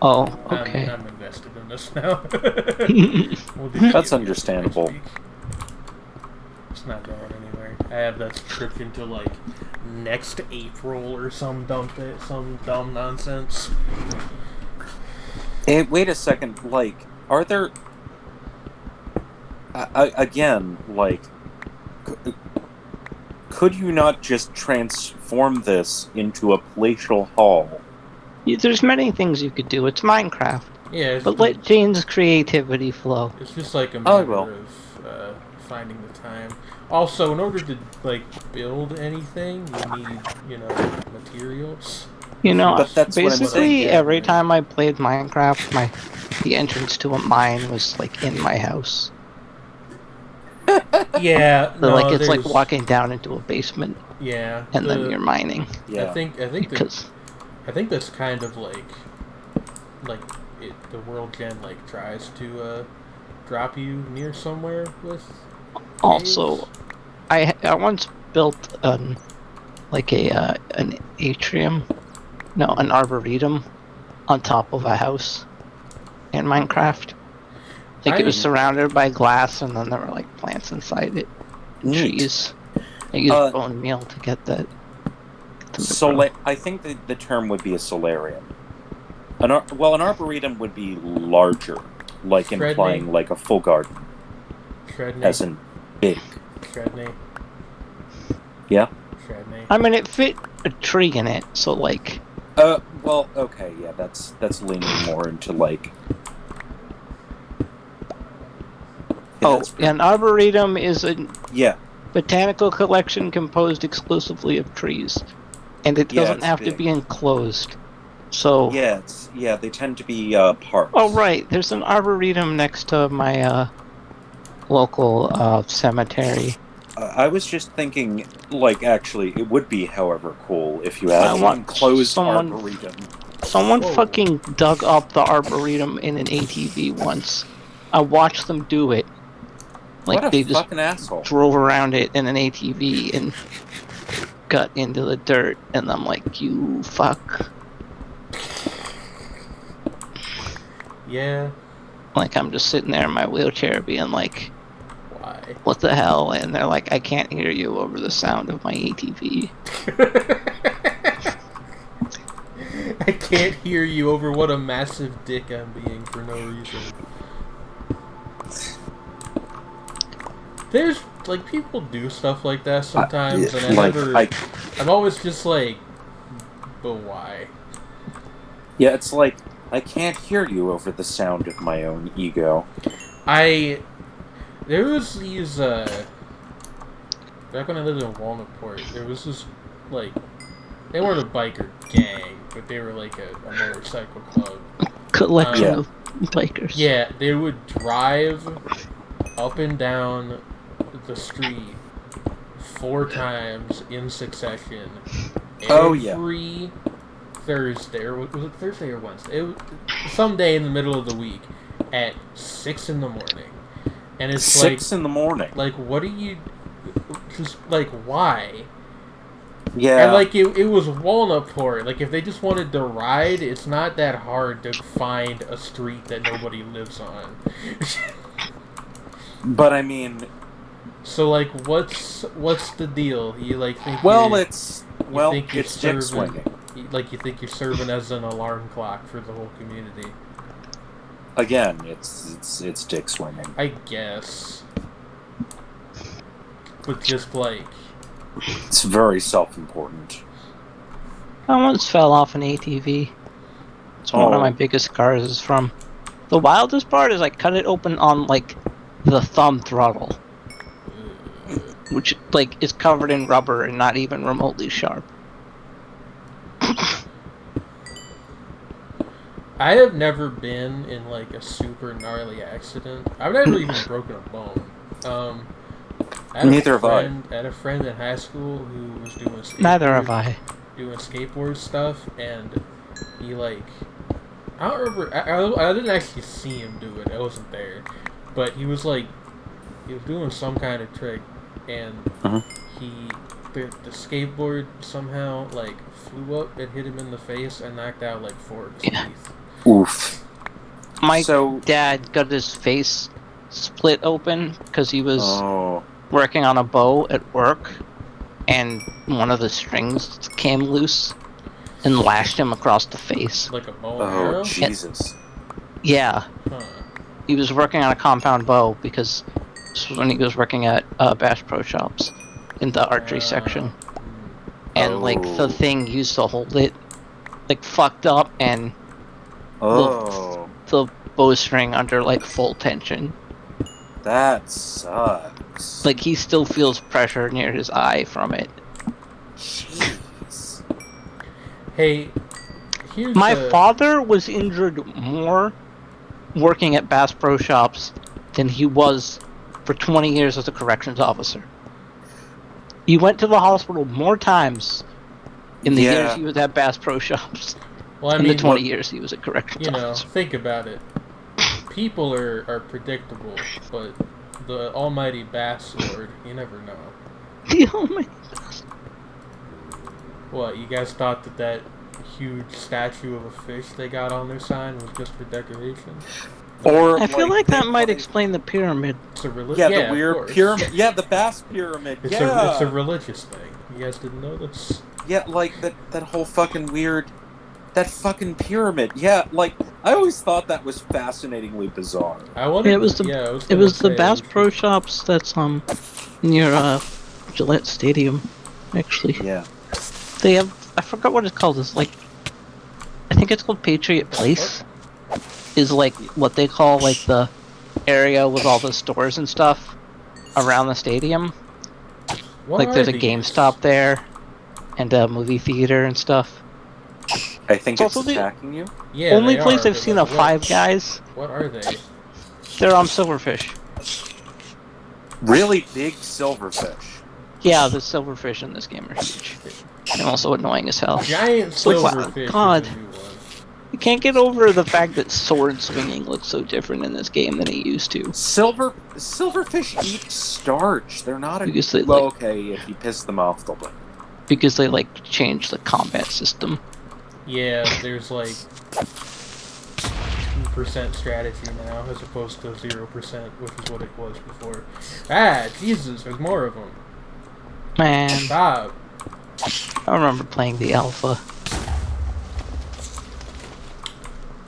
Oh, okay. I'm invested in this now. We'll do That's GeoGuessr understandable. next week. It's not going anywhere. I have that subscription to like next April or some dumb nonsense. Hey, wait a second. Like, are there? Again, like, could you not just transform this into a palatial hall? Yeah, there's many things you could do. It's Minecraft. Yeah, But let Jane's creativity flow. it's just like a Oh, matter well. of finding the time. Also, in order to like build anything, you need materials. You know, But that's what I'm basically saying, yeah, every right. time I played Minecraft, the entrance to a mine was like in my house. Yeah, So no, like it's like there's- walking down into a basement Yeah, and then you're mining. Yeah. I think Because I think that's kind of like the world gen like tries to drop you near somewhere with. also, caves. I once built an atrium, no, an arboretum on top of a house in Minecraft. Like it was surrounded by glass, and then there were like plants inside it, and Neat. trees. I used bone meal to get that. I think the term would be a solarium. An arboretum would be larger, like Shredney. implying like a full garden, Shredney. as in big. Shredney. Yeah. Shredney. I mean, it fit a tree in it, so like. Well, okay, yeah, that's leaning more into like. Yeah, An arboretum is a yeah. botanical collection composed exclusively of trees, and it doesn't it's have to big. be enclosed. So. Yeah, they tend to be parks. Oh right, there's an arboretum next to my local cemetery. I was just thinking, like, actually, it would be, however, cool if you had I an want enclosed someone- arboretum. Someone Whoa. fucking dug up the arboretum in an ATV once. I watched them do it. Like What a they just fucking asshole. drove around it in an ATV and got into the dirt, and I'm like, you fuck. Yeah. Like I'm just sitting there in my wheelchair being like, Why? what the hell? And they're like, I can't hear you over the sound of my ATV. I can't hear you over what a massive dick I'm being for no reason. There's like people do stuff like that sometimes, and I'm always just like, but why? Yeah, it's like, I can't hear you over the sound of my own ego. There was these, back when I lived in Walnutport, there was this, like, they weren't a biker gang, but they were like a motorcycle club. Collection of bikers. Yeah, they would drive up and down the street 4 times in succession every Thursday, or was it Thursday or Wednesday? Some day in the middle of the week at 6 in the morning. And it's 6 in the morning. like, what are you, just, like, why? Yeah. And like it was Walnut Port. Like if they just wanted to ride, it's not that hard to find a street that nobody lives on. But I mean, So like, what's the deal? You like think well, you're, it's you think you're it's dick serving, swinging. like you think you're serving as an alarm clock for the whole community. Again, it's dick swinging. I guess, but just like, It's very self-important. I once fell off an ATV. It's one of my biggest scars is from. The wildest part is I cut it open on like the thumb throttle, which like is covered in rubber and not even remotely sharp. I have never been in like a super gnarly accident. I've never even broken a bone. I had Neither have I. I had a friend in high school who was doing skateboard, Neither have I. doing skateboard stuff, and he like, I don't remember. I didn't actually see him do it. I wasn't there, but he was like, he was doing some kind of trick, and the skateboard somehow like flew up and hit him in the face and knocked out like 4 of his teeth. Oof. My dad got his face split open because he was working on a bow at work, and one of the strings came loose and lashed him across the face. Like a bow and arrow? Oh, Jesus. Yeah. Huh. He was working on a compound bow because this was when he was working at Bash Pro Shops in the archery section. And like the thing used to hold it like fucked up, and the bowstring under like full tension. That sucks. Like he still feels pressure near his eye from it. Jeez. Hey, here's My father was injured more working at Bass Pro Shops than he was for 20 years as a corrections officer. He went to the hospital more times in the years he was at Bass Pro Shops than the 20 years he was a corrections officer. Think about it. People are predictable, but the almighty Bass Lord, you never know. The almighty Bass. What, you guys thought that huge statue of a fish they got on their sign was just for decoration? Or I feel like that might explain the pyramid. It's a the weird pyramid. Yeah, the Bass Pyramid. It's a religious thing. You guys didn't know this? Yeah, like that whole fucking weird, that fucking pyramid. Yeah, like I always thought that was fascinatingly bizarre. It was the Bass Pro Shops that's near Gillette Stadium, actually. Yeah. They have, I forgot what it's called. It's like, I think it's called Patriot Place. Is like what they call like the area with all the stores and stuff around the stadium. Like there's a GameStop there, and a movie theater and stuff. I think it's attacking you. Yeah. Only place I've seen a Five Guys. What are they? They're on Silverfish. Really big silverfish. Yeah, the silverfish in this game are huge. And also annoying as hell. Giant silverfish. God. You can't get over the fact that sword swinging looks so different in this game than it used to. Silverfish eat starch. They're not a... Because they, okay, if you piss them off, they'll blink. Because they, like, changed the combat system. Yeah, there's, like, 2% strategy now, as opposed to 0%, which is what it was before. Ah, Jesus, there's more of them. Man. Stop. I remember playing the alpha.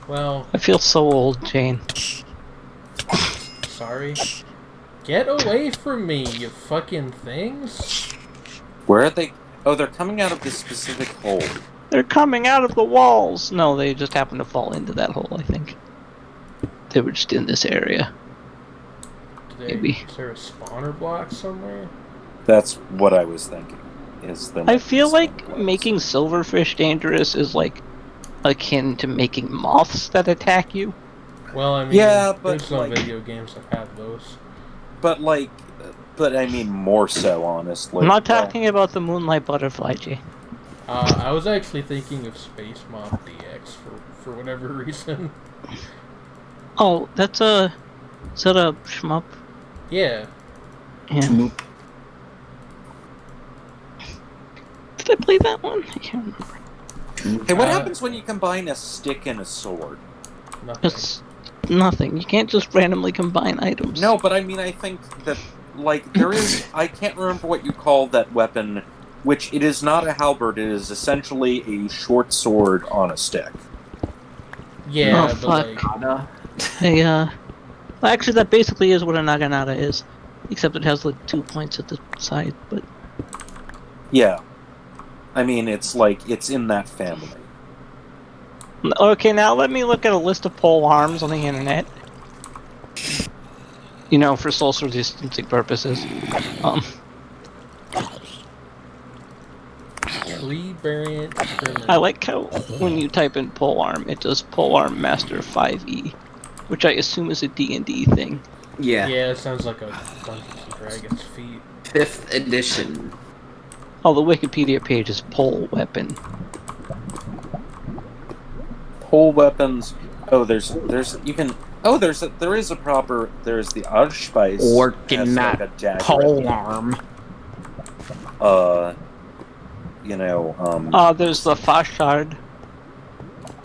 Well... I feel so old, Jane. Sorry. Get away from me, you fucking things! Where are they? Oh, they're coming out of this specific hole. They're coming out of the walls! No, they just happened to fall into that hole, I think. They were just in this area. Maybe. Is there a spawner block somewhere? That's what I was thinking. I feel like making silverfish dangerous is like akin to making moths that attack you. Well, I mean, there's some video games that have those. But I mean more so, honestly. I'm not talking about the Moonlight Butterfly, Jay. I was actually thinking of Space Moth DX for whatever reason. Oh, is that a shmup? Yeah. Yeah. Did I play that one? I can't remember. Hey, what happens when you combine a stick and a sword? Nothing. It's nothing. You can't just randomly combine items. No, but I mean, I think that, like, there is... I can't remember what you call that weapon, which it is not a halberd, it is essentially a short sword on a stick. Yeah, Oh, but fuck. like, Hey, well, actually, that basically is what a naginata is. Except it has, like, 2 points at the side, but... Yeah. I mean, it's like, it's in that family. Okay, now let me look at a list of pole arms on the internet. You know, for social distancing purposes. tree variant. I like how when you type in pole arm, it does pole arm master 5e, which I assume is a D&D thing. Yeah. Yeah, it sounds like a Dungeons and Dragons feat. 5th edition. Oh, the Wikipedia page is pole weapon. Pole weapons... Oh, there's even... Oh, there is a proper... There's the Archspice. Working has, like, that a dagger at pole the end. arm. You know, There's the Fashard,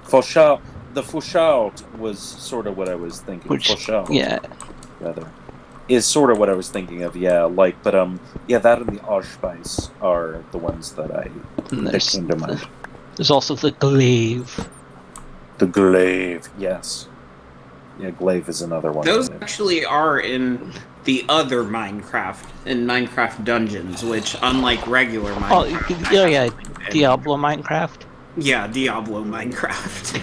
Fauchard. The Fauchard was sort of what I was thinking. which, Fauchard, yeah, rather, is sort of what I was thinking of. Yeah, like, but yeah, that and the Archspice are the ones that and that came to mind. there's also the glaive. The glaive, yes. Yeah, glaive is another one. Those actually are in the other Minecraft, in Minecraft Dungeons, which, unlike regular Minecraft... Yeah, Diablo Minecraft. Yeah, Diablo Minecraft.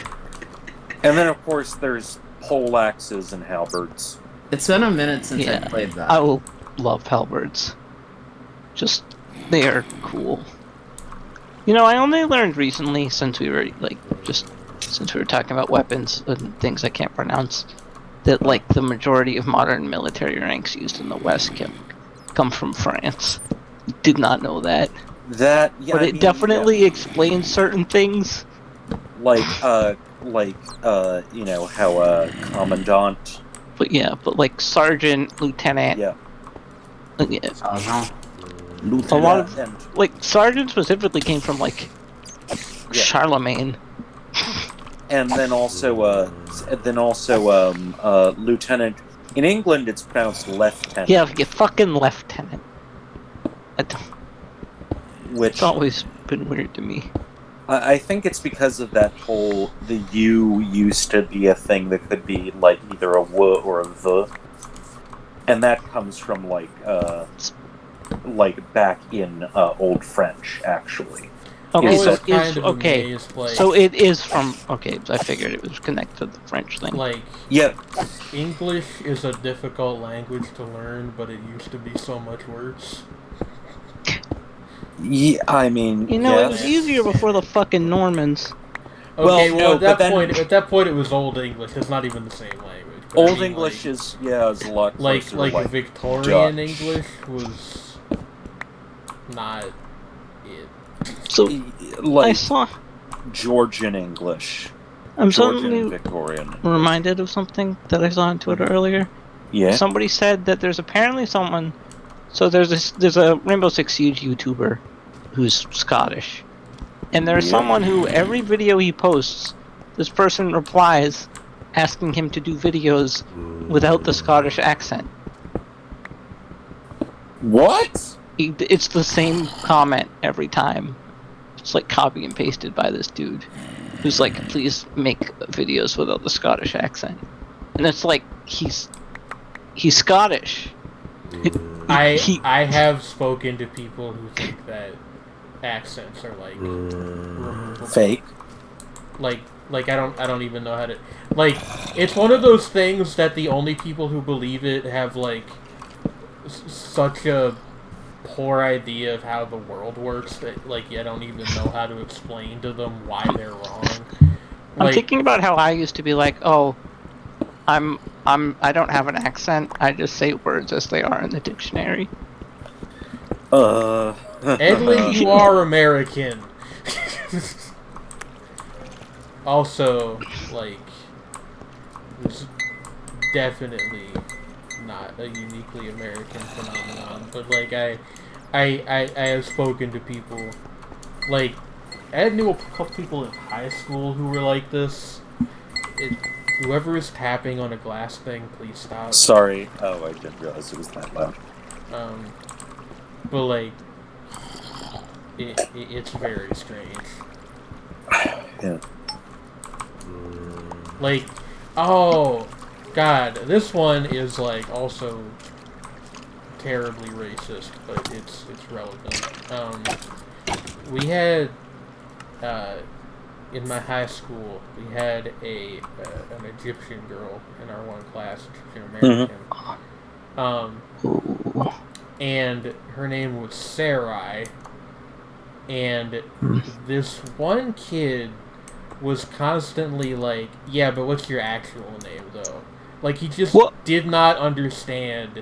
And then, of course, there's pole axes and halberds. It's been a minute since Yeah. I played that. I will love halberds. Just, they are cool. You know, I only learned recently, since we were talking about weapons and things I can't pronounce, that like the majority of modern military ranks used in the West come from France. Did not know that. That, yeah, But it definitely explains certain things. like, you know, how commandant. But yeah, but like sergeant, lieutenant. Yeah. Yeah. Sergeant. A lot of and like sergeant specifically came from like Charlemagne. and then also lieutenant. In England, it's pronounced lieutenant. Yeah, you fucking lieutenant. Which It's always been weird to me. I think it's because of that whole the U used to be a thing that could be like either a W or a V, and that comes from like back in Old French actually. Okay, It's so always kind it's of okay. amazed, like, So it is from okay. I figured it was connected to the French thing. like Yeah, English is a difficult language to learn, but it used to be so much worse. yeah. I mean, You know, it yes. was easier before the fucking Normans. Okay, Well, well, no, at that but then- point, it was Old English. It's not even the same language. But I Old mean, English like, is is a lot closer like to, Victorian Dutch. English was not it. So I like saw. Georgian English, I'm Georgian and suddenly Victorian. reminded of something that I saw on Twitter earlier. Yeah. Somebody said that there's apparently someone. So there's a Rainbow Six Siege YouTuber who's Scottish, and there's Yeah. someone who every video he posts, this person replies, asking him to do videos without the Scottish accent. What? It's the same comment every time. It's like copy and pasted by this dude who's like, please make videos without the Scottish accent. And it's like he's Scottish. I have spoken to people who think that accents are like removable. Fake. Like I don't even know how to, like, it's one of those things that the only people who believe it have like such a poor idea of how the world works that like I don't even know how to explain to them why they're wrong. I'm thinking about how I used to be like, oh, I don't have an accent. I just say words as they are in the dictionary. Edlin, you are American. Also, like, it's definitely not a uniquely American phenomenon, but like I have spoken to people like, I knew a couple people in high school who were like this. Whoever is tapping on a glass thing, please stop. Sorry. Oh, I didn't realize it was that loud. But like, it's very strange. Yeah. Like, oh, God, this one is like also terribly racist, but it's relevant. We had in my high school, we had an Egyptian girl in our one class, Egyptian American. And her name was Sarai. And this one kid was constantly like, yeah, but what's your actual name, though? Like, he just did not understand.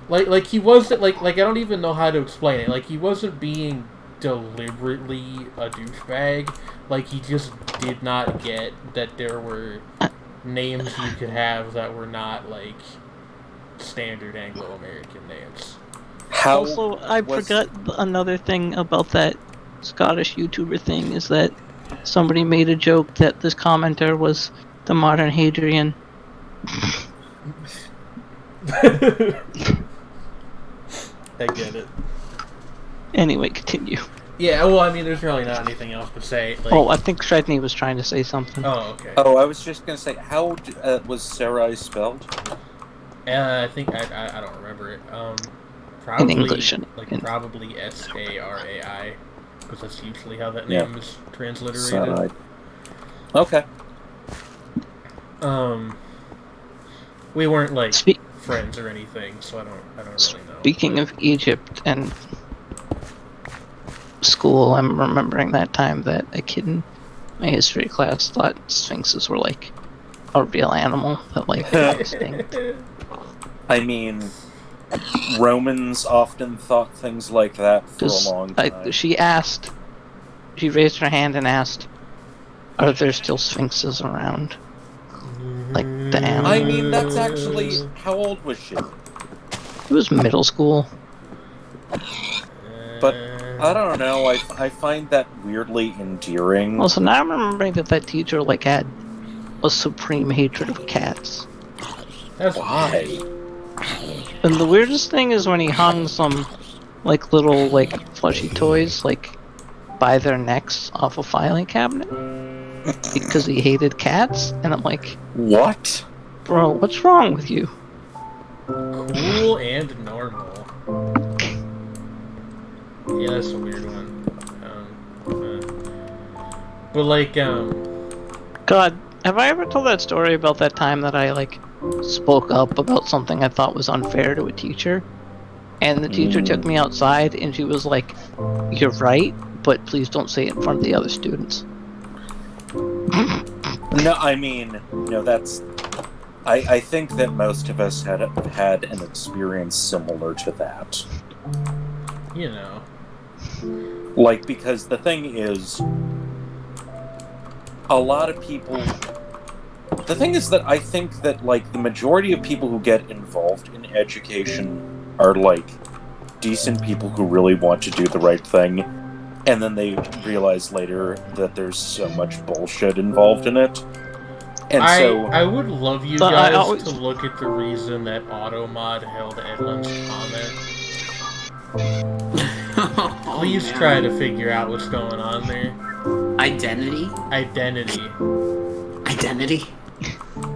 Like he wasn't, like, I don't even know how to explain it. Like, he wasn't being deliberately a douchebag. Like, he just did not get that there were names you could have that were not, like, standard Anglo-American names. Also, I forgot another thing about that Scottish YouTuber thing is that somebody made a joke that this commenter was the modern Hadrian. I get it. Anyway, continue. Yeah, well, I mean, there's really not anything else to say. Like... Oh, I think Shredney was trying to say something. Oh, okay. Oh, I was just gonna say, how was Sarai spelled? I think I don't remember it. Probably in English, probably Sarai, because that's usually how that name is transliterated. Sarai. Okay. We weren't like friends or anything, so I don't really know. Speaking of Egypt and school, I'm remembering that time that a kid in my history class thought sphinxes were like a real animal that like got extinct. I mean, Romans often thought things like that for a long time. She raised her hand and asked, "Are there still sphinxes around?" Like the animal. I mean, that's actually, how old was she? It was middle school. But I don't know. I find that weirdly endearing. Also, now I'm remembering that teacher like had a supreme hatred of cats. That's why. And the weirdest thing is when he hung some like little like plushy toys like by their necks off a filing cabinet because he hated cats, and I'm like, what? Bro, what's wrong with you? Cool and normal. Yeah, that's a weird one. But like, God, have I ever told that story about that time that I like spoke up about something I thought was unfair to a teacher? And the teacher took me outside and she was like, "You're right, but please don't say it in front of the other students." No, I mean, that's... I think that most of us had an experience similar to that. You know. Like, because the thing is, a lot of people... The thing is that I think that, like, the majority of people who get involved in education are, like, decent people who really want to do the right thing, and then they realize later that there's so much bullshit involved in it. And I would love you guys to look at the reason that Automod held Edwin's comment. Please try to figure out what's going on there. Identity?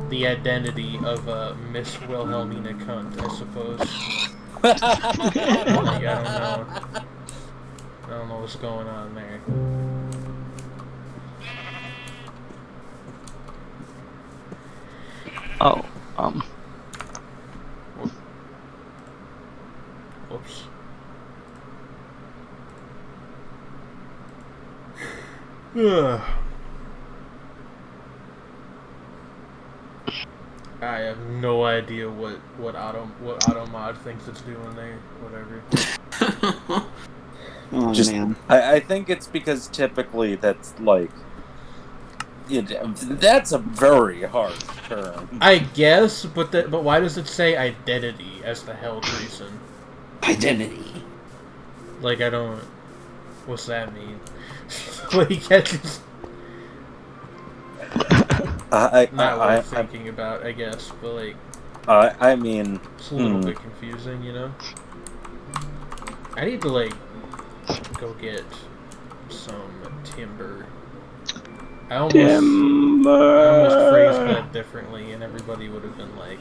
The identity of Miss Wilhelmina Cunt, I suppose. Like, I don't know what's going on there. Oh, Whoops. I have no idea what Automod thinks it's doing there. Whatever. Oh, man. I think it's because typically that's like... that's a very hard term. I guess, but why does it say identity as the held reason? Identity. Like, I don't... What's that mean? Like, that's just not what I'm thinking about, I guess. But like, I mean, it's a little bit confusing, you know. I need to like go get some timber. I almost phrased that differently, and everybody would have been like,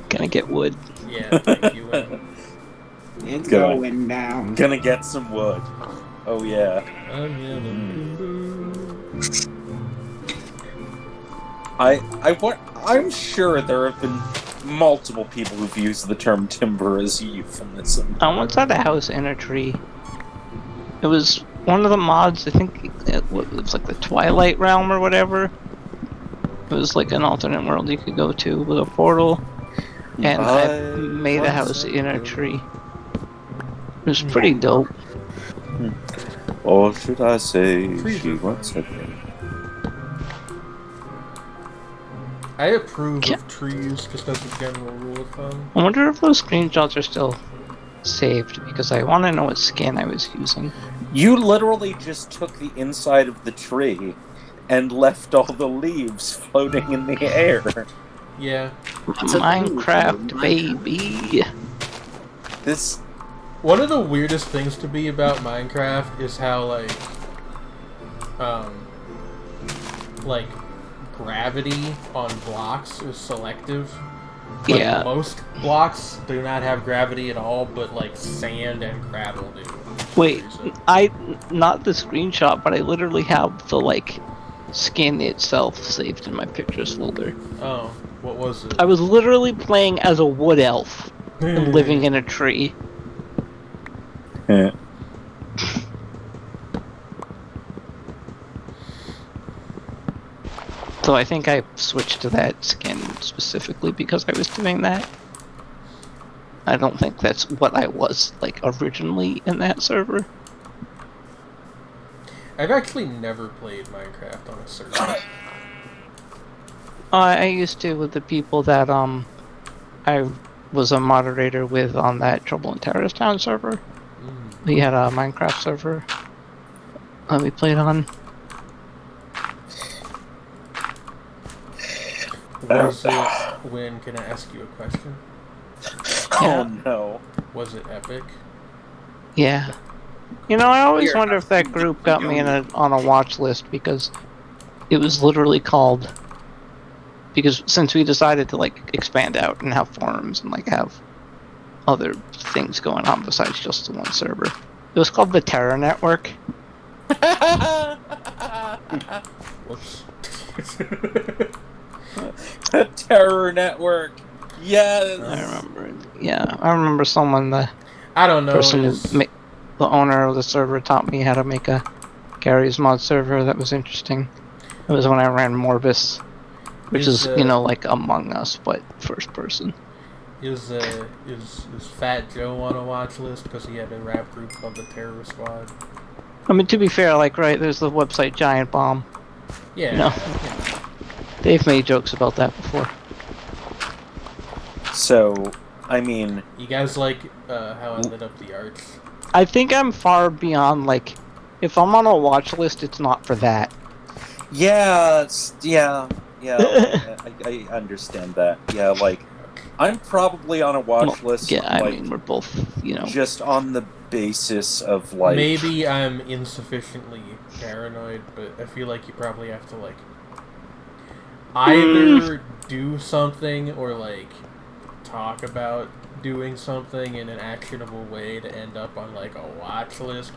Gonna get wood. yeah, thank you. It's going down. Gonna get some wood. Oh yeah. I'm sure there have been multiple people who've used the term timber as a euphemism. I once had a house in a tree. It was one of the mods, I think it was like the Twilight Realm or whatever. It was like an alternate world you could go to with a portal. And I made a house in a tree. It was pretty dope. Or should I say, she once had me. I approve of trees just as a general rule of thumb. I wonder if those screenshots are still saved, because I want to know what skin I was using. You literally just took the inside of the tree and left all the leaves floating in the air. Yeah. Minecraft, baby. This... One of the weirdest things to be about Minecraft is how, like, gravity on blocks is selective. Like, Yeah. most blocks do not have gravity at all, but, like, sand and gravel do. Wait, not the screenshot, but I literally have the, like, skin itself saved in my pictures folder. Oh, what was it? I was literally playing as a wood elf and living in a tree. So I think I switched to that skin specifically because I was doing that. I don't think that's what I was, like, originally in that server. I've actually never played Minecraft on a server. I used to with the people that, I was a moderator with on that Trouble in Terrorist Town server. We had a Minecraft server that we played on. Was it, when, can I ask you a question? Yeah. Oh no. Was it epic? Yeah. You know, I always wonder if that group got me on a watch list, because it was literally called... Because since we decided to, like, expand out and have forums and, like, have other things going on besides just the one server. It was called the Terror Network. Whoops. Terror Network. Yes. I remember. Yeah, I remember someone, the I don't know. person the owner of the server taught me how to make a Gary's Mod server. That was interesting. It was when I ran Morbus, which is you know, like Among Us but first person. Is Fat Joe on a watch list because he had a rap group called the Terror Squad? I mean, to be fair, like, right, there's the website Giant Bomb. Yeah. You know, they've made jokes about that before. So, I mean... You guys like how I lit up the arts? I think I'm far beyond, like, if I'm on a watch list, it's not for that. Yeah, I understand that. Yeah, like, I'm probably on a watch list. Yeah, I like, mean, we're both, you know. just on the basis of, like... Maybe I'm insufficiently paranoid, but I feel like you probably have to, like, either do something or, like, talk about doing something in an actionable way to end up on, like, a watch list.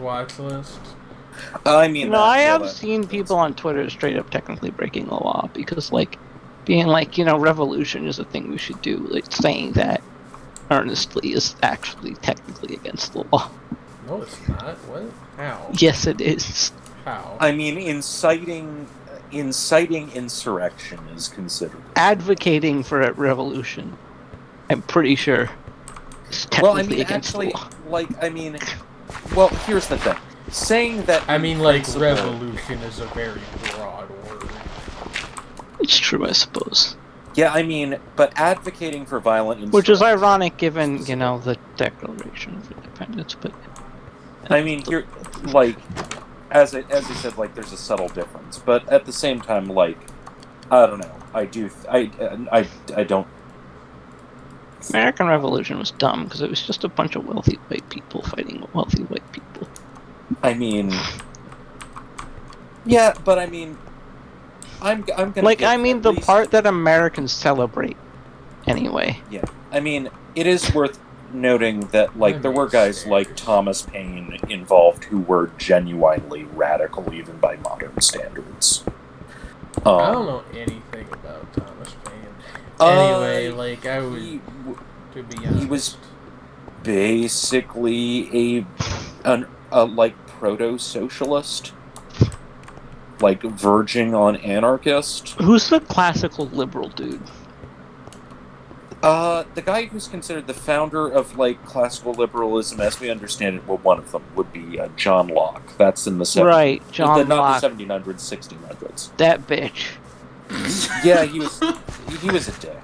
I mean... No, I have seen people on Twitter straight up technically breaking the law, because, like, being like, you know, revolution is a thing we should do. Like, saying that earnestly is actually technically against the law. No, it's not. What? How? Yes, it is. How? I mean, inciting insurrection is considered. Advocating for a revolution, I'm pretty sure, is technically against the law. Well, here's the thing. Saying that... I mean, like, revolution is a very broad word. It's true, I suppose. Yeah, I mean, but advocating for violent insurrection... Which is ironic given, you know, the Declaration of Independence, but... I mean, here, like, as I said, like, there's a subtle difference, but at the same time, like, I don't know. I don't. American Revolution was dumb because it was just a bunch of wealthy white people fighting wealthy white people. I mean, yeah, but I mean, I'm gonna Like, give I mean, at the least- part that Americans celebrate, anyway. Yeah, I mean, it is worth noting that, like, there were guys like Stairs. Thomas Paine involved who were genuinely radical, even by modern standards. I don't know anything about Thomas Paine. Anyway, like, I would, He, to be honest. he was basically a like proto-socialist, like verging on anarchist. Who's the classical liberal dude? The guy who's considered the founder of, like, classical liberalism, as we understand it, well, one of them would be John Locke. That's in the 70s. Right, John Locke. Not the 1700s, 1600s. That bitch. Yeah, he was a dick,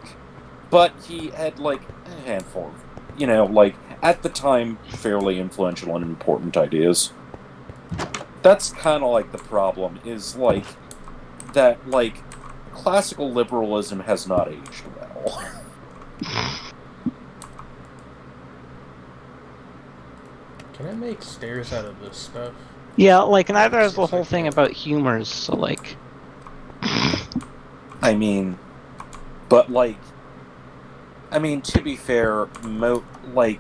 but he had, like, a handful of, you know, like, at the time, fairly influential and important ideas. That's kind of like the problem, is, like, that, like, classical liberalism has not aged well. Can I make stairs out of this stuff? Yeah, like, neither is the whole thing about humors, so, like... I mean, but, like, I mean, to be fair, like,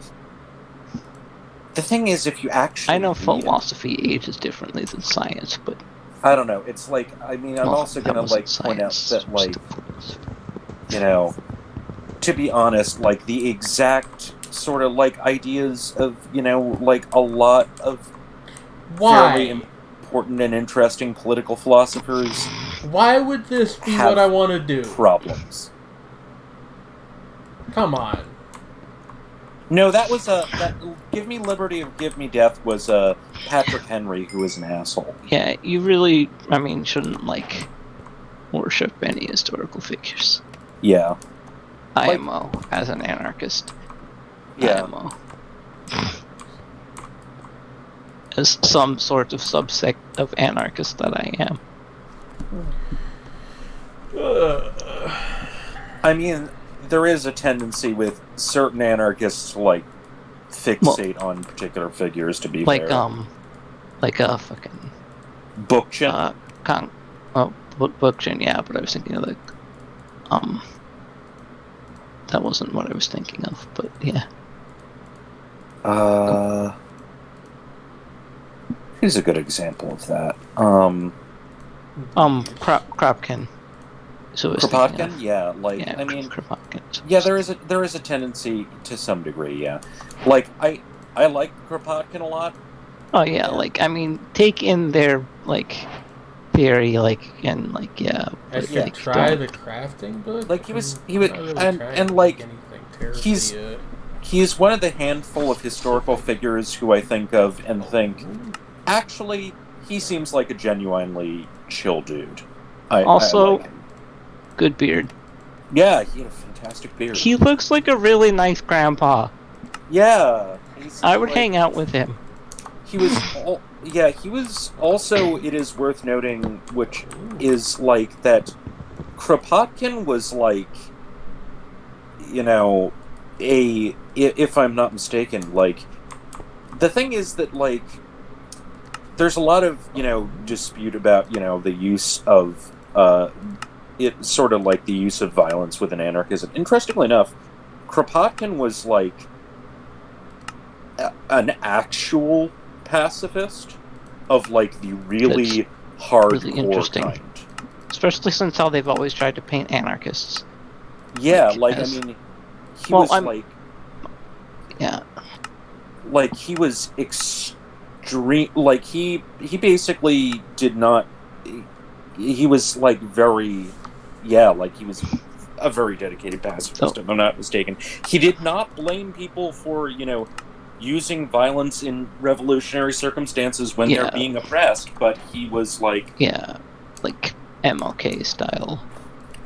the thing is, if you actually I know read- philosophy ages differently than science, but... I don't know, it's like, I mean, I'm well, also that gonna, wasn't like, point out science, that, like, it was philosophy. you know, to be honest, like, the exact sort of, like, ideas of, you know, like, a lot of fairly Why? important and interesting political philosophers Why would this be have what I want to do? problems. Come on. No, that was that "Give Me Liberty or Give Me Death" was Patrick Henry, who was an asshole. Yeah, you really, I mean, shouldn't, like, worship any historical figures. Yeah, IMO, as an anarchist. yeah. IMO. As some sort of subsect of anarchist that I am. I mean, there is a tendency with certain anarchists to, like, fixate on particular figures. To be Like, fair, like a fucking, Bookchin. Bookchin, yeah, but I was thinking of, like, that wasn't what I was thinking of, but yeah. Who's a good example of that? Kropotkin. So Kropotkin, yeah. Like, yeah, I mean, Kropotkin. yeah, there is a tendency to some degree, yeah. Like, I like Kropotkin a lot. Oh yeah, like, I mean, take in their, like, theory, like, and, like, yeah. I but, should like, try don't- the crafting book. Like, he was, I'm not really and trying to like, make anything terribly, he's- he's one of the handful of historical figures who I think of and think, actually, he seems like a genuinely chill dude. I Also- like him. Good beard. Yeah, he had a fantastic beard. He looks like a really nice grandpa. Yeah, I would like, hang out with him. He was, he was also. It is worth noting, which is like that. Kropotkin was like, you know, if I'm not mistaken, like, the thing is that, like, there's a lot of, you know, dispute about, you know, the use of it, sort of like the use of violence within anarchism. Interestingly enough, Kropotkin was like an actual pacifist of, like, the really hardcore really interesting. kind. Especially since how they've always tried to paint anarchists. Yeah, Like, like, as- I mean, he Well, was I'm- like, Yeah. he was extreme. Like, he basically did not. He was like very, like, he was a very dedicated pacifist, if I'm not mistaken. He did not blame people for, you know, using violence in revolutionary circumstances when Yeah. they're being oppressed, but he was like, Yeah. Like MLK style.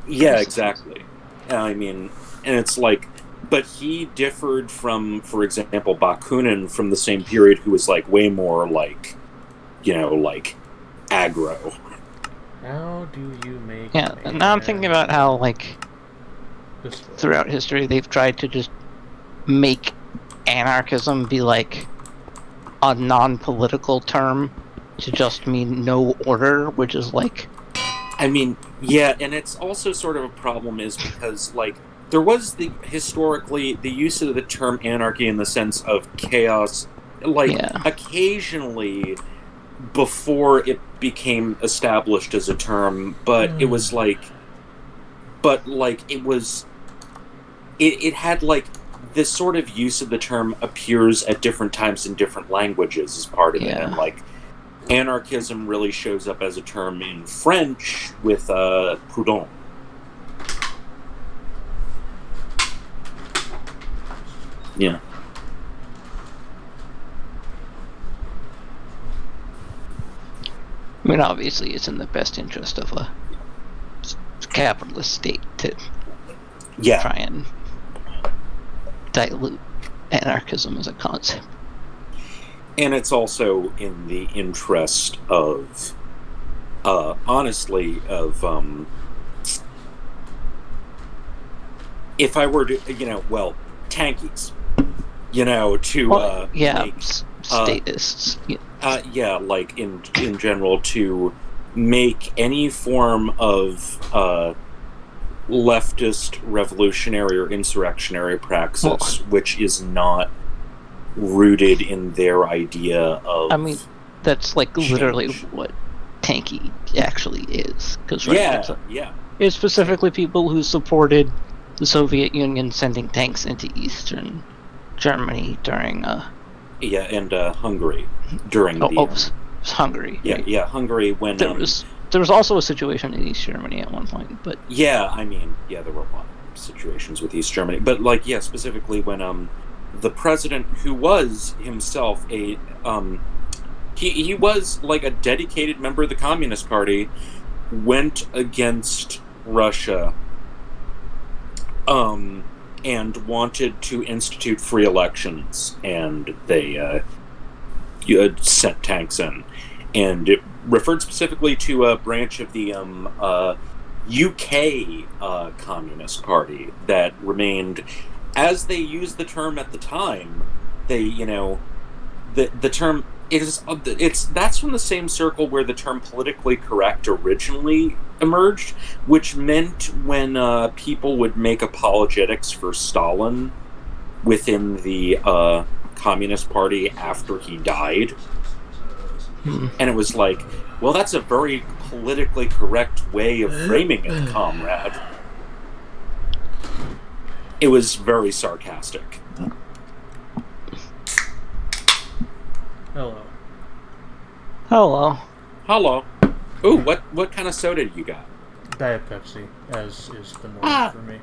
yeah, exactly. I mean, and it's like, but he differed from, for example, Bakunin from the same period, who was like way more like, like aggro. How do you make? Yeah, and now I'm thinking about how, like, this way? throughout history they've tried to just make anarchism be like a non-political term to just mean no order, which is like, I mean, yeah, and it's also sort of a problem is because, like, there was historically the use of the term anarchy in the sense of chaos, like, yeah, occasionally before it became established as a term, but it was like, it had, like, this sort of use of the term appears at different times in different languages as part of it, and, like, anarchism really shows up as a term in French with Proudhon. Yeah. I mean, obviously it's in the best interest of a capitalist state to try and dilute anarchism as a concept. And it's also in the interest of, honestly, of, if I were to, tankies, to, make, statists. like, in general, to make any form of, leftist revolutionary or insurrectionary praxis, which is not rooted in their idea of. I mean, that's like change. literally what tanky actually is. Because it's specifically people who supported the Soviet Union sending tanks into Eastern Germany during. And Hungary during Hungary. Yeah, Hungary when there was also a situation in East Germany at one point, but there were a lot of situations with East Germany, but specifically when the president, who was himself a he was like a dedicated member of the Communist Party, went against Russia and wanted to institute free elections, and they sent tanks in, and it referred specifically to a branch of the UK Communist Party that remained, as they used the term at the time. They, the term that's from the same circle where the term politically correct originally emerged, which meant when people would make apologetics for Stalin within the Communist Party after he died. And it was like, well, that's a very politically correct way of framing it, comrade. It was very sarcastic. Hello. Ooh, what kind of soda do you got? Diet Pepsi, as is the norm for me.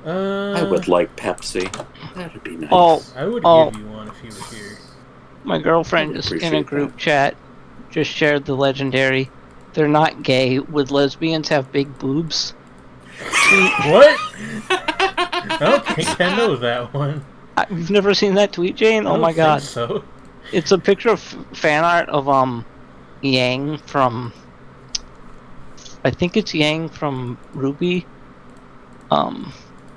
I would like Pepsi. That'd be nice. I would give you one if you were here. My girlfriend is in a group chat. Just shared the legendary "They're not gay. Would lesbians have big boobs?" What? I don't think I know that one. You've never seen that tweet, Jane? Oh my god! So it's a picture of fan art of Yang from. I think it's Yang from Ruby.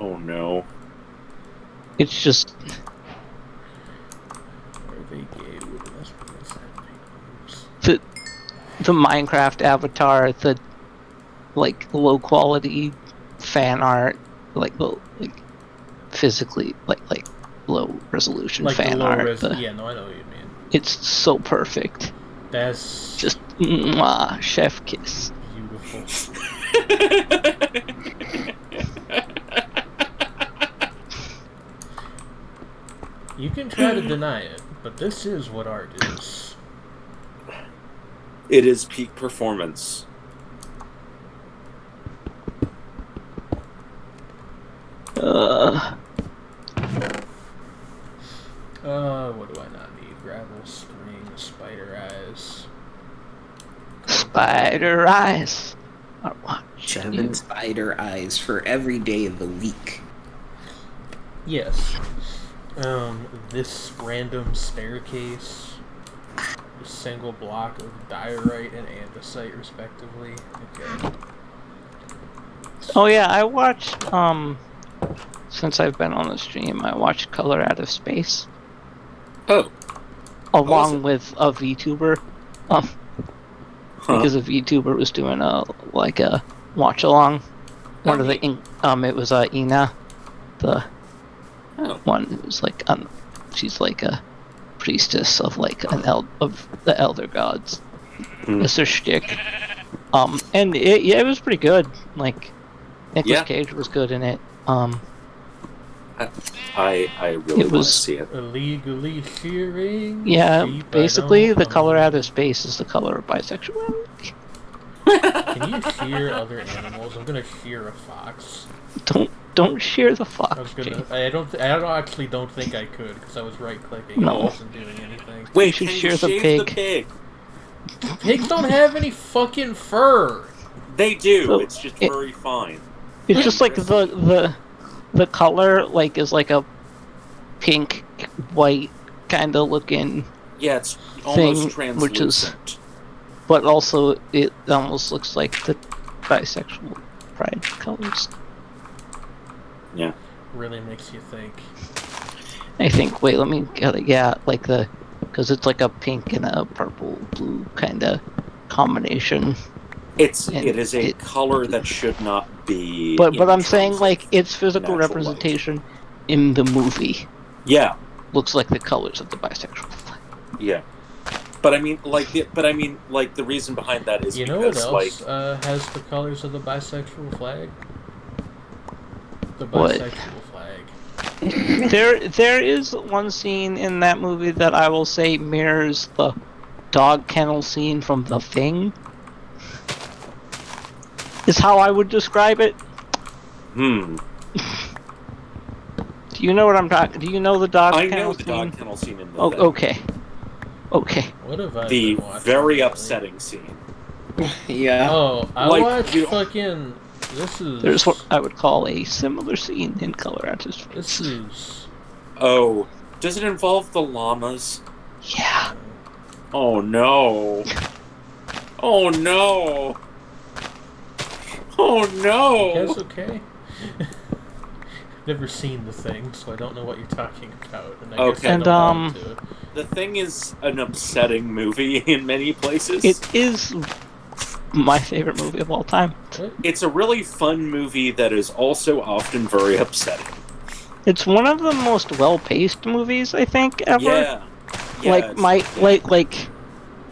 Oh no. It's just. Are they gay? Would lesbians have big boobs? The Minecraft avatar, the low quality fan art, physically low resolution fan art. Yeah, no, I know what you mean. It's so perfect. That's just mwah, chef kiss. Beautiful. You can try to deny it, but this is what art is. It is peak performance. What do I not need? Gravel, string, spider eyes. Spider eyes are what 7 spider eyes for every day of the week. Yes. This random staircase, a single block of diorite and andesite, respectively. Okay. Oh yeah, I watched, since I've been on the stream, I watched Color Out of Space. Oh. Along with a VTuber. Because a VTuber was doing a watch along. One of the it was Ina, the one who's like she's like a priestess of like of the elder gods. It's her shtick. And it was pretty good. Like Nicolas Cage was good in it. I really want to see it. Illegally shearing. Yeah, sheep, basically the color out of space is the color of bisexuality. Can you shear other animals? I'm gonna shear a fox. Don't shear the fox. I actually don't think I could because I was right clicking. No. I wasn't doing anything. Wait, can you shear the shave pig? Pigs don't have any fucking fur. They do. So it's just very fine. It's just like the color like is like a pink white kind of looking. Yeah, it's almost thing, translucent. But also it almost looks like the bisexual pride colors. Yeah. Really makes you think. I think. Wait, let me get it. Yeah, like because it's like a pink and a purple blue kind of combination. It is a color that should not be. But I'm saying like its physical representation light. In the movie. Yeah. Looks like the colors of the bisexual flag. Yeah. But I mean, the reason behind that is because, what else has the colors of the bisexual flag? The bisexual flag. There is one scene in that movie that I will say mirrors the dog kennel scene from The Thing. Is how I would describe it. Do you know what I'm talking? Do you know the dog kennel scene? I know the dog kennel scene in The Thing. Okay. Okay. What have I The been watching very lately? upsetting scene. Yeah. Oh, I watched fucking. There's what I would call a similar scene in Color Out of Space. This is. Oh, does it involve the llamas? Yeah. Oh no. Oh no. Oh no. You guys okay? Never seen The Thing, so I don't know what you're talking about. And I guess I don't want to. The Thing is an upsetting movie in many places. It is my favorite movie of all time. It's a really fun movie that is also often very upsetting. It's one of the most well-paced movies I think ever. Yeah. Like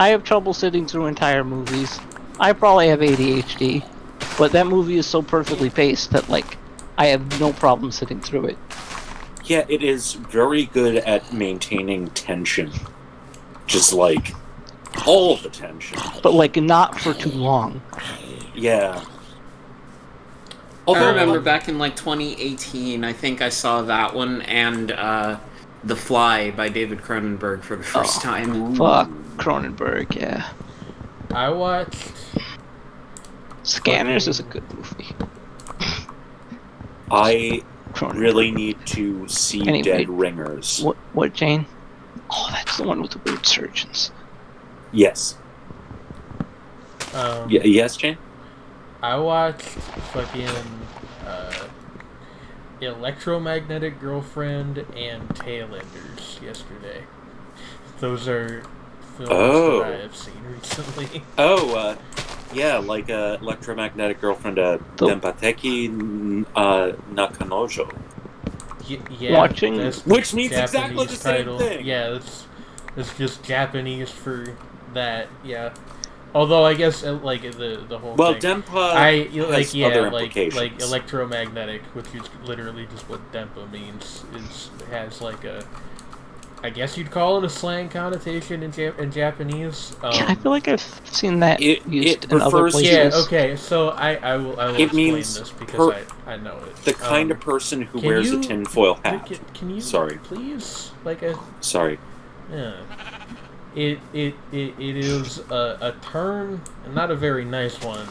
I have trouble sitting through entire movies. I probably have ADHD, but that movie is so perfectly paced that like I have no problem sitting through it. Yeah, it is very good at maintaining tension. Just like all the tension. But like not for too long. Yeah. I remember back in like 2018, I think I saw that one and The Fly by David Cronenberg for the first time. Fuck Cronenberg, yeah. I watched Scanners is a good movie. I really need to see Dead Ringers. What, Jane? Oh, that's the one with the weird surgeons. Yes. Yes, Jane? I watched fucking Electromagnetic Girlfriend and Tailenders yesterday. Those are films that I have seen recently. Yeah, like Electromagnetic Girlfriend, Denpateki Nakanojo. Yeah, watching, which means Japanese exactly the title. same thing. Yeah, it's just Japanese for that. Yeah, although I guess like the whole well, thing. Denpa has other like implications. electromagnetic, which is literally just what Denpa means, has like a. I guess you'd call it a slang connotation in Japanese. I feel like I've seen that used it in other refers places. Yeah, okay, so I will explain means this because I know it. The kind of person who wears a tinfoil hat. Can you Sorry. Please? Sorry. Yeah. It is a term, and not a very nice one,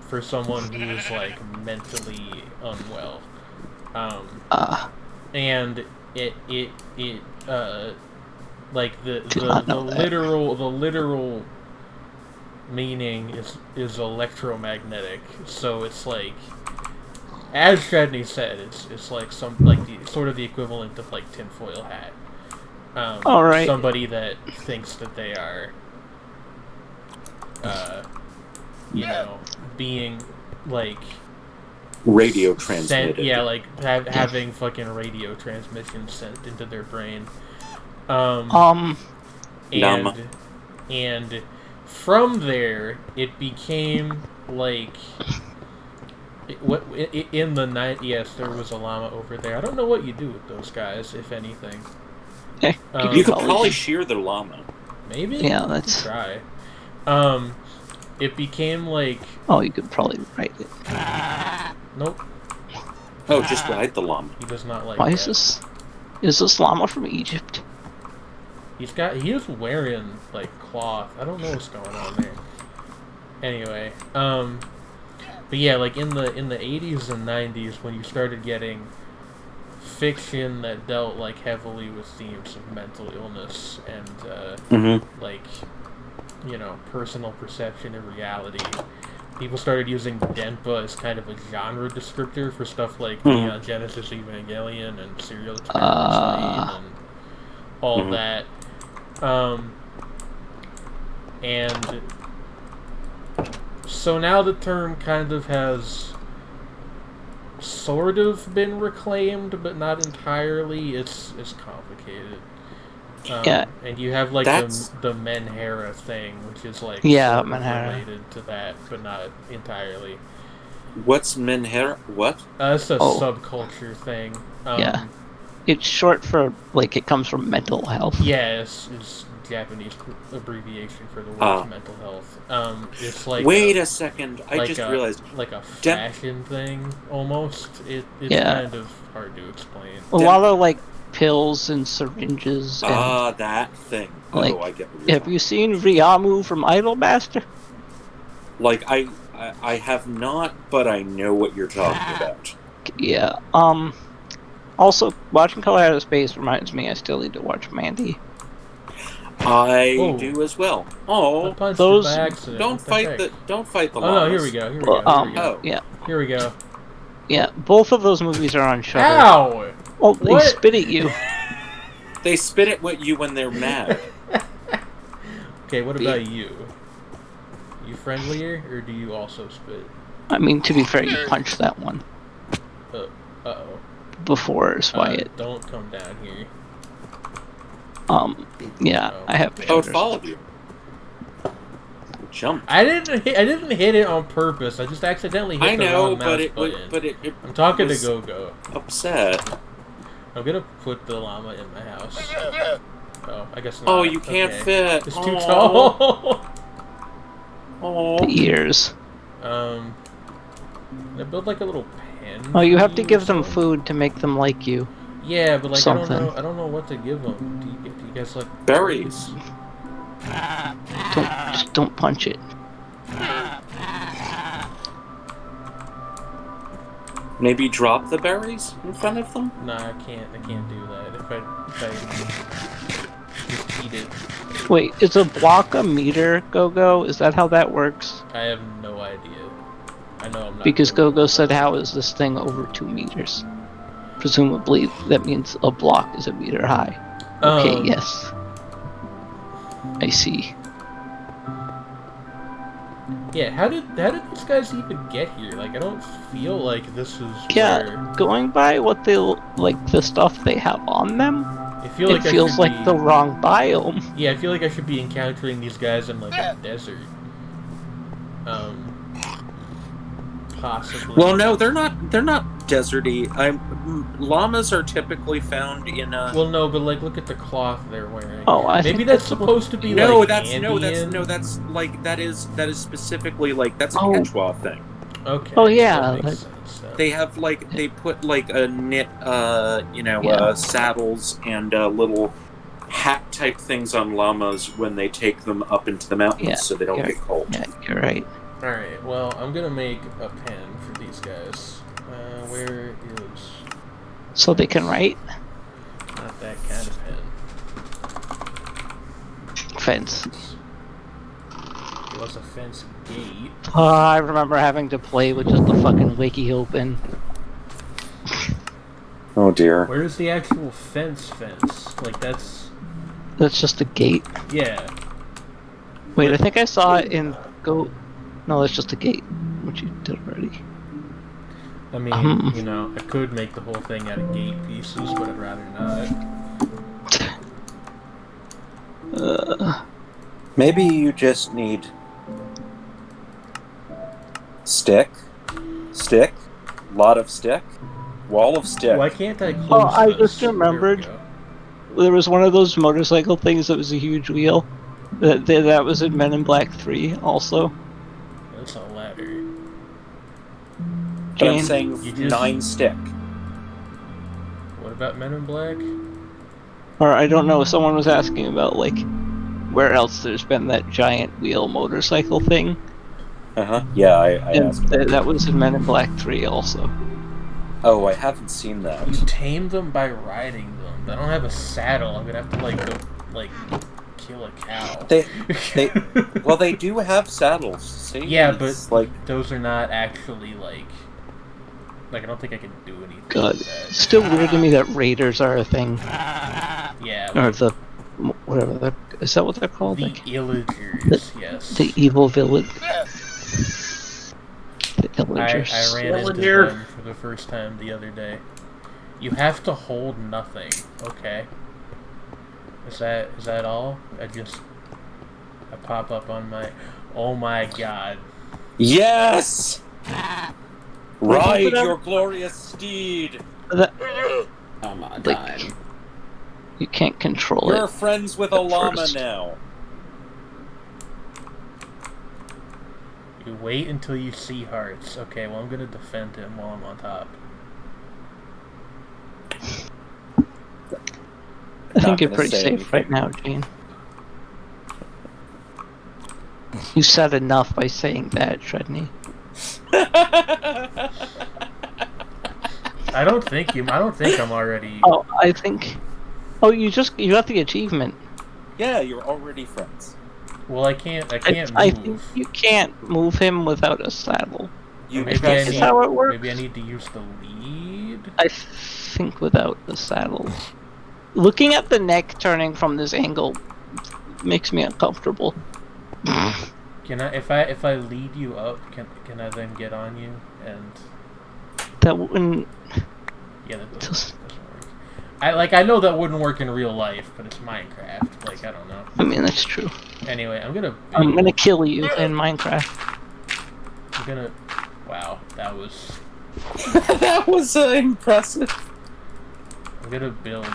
for someone who is like mentally unwell. And it like the literal meaning is electromagnetic. So it's like, as Shredney said, it's like sort of the equivalent of like tinfoil hat. All right. Somebody that thinks that they are, being like Radio transmitted. like having fucking radio transmissions sent into their brain. Numb. And from there it became like in the night. Yes, there was a llama over there. I don't know what you do with those guys, if anything. You could probably shear the llama. Maybe. Yeah, let's try. It became like. Oh, you could probably ride it. Nope. Oh, just ride the llama. He does not like. Why that. is this? Is this llama from Egypt? He is wearing like cloth. I don't know what's going on there. Anyway, but yeah, like in the 80s and 90s, when you started getting fiction that dealt like heavily with themes of mental illness and like, personal perception and reality, people started using Denpa as kind of a genre descriptor for stuff like Neon Genesis Evangelion and Serial Experiment and all that. And so now the term kind of has sort of been reclaimed, but not entirely. It's complicated. And you have like the Menhera thing, which is like sort of related to that, but not entirely. What's Menhera? What? It's a subculture thing. It's short for, like, it comes from mental health. Yeah, it's Japanese abbreviation for the word mental health. It's like wait a second, I just realized, like a fashion thing almost. It's kind of hard to explain. A lot of like pills and syringes. And, that thing. Like, I get what have you seen Ryamu from Idolmaster? Like I have not, but I know what you're talking about. Yeah. Also, watching Color Out of Space reminds me I still need to watch Mandy. I do as well. Oh, those by accident. Don't fight the llamas. Oh no! Here we go. Here we go. Yeah. Here we go. Yeah, both of those movies are on Shudder. Ow! Oh, they spit at you. They spit at you when they're mad. Okay, what about you? You friendlier, or do you also spit? I mean, to be fair, you punched that one. Uh-oh. Before Wyatt. Don't come down here. Yeah, I have. Oh, it followed you. Jumped. I didn't hit it on purpose. I just accidentally hit the wrong mouse button. but it I'm talking to Go-Go. Upset. I'm gonna put the llama in my house. Oh, I guess not. Oh, you can't fit. It's too tall. Oh. The ears. They build like a little pen. Oh, you have to give them food to make them like you. Yeah, but like Something. I don't know what to give them. Do you guys like Berries? Just don't punch it. Maybe drop the berries in front of them? Nah, I can't do that. If I just eat it. Wait, is a block a meter, Go-Go? Is that how that works? I have no idea. I know I'm not. Because Go-Go said, how is this thing over 2 meters? Presumably, that means a block is a meter high. Okay, yes. I see. Yeah, how did these guys even get here? Like, I don't feel like this is where... going by what they like, the stuff they have on them. It feels like the wrong biome. Yeah, I feel like I should be encountering these guys in like a desert. Possibly. Well, no, they're not deserty. Llamas are typically found in Well, no, but like, look at the cloth they're wearing. Oh, maybe that's supposed to be no, like that's Andean? that's like that is specifically like that's a Quechua thing. Okay. Oh yeah. That makes sense, then. They have like they put like a knit saddles and little hat type things on llamas when they take them up into the mountains so they don't get cold. Yeah, you're right. Alright, well, I'm gonna make a pen for these guys. Where is... So they can write? Not that kind of pen. Fence. It was a fence gate. Oh, I remember having to play with just the fucking wiki open. Oh dear. Where's the actual fence? Like, that's... That's just a gate. Yeah. Wait, I think I saw it in Go... No, that's just a gate, which you did already. I mean, you know, I could make the whole thing out of gate pieces, but I'd rather not. Maybe you just need stick, lot of stick, wall of stick. Why can't I close Oh, I this? just There we remembered. go. There was one of those motorcycle things that was a huge wheel. That was in Men in Black 3 also. That's a ladder. But I'm Jane? saying You just- 9 stick. What about Men in Black? Or I don't know, someone was asking about, like, where else there's been that giant wheel motorcycle thing. Yeah, I And asked. that was in Men in Black 3 also. Oh, I haven't seen You that. tame them by riding them. They don't have a saddle. I'm gonna have to, like, go, like, kill a cow. Well, they do have saddles. See? Yeah, but It's like those are not actually, like, I don't think I can do anything God, with that. it's still weird to me that raiders are a thing. Yeah, Or the... whatever, is that what they're called? the Like, illagers, yes. the evil village. The I illagers. ran into Illager. them for the first time the other day. You have to hold nothing. Okay. Is that all? I pop up on my... Oh my god. yes. Ride Well, your glorious steed. That, Oh my like, god. you can't control You're it. friends with a at llama first. now. You wait until you see hearts. Okay, well I'm gonna defend him while I'm on top. I think Not you're gonna pretty say safe anything. right now, Gene. You said enough by saying that, Shredney. I don't think I'm already... Oh, I think... Oh, you got the achievement. Yeah, you're already friends. Well, I can't move. I think you can't move him without a saddle. You Maybe trust I Is need, how it works? maybe I need to use the lead? I think without the saddle. Looking at the neck turning from this angle makes me uncomfortable. Can I, if I lead you up, can I then get on you? And That wouldn't... yeah, that doesn't work. I know that wouldn't work in real life, but it's Minecraft. Like, I don't know. I mean, that's true. Anyway, I'm gonna kill you in Minecraft. wow, that was... That was impressive. I'm gonna build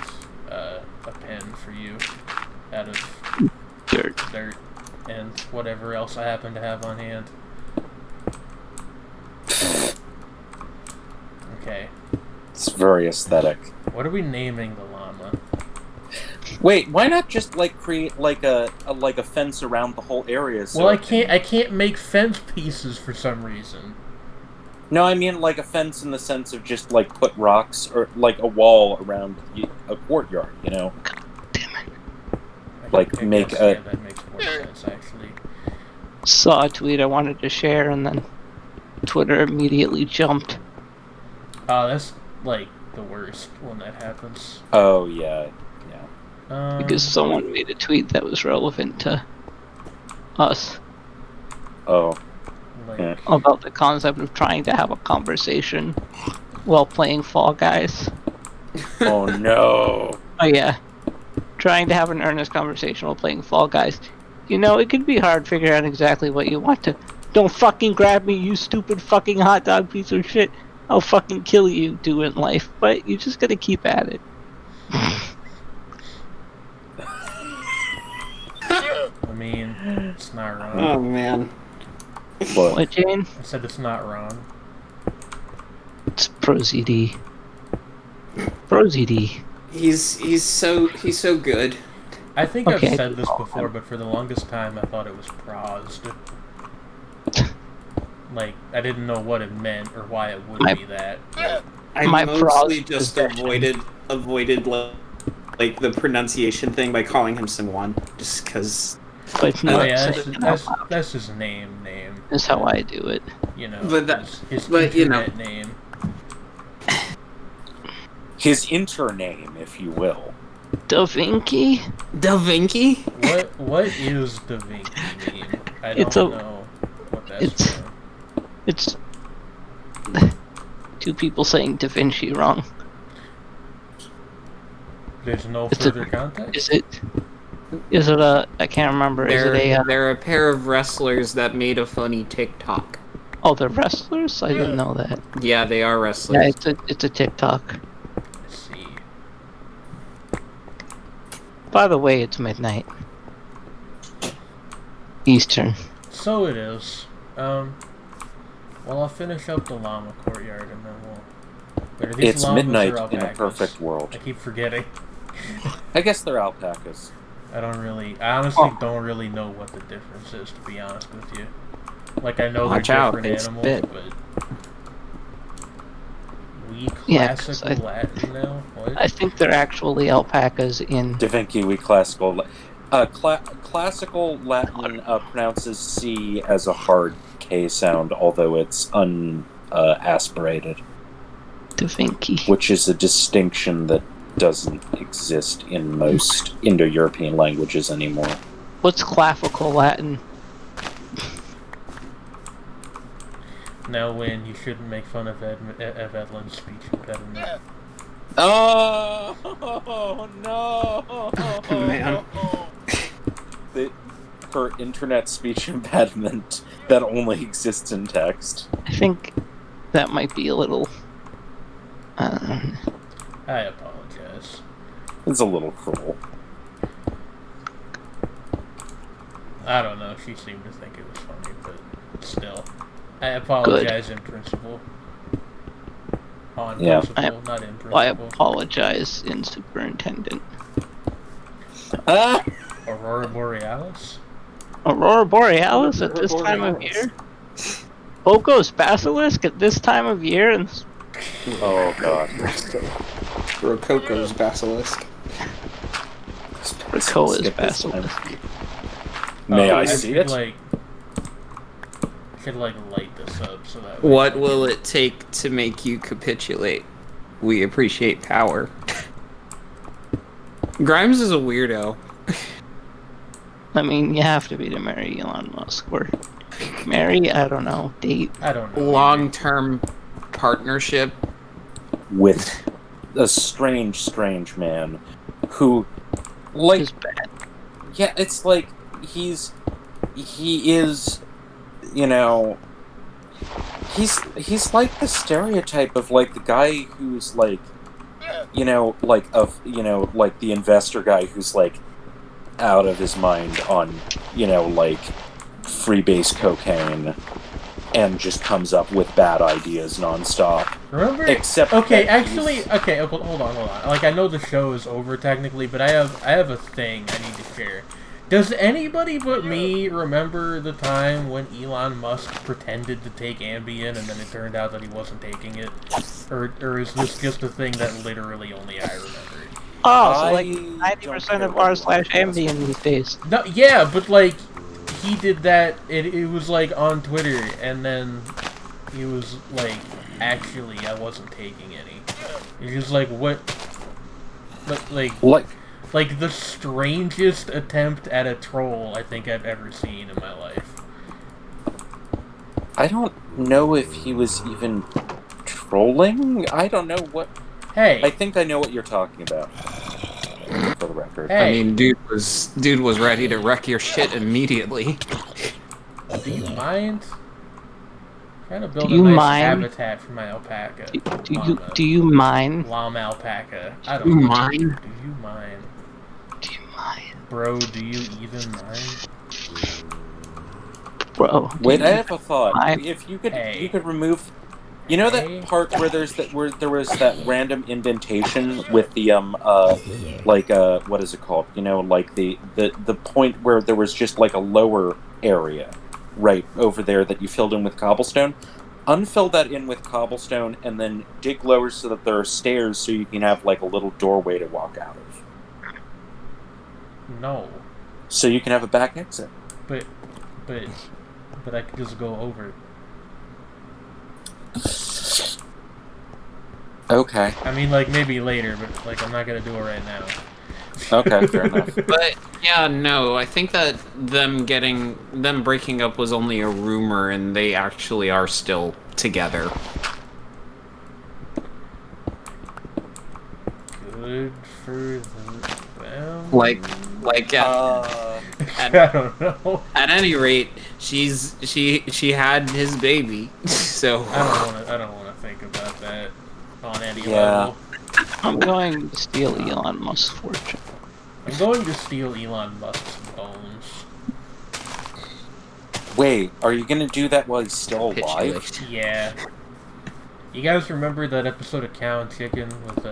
a pen for you out of Dirt. dirt and whatever else I happen to have on hand. Okay, It's very aesthetic. what are we naming the llama? Wait, why not just like create like a fence around the whole area? So Well, I can't make fence pieces for some reason. No, I mean like a fence in the sense of just like put rocks or like a wall around a courtyard, you know? Like, make guess, a- yeah, that makes more sense actually. Saw a tweet I wanted to share and then Twitter immediately jumped. Oh, that's like the worst when that happens. Oh yeah, Because someone made a tweet that was relevant to us Oh, like, yeah. about the concept of trying to have a conversation while playing Fall Guys. Oh no. Oh yeah. Trying to have an earnest conversation while playing Fall Guys. You know, it could be hard figuring out exactly what you want to... Don't fucking grab me, you stupid fucking hot dog piece of shit. I'll fucking kill you do in life. But you just gotta keep at it. I mean, it's not wrong. Oh man. But What, Jane? I said it's not wrong. It's ProZD. ProZD. He's so good. I think Okay. I've said this before, but for the longest time I thought it was prosed. Like, I didn't know what it meant or why it would be that. But I My mostly process just is avoided like the pronunciation thing by calling him Singwan, just because. But it's not that's his name. is how I do it. You know, But his but, you know. internet name. His intername, if you will. Da Vinci? Da Vinci? What is Da Vinci mean? I don't know what that's for. It's two people saying Da Vinci wrong. There's no further context? Is it a... I can't remember. They're a pair of wrestlers that made a funny TikTok. Oh, they're wrestlers? I didn't know that. Yeah, they are wrestlers. Yeah, it's a TikTok. Let's see. By the way, it's midnight. Eastern. So it is. Well, I'll finish up the llama courtyard and then we'll... Are these It's llamas midnight or in a alpacas? perfect world. I keep forgetting. I guess they're alpacas. I honestly don't really know what the difference is, to be honest with you. Like, I know Watch they're out, different it's animals, bit. but... We Yeah, 'cause classical Latin now? What? I think they're actually alpacas in... Da Vinci, we classical. Classical Latin pronounces C as a hard K sound, although it's aspirated, Da Vinci. which is a distinction that doesn't exist in most Indo-European languages anymore. What's classical Latin? Now when you shouldn't make fun of Evelyn's speech impediment. Oh no! Man. Her internet speech impediment that only exists in text. I think that might be a little... I apologize. It's a little cruel. I don't know, she seemed to think it was funny, but still. I apologize in principle. On principle, not in principle. I apologize in superintendent. Aurora Borealis? Aurora Borealis at this time of year? Boco's Basilisk at this time of year? And Oh god. Rococo's basilisk. Krakoa's Basilisk. May I see it? I could light this up so that way. What will it take to make you capitulate? We appreciate power. Grimes is a weirdo. I mean, you have to be to marry Elon Musk. Or marry, I don't know, date. I don't know. Long-term partnership. With a strange man who, like, Is bad. yeah, it's like he is, you know, he's like the stereotype of like the guy who's like, you know, like like the investor guy who's like out of his mind on, you know, like freebase cocaine and just comes up with bad ideas nonstop. Remember? Except okay, that actually, he's- okay, hold on. Like, I know the show is over technically, but I have a thing I need to share. Does anybody but me remember the time when Elon Musk pretended to take Ambien and then it turned out that he wasn't taking it? Or is this just a thing that literally only I remember? Oh, so I like don't 90% care of what r/Ambien these days. No, yeah, but like, he did that, it was like on Twitter, and then he was like, actually, I wasn't taking any. It's just like, what? But like the strangest attempt at a troll I think I've ever seen in my life. I don't know if he was even trolling. I don't know what. Hey, I think I know what you're talking about. For the record. hey, I mean, dude was ready to wreck your shit immediately. do you mind? I'm trying to build Do you a nice mind? habitat for my alpaca. Do you mind? Llama alpaca. I Do don't you know. mind? Do you mind? Do you mind? Bro, do you even mind? Bro. Wait, I have a thought. I- If you could, Hey. you could remove. You know Hey. that part where there was that random indentation with the what is it called? You know, like the point where there was just like a lower area. right over there that you filled in with cobblestone. Unfill that in with cobblestone and then dig lower so that there are stairs so you can have like a little doorway to walk out of. No. So you can have a back exit. But I could just go over. Okay. I mean, like, maybe later, but, like, I'm not gonna do it right now. Okay, fair enough. But yeah, no, I think that them breaking up was only a rumor, and they actually are still together. Good for them. Like I don't know. at any rate, she had his baby, so I don't wanna think about that on any Yeah. level. I'm going to steal Elon Musk's fortune. I'm going to steal Elon Musk's bones. Wait, are you gonna do that while he's still alive? capitulate. Yeah. You guys remember that episode of Cow and Chicken with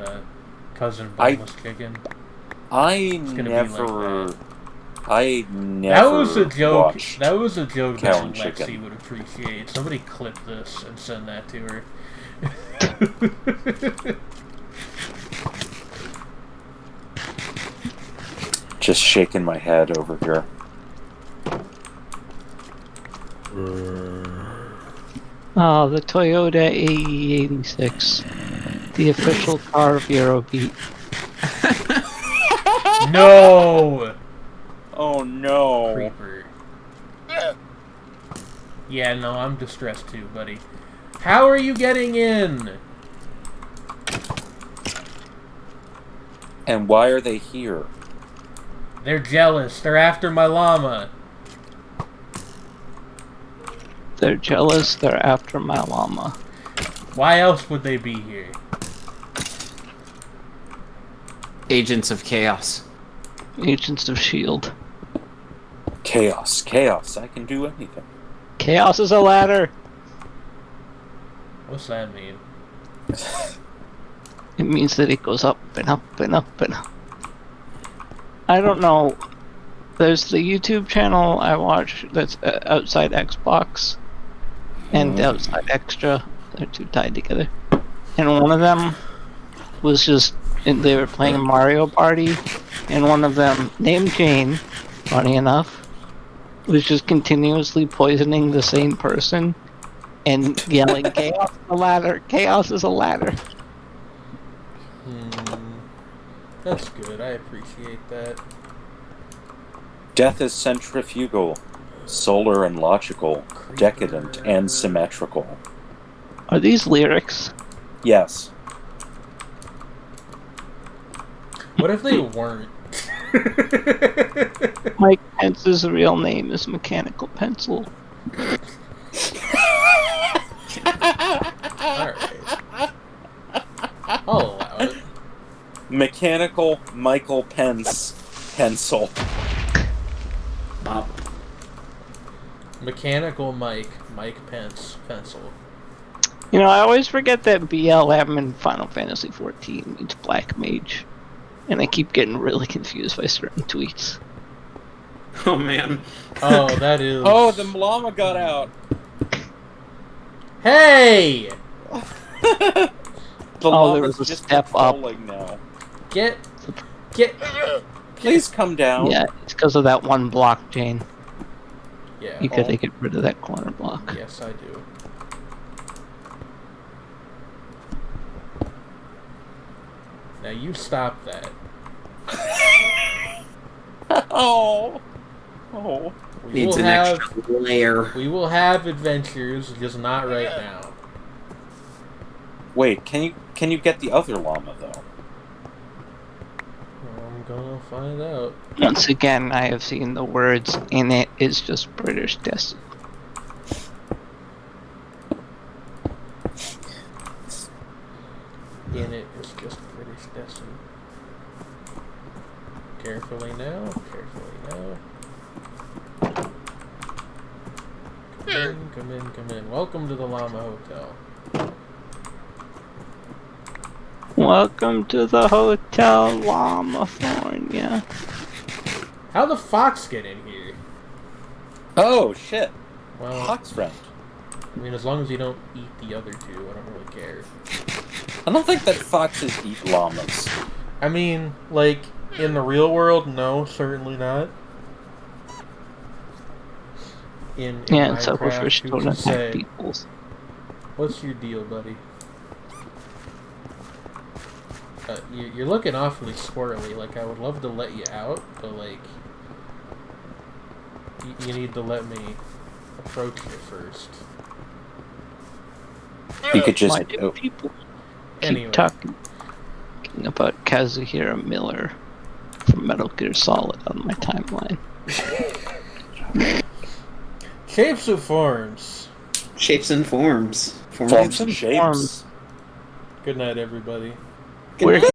Cousin Boneless Chicken? I gonna be never. like I never. That was a joke. watched That was a joke Cow that and Lexi Chicken. would appreciate. Somebody clip this and send that to her. Just shaking my head over here. Oh, the Toyota AE86. The official car of Eurobeat. No! Oh no. Creeper. Yeah, no, I'm distressed too, buddy. How are you getting in? And why are they here? They're jealous. They're after my llama. They're jealous, they're after my llama. Why else would they be here? Agents of Chaos. Agents of S.H.I.E.L.D. Chaos. Chaos. I can do anything. Chaos is a ladder! What's that mean? It means that it goes up and up and up and up. I don't know. There's the YouTube channel I watch that's Outside Xbox and Outside Extra. They're two tied together. And one of them was just, they were playing Mario Party, and one of them, named Jane, funny enough, was just continuously poisoning the same person and yelling, "Chaos is a ladder! Chaos is a ladder!" That's good. I appreciate that. Death is centrifugal, solar and logical, decadent and symmetrical. Are these lyrics? Yes. What if they weren't? Mike Pence's real name is Mechanical Pencil. Alright. I'll allow it. Mechanical Michael Pence pencil. Bop. Mechanical Mike Pence pencil. You know, I always forget that BLM in Final Fantasy XIV means Black Mage. And I keep getting really confused by certain tweets. Oh man. Oh, that is. Oh, the llama got out. Hey! The there llama's was a just step up. patrolling now. Get. Please come down. Yeah, it's because of that one block, Jane. Yeah. You gotta get rid of that corner block. Yes, I do. Now you stop that. Oh. Oh. We Needs will an have extra layer. we will have adventures, just not right now. Wait, can you get the other llama though? I'm gonna find out. Once again, I have seen the words "in it is just British destiny." In it is just British destiny. Carefully now. Carefully now. Come in, come in. Welcome to the Llama Hotel. Welcome to the Hotel Llama-fornia. How'd the fox get in here? Oh shit. Well, Fox friend. I mean, as long as you don't eat the other two, I don't really care. I don't think that foxes eat llamas. I mean, like, in the real world, no, certainly not. In Yeah, and Minecraft, Sucklefish who don't can attack say, peoples. what's your deal, buddy? You're looking awfully squirrely. Like, I would love to let you out, but, like, you need to let me approach you first. You could just... Why do people keep Anyway. talking about Kazuhira Miller from Metal Gear Solid on my timeline? Shapes of forms. Shapes and forms. Forms and shapes. Good night, everybody. We're here